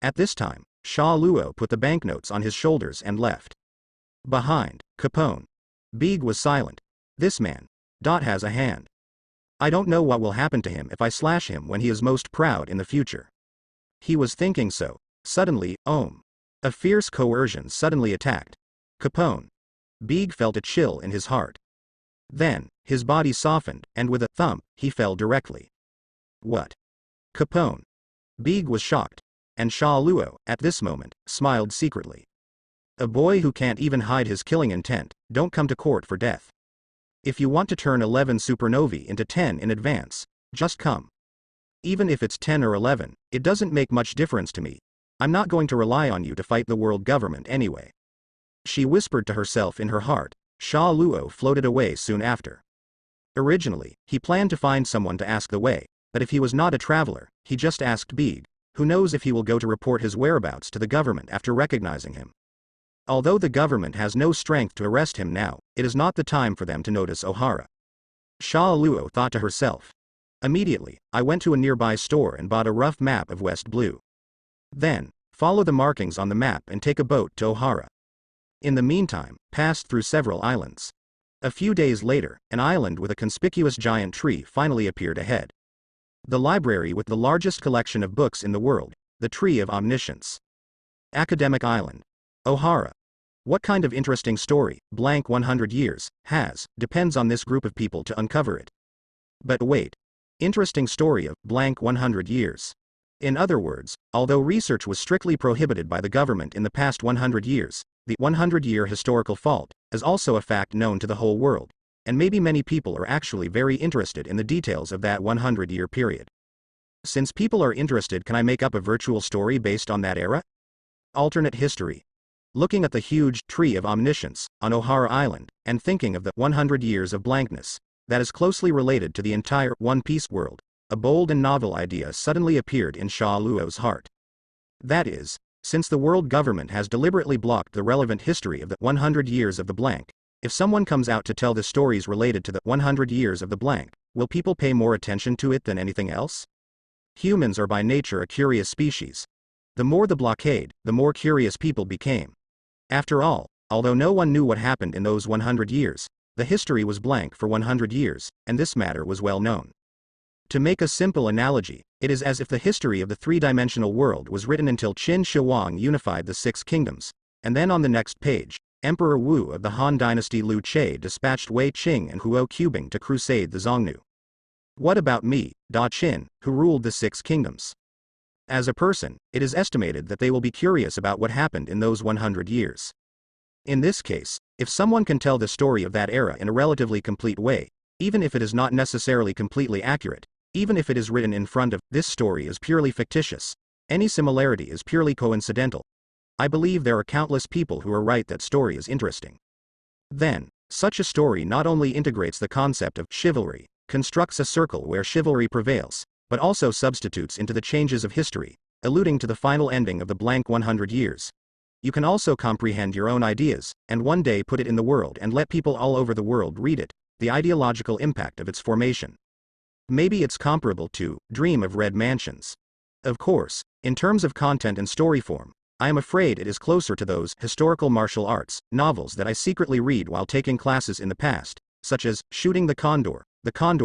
At this time, Sha Luo put the banknotes on his shoulders and left. Behind, Capone. Big was silent. This man. Has a hand. I don't know what will happen to him if I slash him when he is most proud in the future. He was thinking so. Suddenly, a fierce coercion suddenly attacked Capone. Big felt a chill in his heart. Then, his body softened, and with a thump, he fell directly. What? Capone. Big was shocked. And Sha Luo, at this moment, smiled secretly. A boy who can't even hide his killing intent, don't come to court for death. If you want to turn 11 supernovae into 10 in advance, just come. Even if it's 10 or 11, it doesn't make much difference to me. I'm not going to rely on you to fight the world government anyway. She whispered to herself in her heart. Sha Luo floated away soon after. Originally, he planned to find someone to ask the way, but if he was not a traveler, he just asked Big, who knows if he will go to report his whereabouts to the government after recognizing him. Although the government has no strength to arrest him now, it is not the time for them to notice Ohara. Sha Luo thought to herself. Immediately, I went to a nearby store and bought a rough map of West Blue. Then, follow the markings on the map and take a boat to Ohara. In the meantime, passed through several islands. A few days later, an island with a conspicuous giant tree finally appeared ahead. The library with the largest collection of books in the world, the Tree of Omniscience. Academic Island. Ohara. What kind of interesting story, blank 100 years, has, depends on this group of people to uncover it. But wait. Interesting story of, blank 100 years. In other words, although research was strictly prohibited by the government in the past 100 years, the 100-year historical fault is also a fact known to the whole world, and maybe many people are actually very interested in the details of that 100-year period. Since people are interested, can I make up a virtual story based on that era? Alternate history. Looking at the huge Tree of Omniscience on Ohara Island, and thinking of the 100 years of blankness that is closely related to the entire One Piece world, a bold and novel idea suddenly appeared in Sha Luo's heart. That is, since the world government has deliberately blocked the relevant history of the 100 years of the blank, if someone comes out to tell the stories related to the 100 years of the blank, will people pay more attention to it than anything else? Humans are by nature a curious species. The more the blockade, the more curious people became. After all, although no one knew what happened in those 100 years, the history was blank for 100 years, and this matter was well known. To make a simple analogy, it is as if the history of the three-dimensional world was written until Qin Shi Huang unified the 6 kingdoms, and then on the next page, Emperor Wu of the Han Dynasty Liu Che dispatched Wei Qing and Huo Qubing to crusade the Xiongnu. What about me, Da Qin, who ruled the Six Kingdoms? As a person, it is estimated that they will be curious about what happened in those 100 years. In this case, if someone can tell the story of that era in a relatively complete way, even if it is not necessarily completely accurate, even if it is written in front of, this story is purely fictitious, any similarity is purely coincidental, I believe there are countless people who are right that story is interesting. Then, such a story not only integrates the concept of chivalry, constructs a circle where chivalry prevails, but also substitutes into the changes of history, alluding to the final ending of the blank 100 years. You can also comprehend your own ideas, and one day put it in the world and let people all over the world read it, the ideological impact of its formation. Maybe it's comparable to Dream of Red Mansions. Of course, in terms of content and story form, I am afraid it is closer to those historical martial arts novels that I secretly read while taking classes in the past, such as Shooting the Condor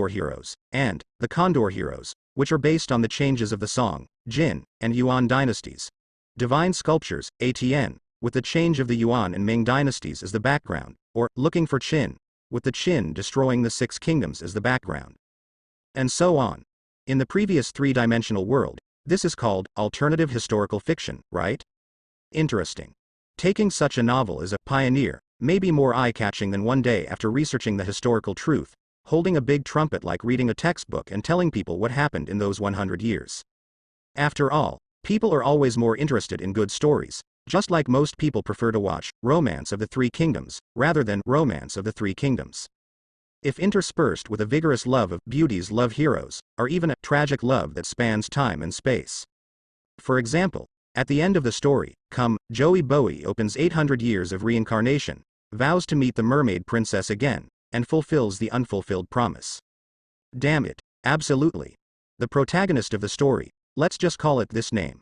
Heroes, and The Condor Heroes, which are based on the changes of the Song, Jin, and Yuan dynasties. Divine Sculptures, ATN, with the change of the Yuan and Ming dynasties as the background, or Looking for Qin, with the Qin destroying the Six Kingdoms as the background. And so on. In the previous three-dimensional world, this is called alternative historical fiction, right? Interesting. Taking such a novel as a pioneer may be more eye-catching than one day after researching the historical truth, holding a big trumpet like reading a textbook and telling people what happened in those 100 years. After all, people are always more interested in good stories, just like most people prefer to watch Romance of the Three Kingdoms, rather than Romance of the Three Kingdoms. If interspersed with a vigorous love of beauties love heroes, or even a tragic love that spans time and space. For example, at the end of the story, Joey Bowie opens 800 years of reincarnation, vows to meet the mermaid princess again, and fulfills the unfulfilled promise. Damn it, absolutely. The protagonist of the story, let's just call it this name.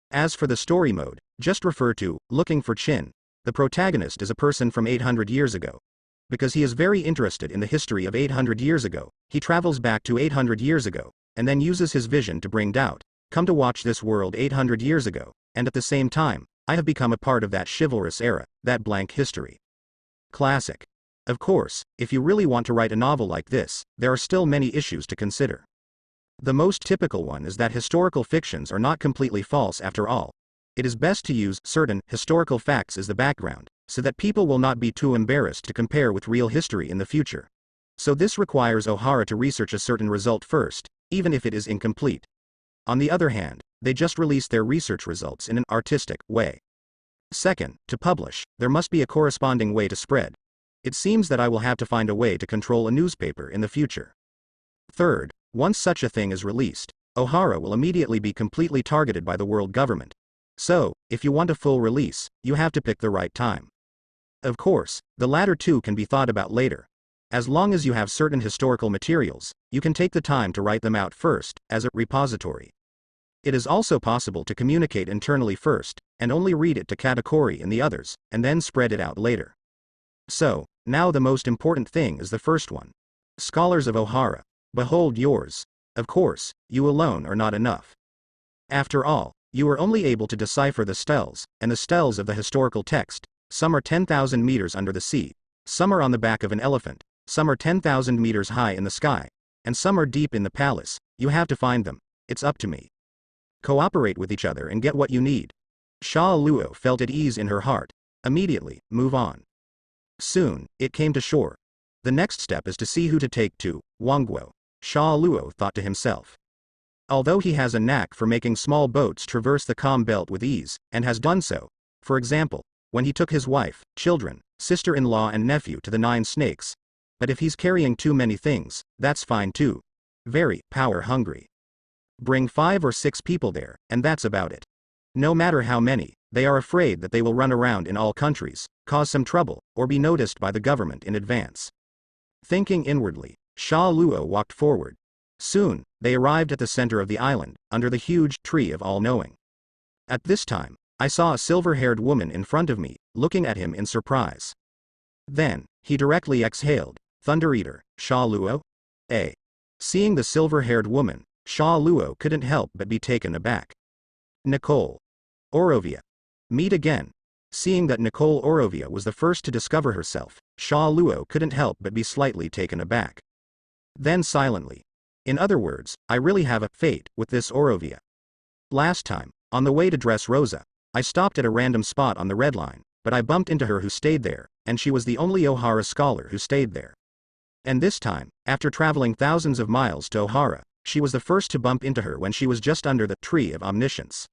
As for the story mode, just refer to Looking for Qin. The protagonist is a person from 800 years ago. Because he is very interested in the history of 800 years ago, he travels back to 800 years ago, and then uses his vision to bring doubt. Come to watch this world 800 years ago, and at the same time, I have become a part of that chivalrous era, that blank history. Classic. Of course, if you really want to write a novel like this, there are still many issues to consider. The most typical one is that historical fictions are not completely false after all. It is best to use certain historical facts as the background, so that people will not be too embarrassed to compare with real history in the future. So this requires Ohara to research a certain result first, even if it is incomplete. On the other hand, they just release their research results in an artistic way. Second, to publish, there must be a corresponding way to spread. It seems that I will have to find a way to control a newspaper in the future. Third, once such a thing is released, Ohara will immediately be completely targeted by the world government. So, if you want a full release, you have to pick the right time. Of course, the latter two can be thought about later. As long as you have certain historical materials, you can take the time to write them out first, as a repository. It is also possible to communicate internally first, and only read it to Katakuri and the others, and then spread it out later. So, now the most important thing is the first one. Scholars of Ohara, behold yours. Of course, you alone are not enough. After all, you are only able to decipher the steles, and the steles of the historical text. Some are 10,000 meters under the sea, some are on the back of an elephant, some are 10,000 meters high in the sky, and some are deep in the palace. You have to find them. It's up to me. Cooperate with each other and get what you need. Sha Luo felt at ease in her heart. Immediately, move on. Soon, it came to shore. The next step is to see who to take to Wangguo, Sha Luo thought to himself. Although he has a knack for making small boats traverse the calm belt with ease, and has done so, for example, when he took his wife, children, sister-in-law and nephew to the 9 Snakes. But if he's carrying too many things, that's fine too. Very power-hungry. Bring 5 or 6 people there, and that's about it. No matter how many, they are afraid that they will run around in all countries, cause some trouble, or be noticed by the government in advance. Thinking inwardly, Sha Luo walked forward. Soon, they arrived at the center of the island, under the huge tree of all-knowing. At this time, I saw a silver-haired woman in front of me, looking at him in surprise. Then, he directly exhaled, Thunder Eater, Sha Luo? Seeing the silver-haired woman, Sha Luo couldn't help but be taken aback. Nicole. Orovia. Meet again. Seeing that Nicole Orovia was the first to discover herself, Sha Luo couldn't help but be slightly taken aback. Then silently. In other words, I really have a fate with this Orovia. Last time, on the way to Dress Rosa, I stopped at a random spot on the red line, but I bumped into her who stayed there, and she was the only Ohara scholar who stayed there. And this time, after traveling thousands of miles to Ohara, she was the first to bump into her when she was just under the tree of omniscience.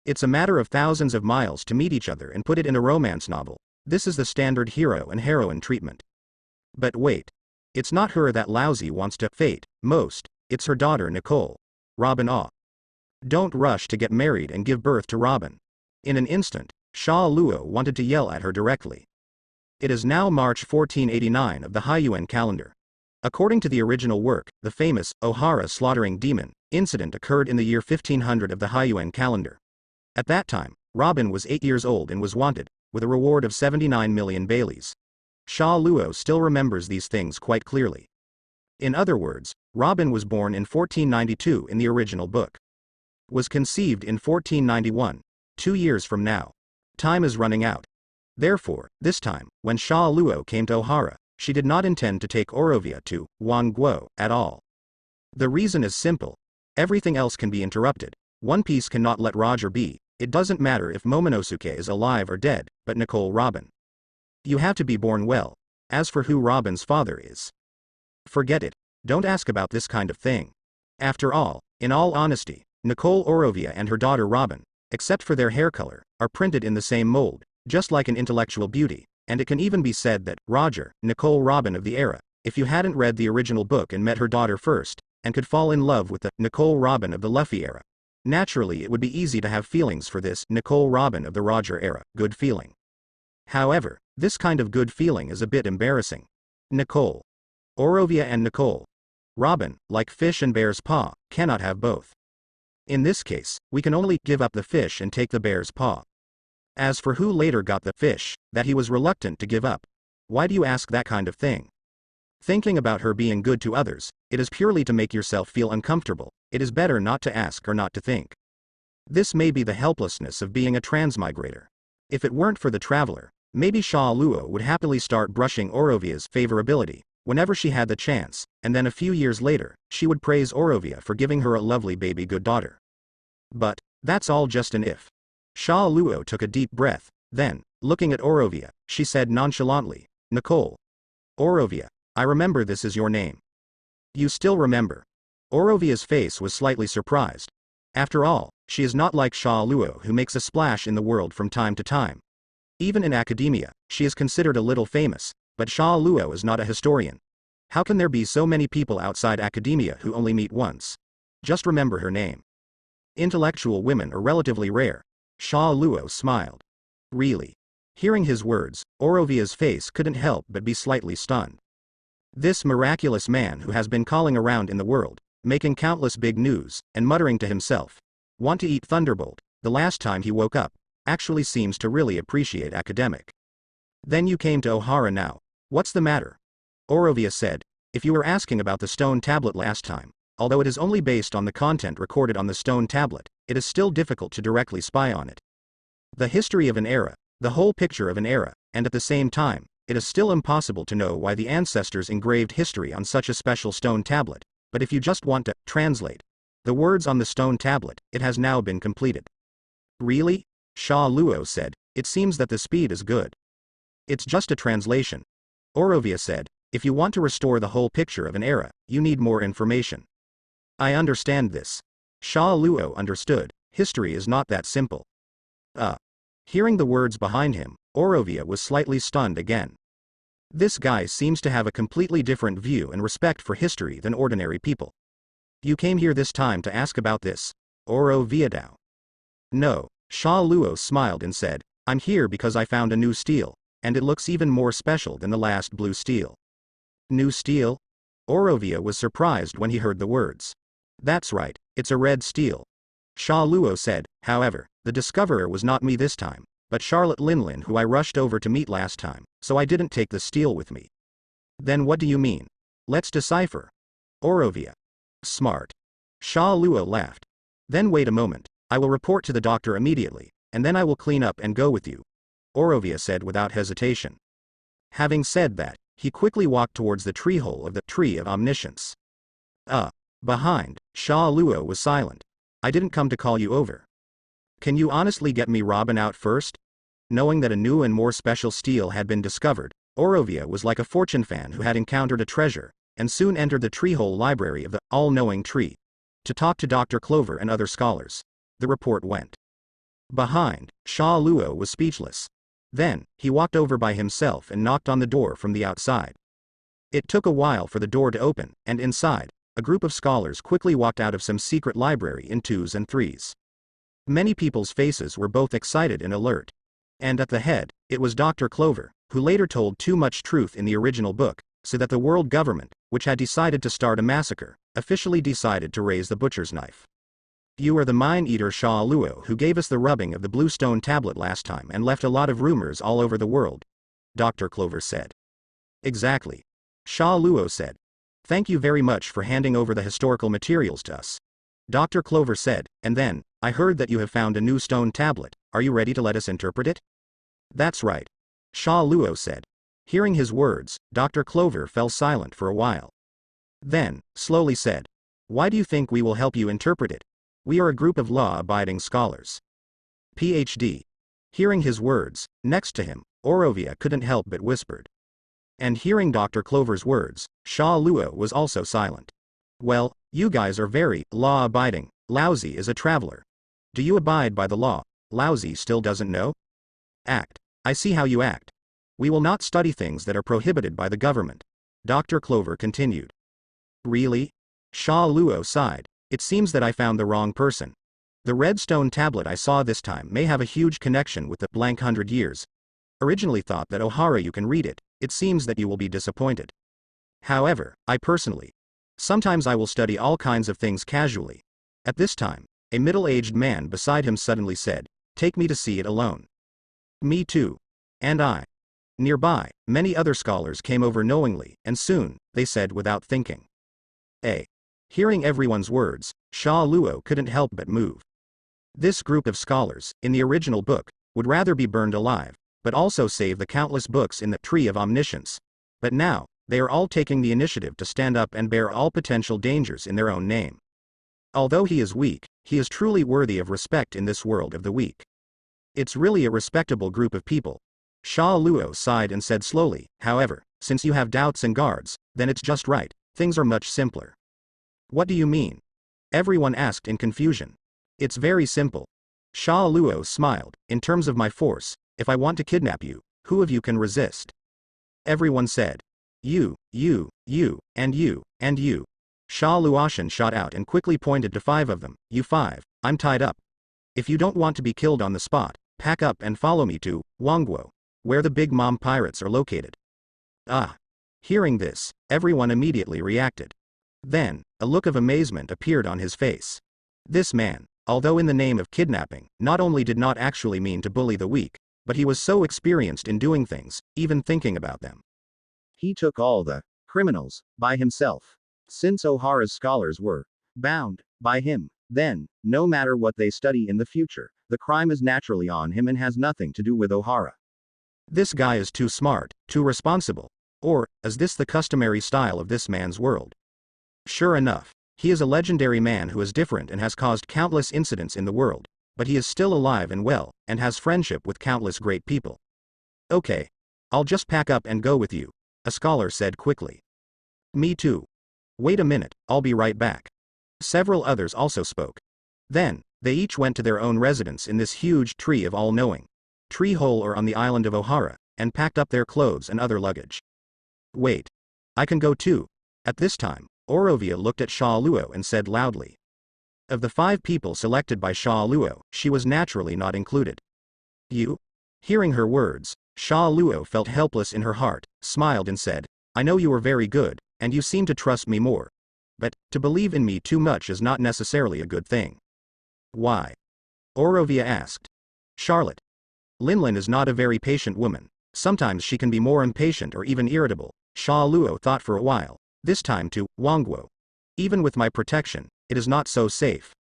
It's a matter of thousands of miles to meet each other and put it in a romance novel. This is the standard hero and heroine treatment. But wait. It's not her that Lousy wants to fate most, it's her daughter Nicole. Robin Ah. Don't rush to get married and give birth to Robin. In an instant, Sha Luo wanted to yell at her directly. It is now March 1489 of the Haiyuan calendar. According to the original work, the famous Ohara slaughtering demon incident occurred in the year 1500 of the Haiyuan calendar. At that time, Robin was 8 years old and was wanted, with a reward of 79 million baileys. Sha Luo still remembers these things quite clearly. In other words, Robin was born in 1492 in the original book. Was conceived in 1491, 2 years from now. Time is running out. Therefore, this time, when Sha Luo came to Ohara, she did not intend to take Orovia to Wanguo at all. The reason is simple. Everything else can be interrupted. One Piece cannot let Roger be. It doesn't matter if Momonosuke is alive or dead, but Nicole Robin. You have to be born well. As for who Robin's father is, forget it. Don't ask about this kind of thing. After all, in all honesty, Nicole Orovia and her daughter Robin, except for their hair color, are printed in the same mold, just like an intellectual beauty, and it can even be said that Roger, Nicole Robin of the era, if you hadn't read the original book and met her daughter first, and could fall in love with the Nicole Robin of the Luffy era, naturally it would be easy to have feelings for this Nicole Robin of the Roger era, good feeling. However, this kind of good feeling is a bit embarrassing. Nicole Orovia and Nicole Robin, like fish and bear's paw, cannot have both. In this case, we can only give up the fish and take the bear's paw. As for who later got the fish, that he was reluctant to give up. Why do you ask that kind of thing? Thinking about her being good to others, it is purely to make yourself feel uncomfortable. It is better not to ask or not to think. This may be the helplessness of being a transmigrator. If it weren't for the traveler, maybe Sha Luo would happily start brushing Orovia's favorability whenever she had the chance, and then a few years later, she would praise Orovia for giving her a lovely baby good daughter. But that's all just an if. Sha Luo took a deep breath, then, looking at Orovia, she said nonchalantly, Nicole Orovia, I remember this is your name. You still remember? Orovia's face was slightly surprised. After all, she is not like Sha Luo who makes a splash in the world from time to time. Even in academia, she is considered a little famous, but Sha Luo is not a historian. How can there be so many people outside academia who only meet once? Just remember her name. Intellectual women are relatively rare. Sha Luo smiled. Really? Hearing his words, Orovia's face couldn't help but be slightly stunned. This miraculous man who has been calling around in the world, making countless big news, and muttering to himself, want to eat Thunderbolt, the last time he woke up, actually seems to really appreciate academic. Then you came to Ohara now. What's the matter? Orovia said, if you were asking about the stone tablet last time, although it is only based on the content recorded on the stone tablet, it is still difficult to directly spy on it. The history of an era, the whole picture of an era, and at the same time, it is still impossible to know why the ancestors engraved history on such a special stone tablet, but if you just want to translate the words on the stone tablet, it has now been completed. Really? Sha Luo said, it seems that the speed is good. It's just a translation. Orovia said, if you want to restore the whole picture of an era, you need more information. I understand this. Sha Luo understood, history is not that simple. Hearing the words behind him, Orovia was slightly stunned again. This guy seems to have a completely different view and respect for history than ordinary people. You came here this time to ask about this, Oroviadao? No, Sha Luo smiled and said, I'm here because I found a new steel, and it looks even more special than the last blue steel. New steel? Orovia was surprised when he heard the words. That's right, it's a red steel. Sha Luo said, however, the discoverer was not me this time, but Charlotte Linlin who I rushed over to meet last time, so I didn't take the steel with me. Then what do you mean? Let's decipher. Orovia. Smart. Sha Luo laughed. Then wait a moment, I will report to the doctor immediately, and then I will clean up and go with you. Orovia said without hesitation. Having said that, he quickly walked towards the tree hole of the Tree of Omniscience. Behind, Sha Luo was silent. I didn't come to call you over. Can you honestly get me Robin out first? Knowing that a new and more special steel had been discovered, Orovia was like a fortune fan who had encountered a treasure, and soon entered the treehole library of the all-knowing tree to talk to Dr. Clover and other scholars. The report went. Behind, Sha Luo was speechless. Then, he walked over by himself and knocked on the door from the outside. It took a while for the door to open, and inside, a group of scholars quickly walked out of some secret library in twos and threes. Many people's faces were both excited and alert. And at the head, it was Dr. Clover, who later told too much truth in the original book, so that the world government, which had decided to start a massacre, officially decided to raise the butcher's knife. You are the mine-eater Sha Luo who gave us the rubbing of the blue stone tablet last time and left a lot of rumors all over the world, Dr. Clover said. Exactly. Sha Luo said. Thank you very much for handing over the historical materials to us. Dr. Clover said, and then, I heard that you have found a new stone tablet. Are you ready to let us interpret it? That's right. Sha Luo said. Hearing his words, Dr. Clover fell silent for a while. Then, slowly said, why do you think we will help you interpret it? We are a group of law-abiding scholars. PhD. Hearing his words, next to him, Orovia couldn't help but whispered. And hearing Dr. Clover's words, Sha Luo was also silent. Well, you guys are very law-abiding. Lousy is a traveler. Do you abide by the law? Lousy still doesn't know? Act. I see how you act. We will not study things that are prohibited by the government. Dr. Clover continued. Really? Sha Luo sighed. It seems that I found the wrong person. The red stone tablet I saw this time may have a huge connection with the blank 100 years. Originally thought that Ohara you can read it. It seems that you will be disappointed. However, I personally. Sometimes I will study all kinds of things casually. At this time, a middle-aged man beside him suddenly said, take me to see it alone. Me too. And I. Nearby, many other scholars came over knowingly, and soon, they said without thinking. Hearing everyone's words, Sha Luo couldn't help but move. This group of scholars, in the original book, would rather be burned alive, but also save the countless books in the Tree of Omniscience. But now, they are all taking the initiative to stand up and bear all potential dangers in their own name. Although he is weak, he is truly worthy of respect in this world of the weak. It's really a respectable group of people. Sha Luo sighed and said slowly, however, since you have doubts and guards, then it's just right, things are much simpler. What do you mean? Everyone asked in confusion. It's very simple. Sha Luo smiled, in terms of my force, if I want to kidnap you, who of you can resist? Everyone said. You, and you, and you. Sha Luoshan shot out and quickly pointed to 5 of them. You 5, I'm tied up. If you don't want to be killed on the spot, pack up and follow me to Wangguo, where the Big Mom pirates are located. Hearing this, everyone immediately reacted. Then, a look of amazement appeared on his face. This man, although in the name of kidnapping, not only did not actually mean to bully the weak, but he was so experienced in doing things, even thinking about them. He took all the criminals by himself. Since Ohara's scholars were bound by him, then, no matter what they study in the future, the crime is naturally on him and has nothing to do with Ohara. This guy is too smart, too responsible. Or, is this the customary style of this man's world? Sure enough, he is a legendary man who is different and has caused countless incidents in the world, but he is still alive and well, and has friendship with countless great people. Okay. I'll just pack up and go with you, a scholar said quickly. Me too. Wait a minute, I'll be right back. Several others also spoke. Then, they each went to their own residence in this huge tree of all-knowing. Tree hole or on the island of Ohara, and packed up their clothes and other luggage. Wait. I can go too. At this time, Orovia looked at Sha Luo and said loudly. Of the 5 people selected by Sha Luo, she was naturally not included. You? Hearing her words, Sha Luo felt helpless in her heart, smiled and said, I know you are very good, and you seem to trust me more. But, to believe in me too much is not necessarily a good thing. Why? Orovia asked. Charlotte. Linlin is not a very patient woman. Sometimes she can be more impatient or even irritable. Sha Luo thought for a while. This time to Wangguo. Even with my protection, it is not so safe.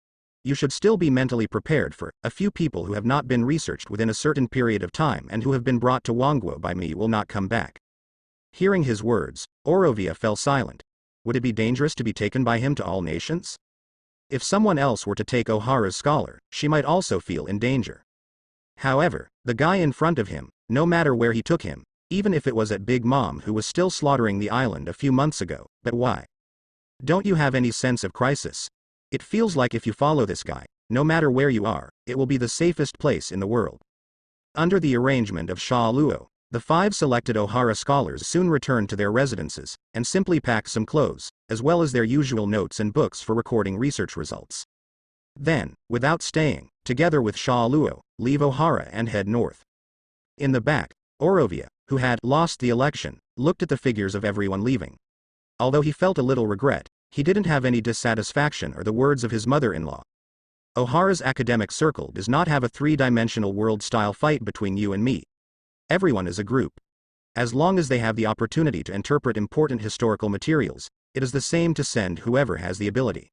you should still be mentally prepared for a few people who have not been researched within a certain period of time and who have been brought to Wangguo by me will not come back. Hearing his words, Orovia fell silent. Would it be dangerous to be taken by him to all nations? If someone else were to take Ohara's scholar, she might also feel in danger. However, the guy in front of him, no matter where he took him, even if it was at Big Mom who was still slaughtering the island a few months ago, but why? Don't you have any sense of crisis? It feels like if you follow this guy, no matter where you are, it will be the safest place in the world. Under the arrangement of Sha Luo, the 5 selected Ohara scholars soon returned to their residences, and simply packed some clothes, as well as their usual notes and books for recording research results. Then, without staying, together with Sha Luo, leave Ohara and head north. In the back, Orovia, who had lost the election, looked at the figures of everyone leaving. Although he felt a little regret, he didn't have any dissatisfaction or the words of his mother-in-law. Ohara's academic circle does not have a 3-dimensional world-style fight between you and me. Everyone is a group. As long as they have the opportunity to interpret important historical materials, it is the same to send whoever has the ability.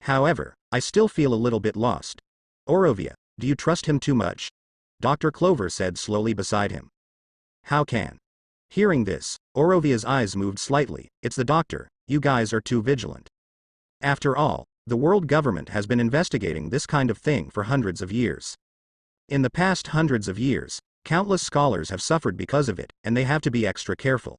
However, I still feel a little bit lost. Orovia, do you trust him too much? Dr. Clover said slowly beside him. How can? Hearing this, Orovia's eyes moved slightly. It's the doctor, you guys are too vigilant. After all, the world government has been investigating this kind of thing for hundreds of years. In the past hundreds of years, countless scholars have suffered because of it, and they have to be extra careful.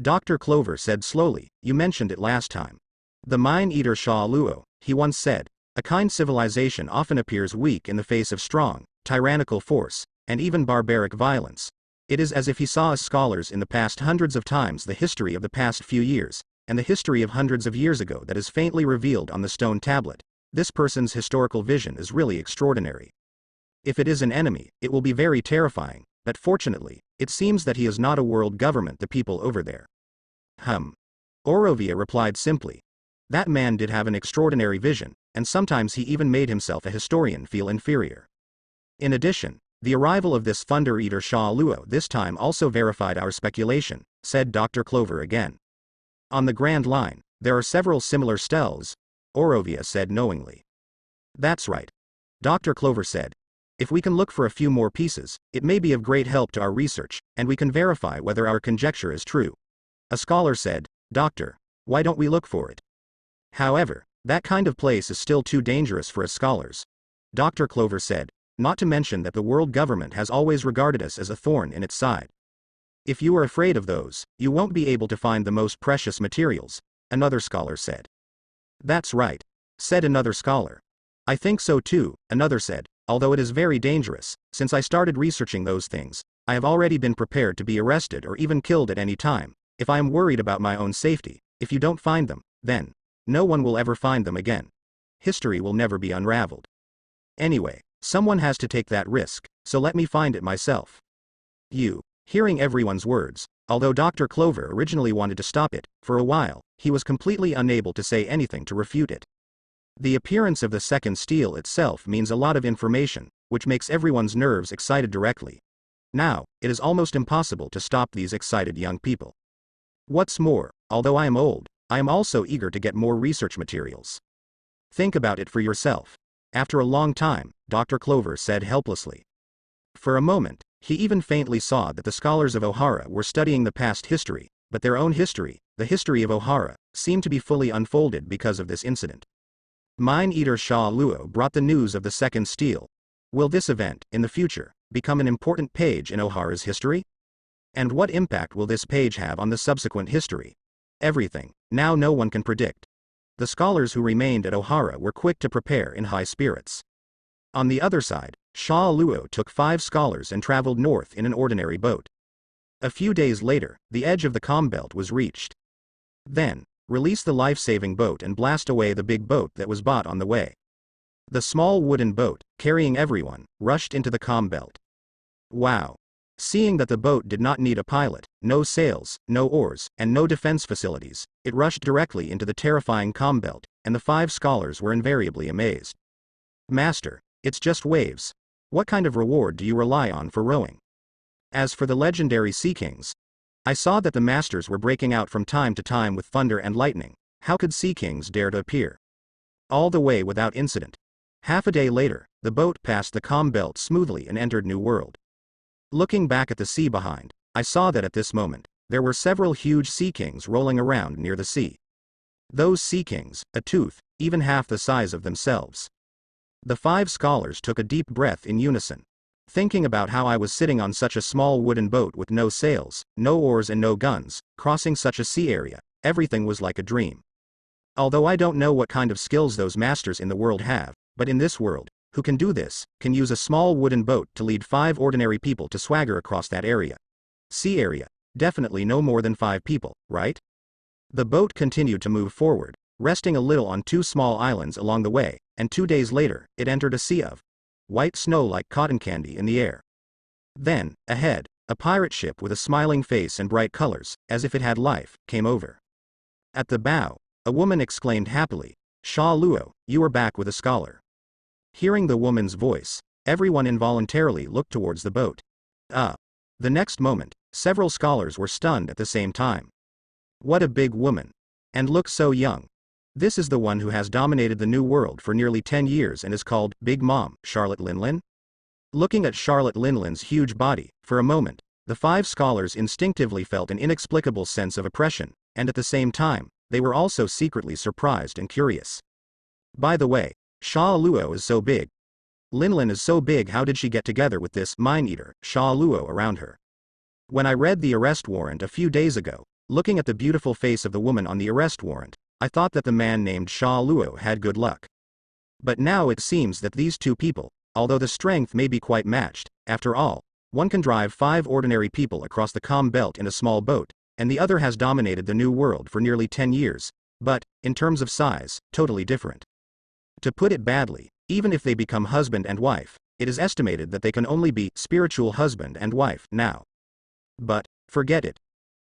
Dr. Clover said slowly, you mentioned it last time. The mine-eater Sha Luo, he once said, a kind civilization often appears weak in the face of strong, tyrannical force, and even barbaric violence. It is as if he saw as scholars in the past hundreds of times the history of the past few years, and the history of hundreds of years ago that is faintly revealed on the stone tablet. This person's historical vision is really extraordinary. If it is an enemy, it will be very terrifying, but fortunately, it seems that he is not a world government the people over there. Orovia replied simply. That man did have an extraordinary vision, and sometimes he even made himself a historian feel inferior. In addition, the arrival of this Thunder Eater Sha Luo this time also verified our speculation, said Dr. Clover again. On the Grand Line, there are several similar stels, Orovia said knowingly. That's right. Dr. Clover said. If we can look for a few more pieces, it may be of great help to our research, and we can verify whether our conjecture is true. A scholar said, Doctor, why don't we look for it? However, that kind of place is still too dangerous for us scholars. Dr. Clover said, not to mention that the world government has always regarded us as a thorn in its side. If you are afraid of those, you won't be able to find the most precious materials, another scholar said. That's right, said another scholar. I think so too, another said, although it is very dangerous. Since I started researching those things, I have already been prepared to be arrested or even killed at any time. If I am worried about my own safety, if you don't find them, then no one will ever find them again. History will never be unraveled. Anyway, someone has to take that risk, so let me find it myself. Hearing everyone's words, although Dr. Clover originally wanted to stop it, for a while, he was completely unable to say anything to refute it. The appearance of the second stele itself means a lot of information, which makes everyone's nerves excited directly. Now, it is almost impossible to stop these excited young people. What's more, although I am old, I am also eager to get more research materials. Think about it for yourself. After a long time, Dr. Clover said helplessly. For a moment, he even faintly saw that the scholars of Ohara were studying the past history, but their own history, the history of Ohara, seemed to be fully unfolded because of this incident. Mine-eater Sha Luo brought the news of the second stele. Will this event, in the future, become an important page in Ohara's history? And what impact will this page have on the subsequent history? Everything, now no one can predict. The scholars who remained at Ohara were quick to prepare in high spirits. On the other side, Sha Luo took 5 scholars and traveled north in an ordinary boat. A few days later, the edge of the calm belt was reached. Then, release the life-saving boat and blast away the big boat that was bought on the way. The small wooden boat, carrying everyone, rushed into the calm belt. Wow! Seeing that the boat did not need a pilot, no sails, no oars, and no defense facilities, it rushed directly into the terrifying calm belt, and the 5 scholars were invariably amazed. Master, it's just waves. What kind of reward do you rely on for rowing? As for the legendary Sea Kings, I saw that the masters were breaking out from time to time with thunder and lightning. How could Sea Kings dare to appear? All the way without incident. Half a day later, the boat passed the calm belt smoothly and entered New World. Looking back at the sea behind, I saw that at this moment, there were several huge sea kings rolling around near the sea. Those sea kings, a tooth, even half the size of themselves. The 5 scholars took a deep breath in unison. Thinking about how I was sitting on such a small wooden boat with no sails, no oars and no guns, crossing such a sea area, everything was like a dream. Although I don't know what kind of skills those masters in the world have, but in this world, who can do this, can use a small wooden boat to lead 5 ordinary people to swagger across that area. Sea area, definitely no more than 5 people, right? The boat continued to move forward, resting a little on 2 small islands along the way, and 2 days later, it entered a sea of white snow like cotton candy in the air. Then, ahead, a pirate ship with a smiling face and bright colors, as if it had life, came over. At the bow, a woman exclaimed happily, "Sha Luo, you are back with a scholar." Hearing the woman's voice, everyone involuntarily looked towards the boat. The next moment, several scholars were stunned at the same time. What a big woman! And looks so young. This is the one who has dominated the New World for nearly 10 years and is called Big Mom, Charlotte Linlin? Looking at Charlotte Linlin's huge body, for a moment, the 5 scholars instinctively felt an inexplicable sense of oppression, and at the same time, they were also secretly surprised and curious. By the way, Sha Luo is so big. Linlin is so big, how did she get together with this mine-eater, Sha Luo, around her? When I read the arrest warrant a few days ago, looking at the beautiful face of the woman on the arrest warrant, I thought that the man named Sha Luo had good luck. But now it seems that these 2 people, although the strength may be quite matched, after all, one can drive 5 ordinary people across the calm belt in a small boat, and the other has dominated the New World for nearly 10 years, but, in terms of size, totally different. To put it badly, even if they become husband and wife, it is estimated that they can only be spiritual husband and wife now. But, forget it.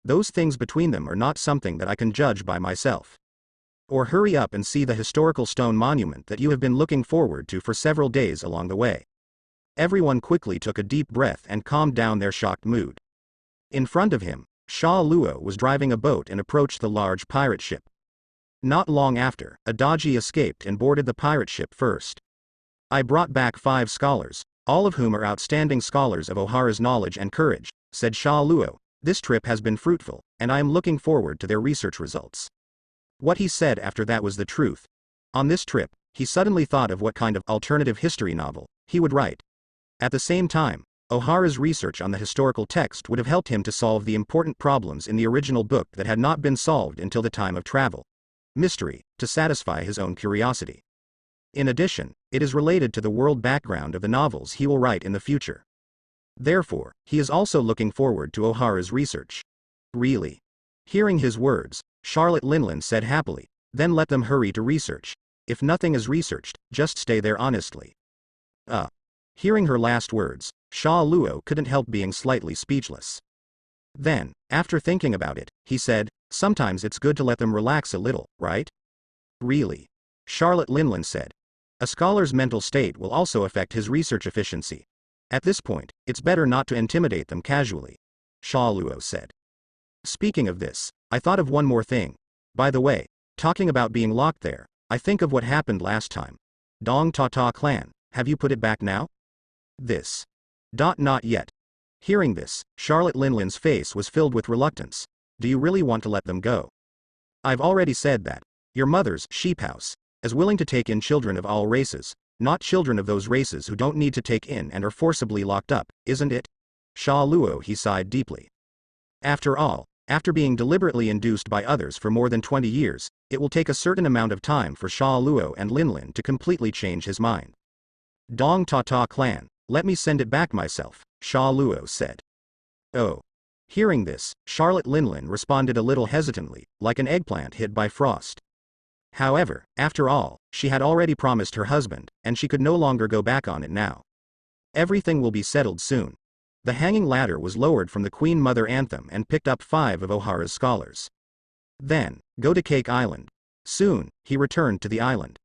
Those things between them are not something that I can judge by myself. Or hurry up and see the historical stone monument that you have been looking forward to for several days along the way. Everyone quickly took a deep breath and calmed down their shocked mood. In front of him, Sha Luo was driving a boat and approached the large pirate ship. Not long after, a Doji escaped and boarded the pirate ship first. I brought back 5 scholars, all of whom are outstanding scholars of Ohara's knowledge and courage, said Sha Luo. This trip has been fruitful, and I am looking forward to their research results. What he said after that was the truth. On this trip, he suddenly thought of what kind of alternative history novel he would write. At the same time, Ohara's research on the historical text would have helped him to solve the important problems in the original book that had not been solved until the time of travel. Mystery, to satisfy his own curiosity. In addition, it is related to the world background of the novels he will write in the future. Therefore, he is also looking forward to Ohara's research. Really? Hearing his words, Charlotte Linlin said happily, "Then let them hurry to research. If nothing is researched, just stay there honestly." Hearing her last words, Sha Luo couldn't help being slightly speechless. Then, after thinking about it, he said, "Sometimes it's good to let them relax a little, right?" Really? Charlotte Linlin said. A scholar's mental state will also affect his research efficiency. At this point, it's better not to intimidate them casually, Sha Luo said. Speaking of this, I thought of one more thing. By the way, talking about being locked there, I think of what happened last time. Tontatta clan, have you put it back now? This. Not yet. Hearing this, Charlotte Linlin's face was filled with reluctance. Do you really want to let them go? I've already said that. Your mother's sheep house is willing to take in children of all races, not children of those races who don't need to take in and are forcibly locked up, isn't it? Sha Luo, he sighed deeply. After all, after being deliberately induced by others for more than 20 years, it will take a certain amount of time for Sha Luo and Linlin to completely change his mind. Tontatta clan, let me send it back myself, Sha Luo said. Oh. Hearing this, Charlotte Linlin responded a little hesitantly, like an eggplant hit by frost. However, after all, she had already promised her husband, and she could no longer go back on it now. Everything will be settled soon. The hanging ladder was lowered from the Queen Mother anthem and picked up 5 of Ohara's scholars. Then, go to Cake Island. Soon, he returned to the island.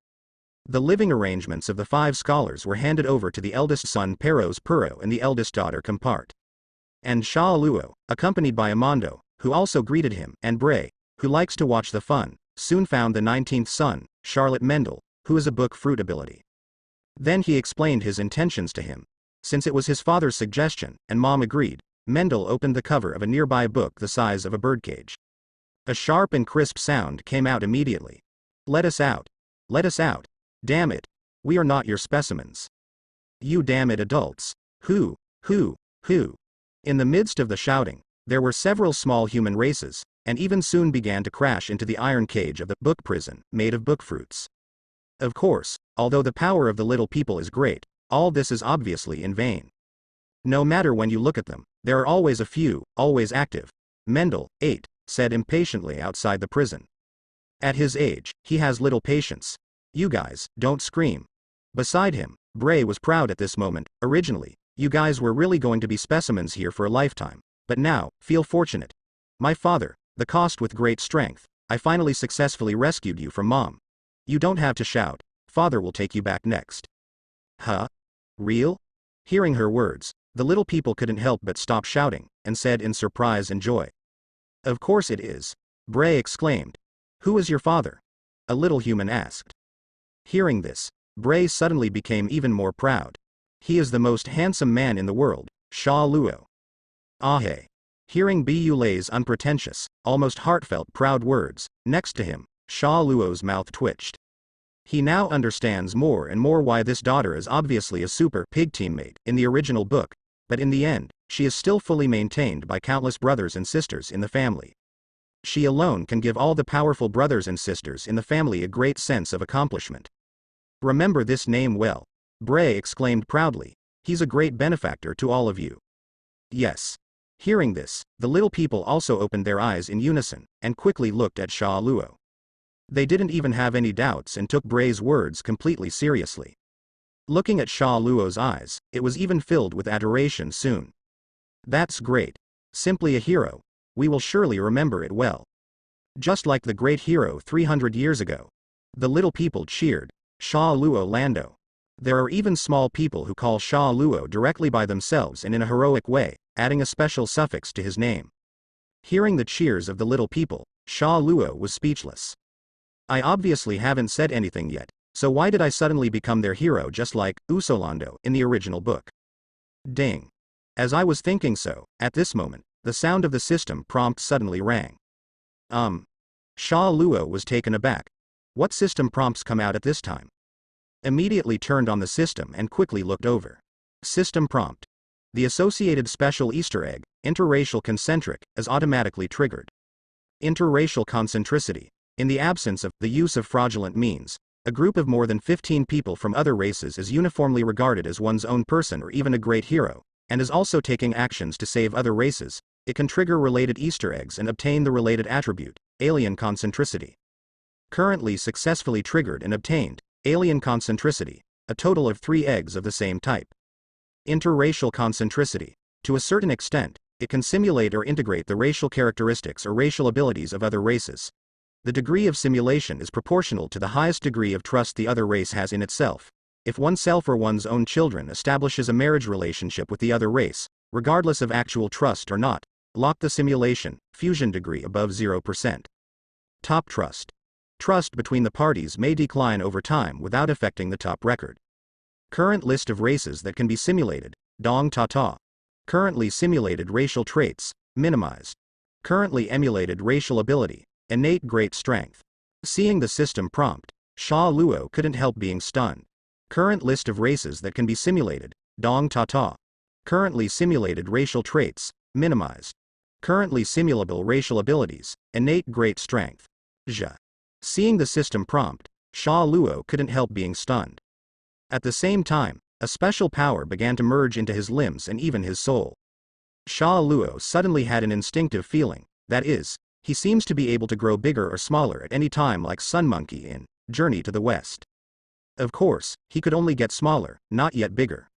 The living arrangements of the 5 scholars were handed over to the eldest son Peros Puro and the eldest daughter Compart. And Sha Luo, accompanied by Amando, who also greeted him, and Bray, who likes to watch the fun, soon found the 19th son, Charlotte Mendel, who is a book fruit ability. Then he explained his intentions to him. Since it was his father's suggestion, and Mom agreed, Mendel opened the cover of a nearby book the size of a birdcage. A sharp and crisp sound came out immediately. Let us out. Let us out. Damn it. We are not your specimens. You damn it adults. Who? In the midst of the shouting, there were several small human races, and even soon began to crash into the iron cage of the book prison, made of book fruits. Of course, although the power of the little people is great, all this is obviously in vain. No matter when you look at them, there are always a few, always active. Mendel, 8, said impatiently outside the prison. At his age, he has little patience. You guys, don't scream. Beside him, Bray was proud at this moment. Originally, you guys were really going to be specimens here for a lifetime, but now, feel fortunate. My father, the cost with great strength, I finally successfully rescued you from Mom. You don't have to shout, father will take you back next. Huh? Real? Hearing her words, the little people couldn't help but stop shouting, and said in surprise and joy. Of course it is. Bray exclaimed. Who is your father? A little human asked. Hearing this, Bray suddenly became even more proud. He is the most handsome man in the world, Sha Luo. Ah hey. Hearing Bulay's unpretentious, almost heartfelt proud words, next to him, Sha Luo's mouth twitched. He now understands more and more why this daughter is obviously a super pig teammate in the original book, but in the end, she is still fully maintained by countless brothers and sisters in the family. She alone can give all the powerful brothers and sisters in the family a great sense of accomplishment. Remember this name well. Bray exclaimed proudly. He's a great benefactor to all of you. Yes. Hearing this, the little people also opened their eyes in unison, and quickly looked at Sha Luo. They didn't even have any doubts and took Bray's words completely seriously. Looking at Sha Luo's eyes, it was even filled with adoration soon. That's great. Simply a hero. We will surely remember it well. Just like the great hero 300 years ago. The little people cheered, Sha Luo Lando. There are even small people who call Sha Luo directly by themselves and in a heroic way, adding a special suffix to his name. Hearing the cheers of the little people, Sha Luo was speechless. I obviously haven't said anything yet, so why did I suddenly become their hero just like Usolando in the original book? Ding. As I was thinking so, at this moment, the sound of the system prompt suddenly rang. Sha Luo was taken aback. What system prompts come out at this time? Immediately turned on the system and quickly looked over. System prompt. The associated special Easter egg, interracial concentric, is automatically triggered. Interracial concentricity. In the absence of the use of fraudulent means, a group of more than 15 people from other races is uniformly regarded as one's own person or even a great hero, and is also taking actions to save other races. It can trigger related Easter eggs and obtain the related attribute, alien concentricity. Currently successfully triggered and obtained, alien concentricity, a total of 3 eggs of the same type. Interracial concentricity. To a certain extent, it can simulate or integrate the racial characteristics or racial abilities of other races. The degree of simulation is proportional to the highest degree of trust the other race has in itself. If oneself or one's own children establishes a marriage relationship with the other race, regardless of actual trust or not, lock the simulation, fusion degree above 0%. Top trust. Trust between the parties may decline over time without affecting the top record. Current list of races that can be simulated, Tontatta. Currently simulated racial traits, minimized. Currently emulated racial ability, innate great strength. Seeing the system prompt, Sha Luo couldn't help being stunned. Current list of races that can be simulated, Tontatta. Currently simulated racial traits, minimized. Currently simulable racial abilities, innate great strength. Ja. Seeing the system prompt, Sha Luo couldn't help being stunned. At the same time, a special power began to merge into his limbs and even his soul. Sha Luo suddenly had an instinctive feeling, that is, he seems to be able to grow bigger or smaller at any time like Sun Monkey in Journey to the West. Of course, he could only get smaller, not yet bigger.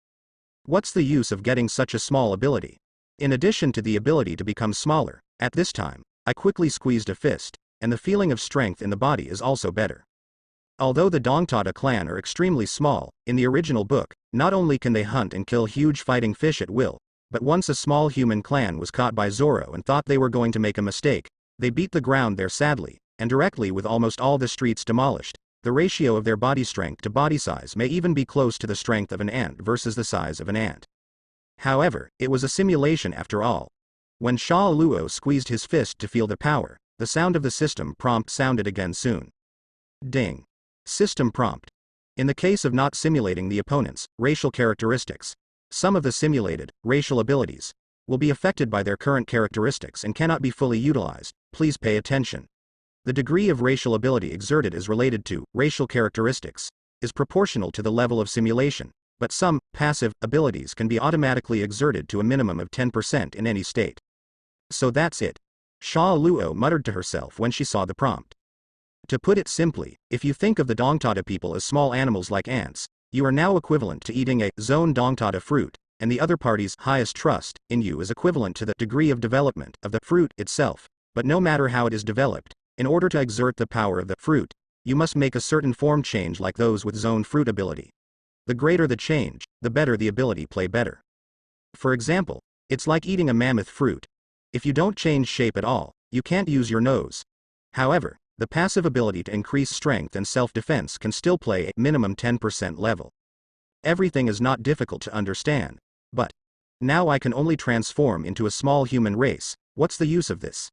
What's the use of getting such a small ability? In addition to the ability to become smaller, at this time, I quickly squeezed a fist, and the feeling of strength in the body is also better. Although the Tontatta clan are extremely small, in the original book, not only can they hunt and kill huge fighting fish at will, but once a small human clan was caught by Zoro and thought they were going to make a mistake, they beat the ground there sadly, and directly with almost all the streets demolished, The ratio of their body strength to body size may even be close to the strength of an ant versus the size of an ant. However, it was a simulation after all. When Sha Luo squeezed his fist to feel the power, the sound of the system prompt sounded again soon. Ding. System prompt. In the case of not simulating the opponent's racial characteristics, some of the simulated racial abilities will be affected by their current characteristics and cannot be fully utilized. Please pay attention. The degree of racial ability exerted is related to racial characteristics, is proportional to the level of simulation, but some passive abilities can be automatically exerted to a minimum of 10% in any state. So that's it. Sha Luo muttered to herself when she saw the prompt. To put it simply, if you think of the Tontatta people as small animals like ants, you are now equivalent to eating a zone Tontatta fruit, and the other party's highest trust in you is equivalent to the degree of development of the fruit itself. But no matter how it is developed, in order to exert the power of the fruit, you must make a certain form change like those with zone fruit ability. The greater the change, the better the ability play better. For example, it's like eating a mammoth fruit. If you don't change shape at all, you can't use your nose. However, the passive ability to increase strength and self-defense can still play at minimum 10% level. Everything is not difficult to understand. But now I can only transform into a small human race. What's the use of this?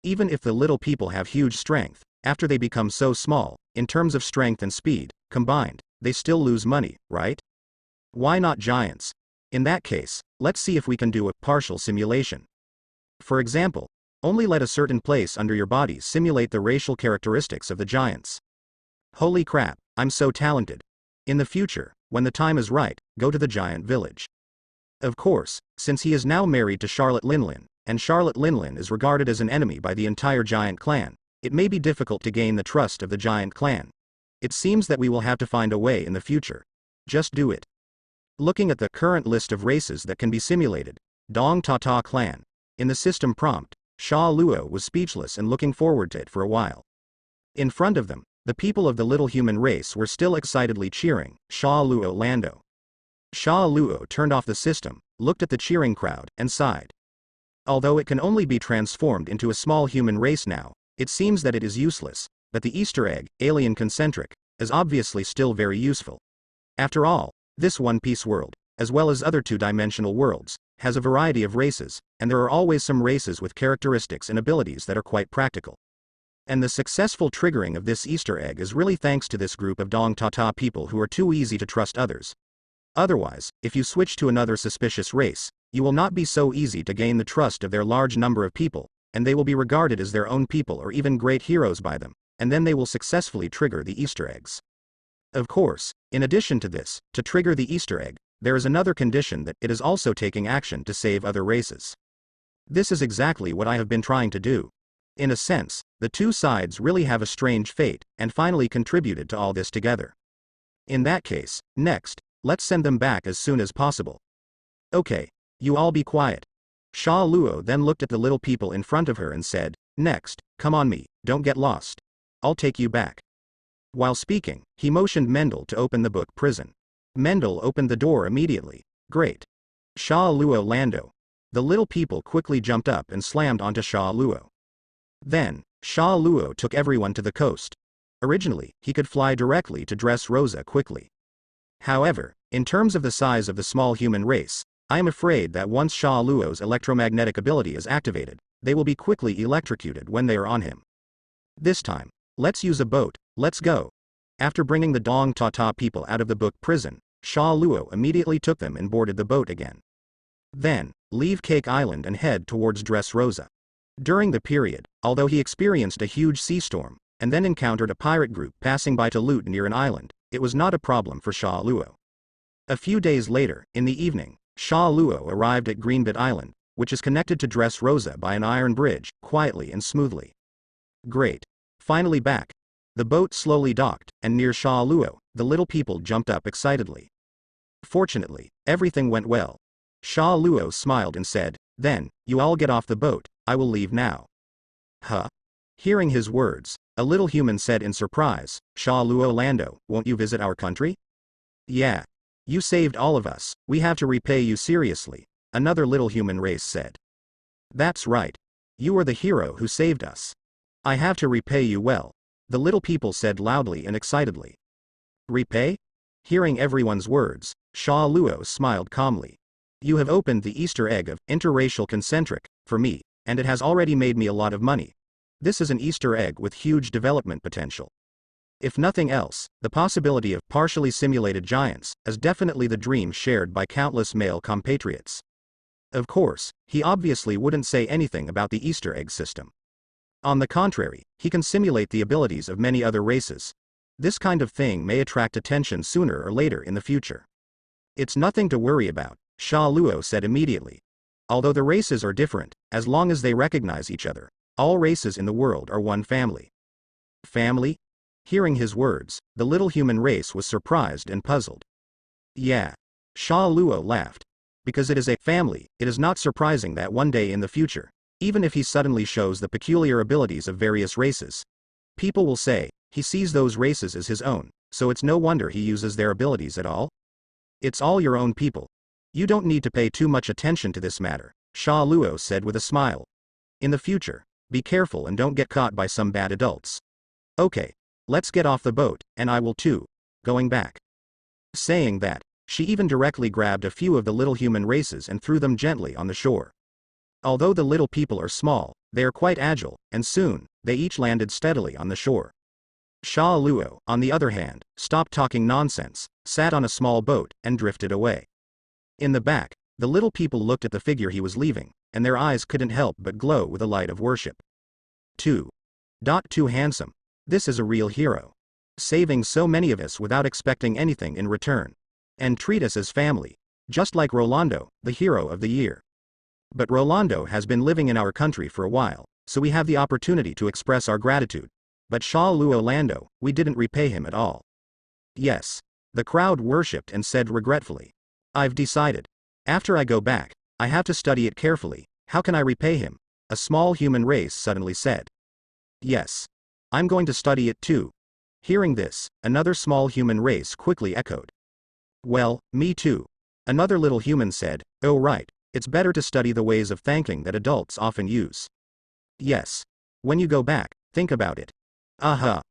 Even if the little people have huge strength, after they become so small, in terms of strength and speed, combined, they still lose money, right? Why not giants? In that case, let's see if we can do a partial simulation. For example, only let a certain place under your body simulate the racial characteristics of the giants. Holy crap, I'm so talented. In the future, when the time is right, go to the giant village. Of course, since he is now married to Charlotte Linlin, and Charlotte Linlin is regarded as an enemy by the entire giant clan, it may be difficult to gain the trust of the giant clan. It seems that we will have to find a way in the future. Just do it. Looking at the current list of races that can be simulated, Tontatta clan. In the system prompt, Sha Luo was speechless and looking forward to it for a while. In front of them, the people of the little human race were still excitedly cheering, Sha Luo Lando. Sha Luo turned off the system, looked at the cheering crowd, and sighed. Although it can only be transformed into a small human race now, it seems that it is useless, but the Easter egg, alien concentric, is obviously still very useful. After all, this One Piece world, as well as other two-dimensional worlds, has a variety of races, and there are always some races with characteristics and abilities that are quite practical. And the successful triggering of this Easter egg is really thanks to this group of Tontatta people who are too easy to trust others. Otherwise, if you switch to another suspicious race, you will not be so easy to gain the trust of their large number of people, and they will be regarded as their own people or even great heroes by them, and then they will successfully trigger the Easter eggs. Of course, in addition to this, to trigger the Easter egg, there is another condition that it is also taking action to save other races. This is exactly what I have been trying to do. In a sense, the two sides really have a strange fate, and finally contributed to all this together. In that case, next, let's send them back as soon as possible. Okay, you all be quiet. Sha Luo then looked at the little people in front of her and said, next, come on me, don't get lost. I'll take you back. While speaking, he motioned Mendel to open the book prison. Mendel opened the door immediately. Great. Sha Luo Lando. The little people quickly jumped up and slammed onto Sha Luo. Then, Sha Luo took everyone to the coast. Originally, he could fly directly to Dressrosa quickly. However, in terms of the size of the small human race, I am afraid that once Sha Luo's electromagnetic ability is activated, they will be quickly electrocuted when they are on him. This time, let's use a boat, let's go. After bringing the Tontatta people out of the book prison, Sha Luo immediately took them and boarded the boat again. Then, leave Cake Island and head towards Dressrosa. During the period, although he experienced a huge sea storm, and then encountered a pirate group passing by to loot near an island, it was not a problem for Sha Luo. A few days later, in the evening, Sha Luo arrived at Greenbit Island, which is connected to Dressrosa by an iron bridge, quietly and smoothly. Great. Finally back. The boat slowly docked, and near Sha Luo, the little people jumped up excitedly. Fortunately, everything went well. Sha Luo smiled and said, then, you all get off the boat, I will leave now. Huh? Hearing his words, a little human said in surprise, Sha Luo Lando, won't you visit our country? Yeah. You saved all of us, we have to repay you seriously, another little human race said. That's right. You are the hero who saved us. I have to repay you well. the little people said loudly and excitedly. Repay? Hearing everyone's words, Sha Luo smiled calmly. You have opened the Easter egg of interracial concentric for me, and it has already made me a lot of money. This is an Easter egg with huge development potential. If nothing else, the possibility of partially simulated giants is definitely the dream shared by countless male compatriots. Of course, he obviously wouldn't say anything about the Easter egg system. On the contrary, he can simulate the abilities of many other races. This kind of thing may attract attention sooner or later in the future. It's nothing to worry about, Sha Luo said immediately. Although the races are different, as long as they recognize each other, all races in the world are one family. Family? Hearing his words, the little human race was surprised and puzzled. Yeah. Sha Luo laughed. Because it is a family, it is not surprising that one day in the future, even if he suddenly shows the peculiar abilities of various races, people will say, he sees those races as his own, so it's no wonder he uses their abilities at all. It's all your own people. You don't need to pay too much attention to this matter, Sha Luo said with a smile. In the future, be careful and don't get caught by some bad adults. Okay. Let's get off the boat, and I will too. Going back. Saying that, she even directly grabbed a few of the little human races and threw them gently on the shore. Although the little people are small, they are quite agile, and soon, they each landed steadily on the shore. Sha Luo, on the other hand, stopped talking nonsense, sat on a small boat, and drifted away. In the back, the little people looked at the figure he was leaving, and their eyes couldn't help but glow with a light of worship. 2. Too handsome. This is a real hero. Saving so many of us without expecting anything in return. And treat us as family. Just like Rolando, the hero of the year. But Rolando has been living in our country for a while, so we have the opportunity to express our gratitude. But Sha Luo Lando, we didn't repay him at all. Yes. The crowd worshipped and said regretfully. I've decided. After I go back, I have to study it carefully. How can I repay him? A small human race suddenly said. Yes. I'm going to study it too. Hearing this, another small human race quickly echoed. Well, me too. Another little human said, oh right, it's better to study the ways of thanking that adults often use. Yes. When you go back, think about it. Aha.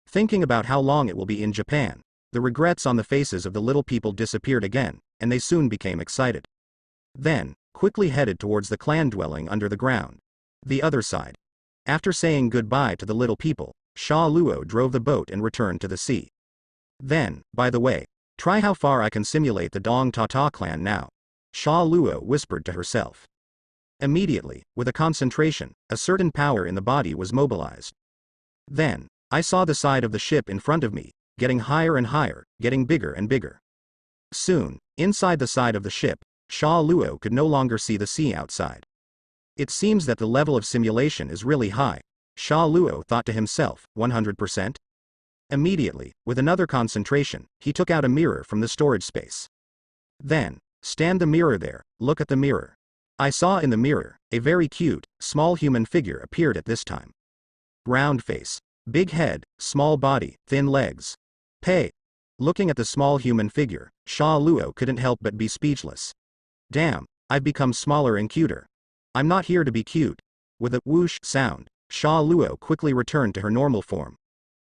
Thinking about how long it will be in Japan, the regrets on the faces of the little people disappeared again, and they soon became excited. Then, quickly headed towards the clan dwelling under the ground. The other side. After saying goodbye to the little people, Sha Luo drove the boat and returned to the sea. Then, by the way, try how far I can simulate the Tontatta clan now. Sha Luo whispered to herself. Immediately, with a concentration, a certain power in the body was mobilized. Then, I saw the side of the ship in front of me, getting higher and higher, getting bigger and bigger. Soon, inside the side of the ship, Sha Luo could no longer see the sea outside. It seems that the level of simulation is really high, Sha Luo thought to himself, 100%? Immediately, with another concentration, he took out a mirror from the storage space. Then, stand the mirror there, look at the mirror. I saw in the mirror, a very cute, small human figure appeared at this time. Round face, big head, small body, thin legs. Pay. Looking at the small human figure, Sha Luo couldn't help but be speechless. Damn, I've become smaller and cuter. I'm not here to be cute. With a whoosh sound, Sha Luo quickly returned to her normal form.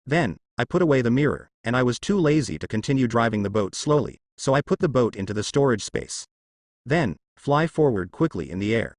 Then, I put away the mirror, and I was too lazy to continue driving the boat slowly, so I put the boat into the storage space. Then, fly forward quickly in the air.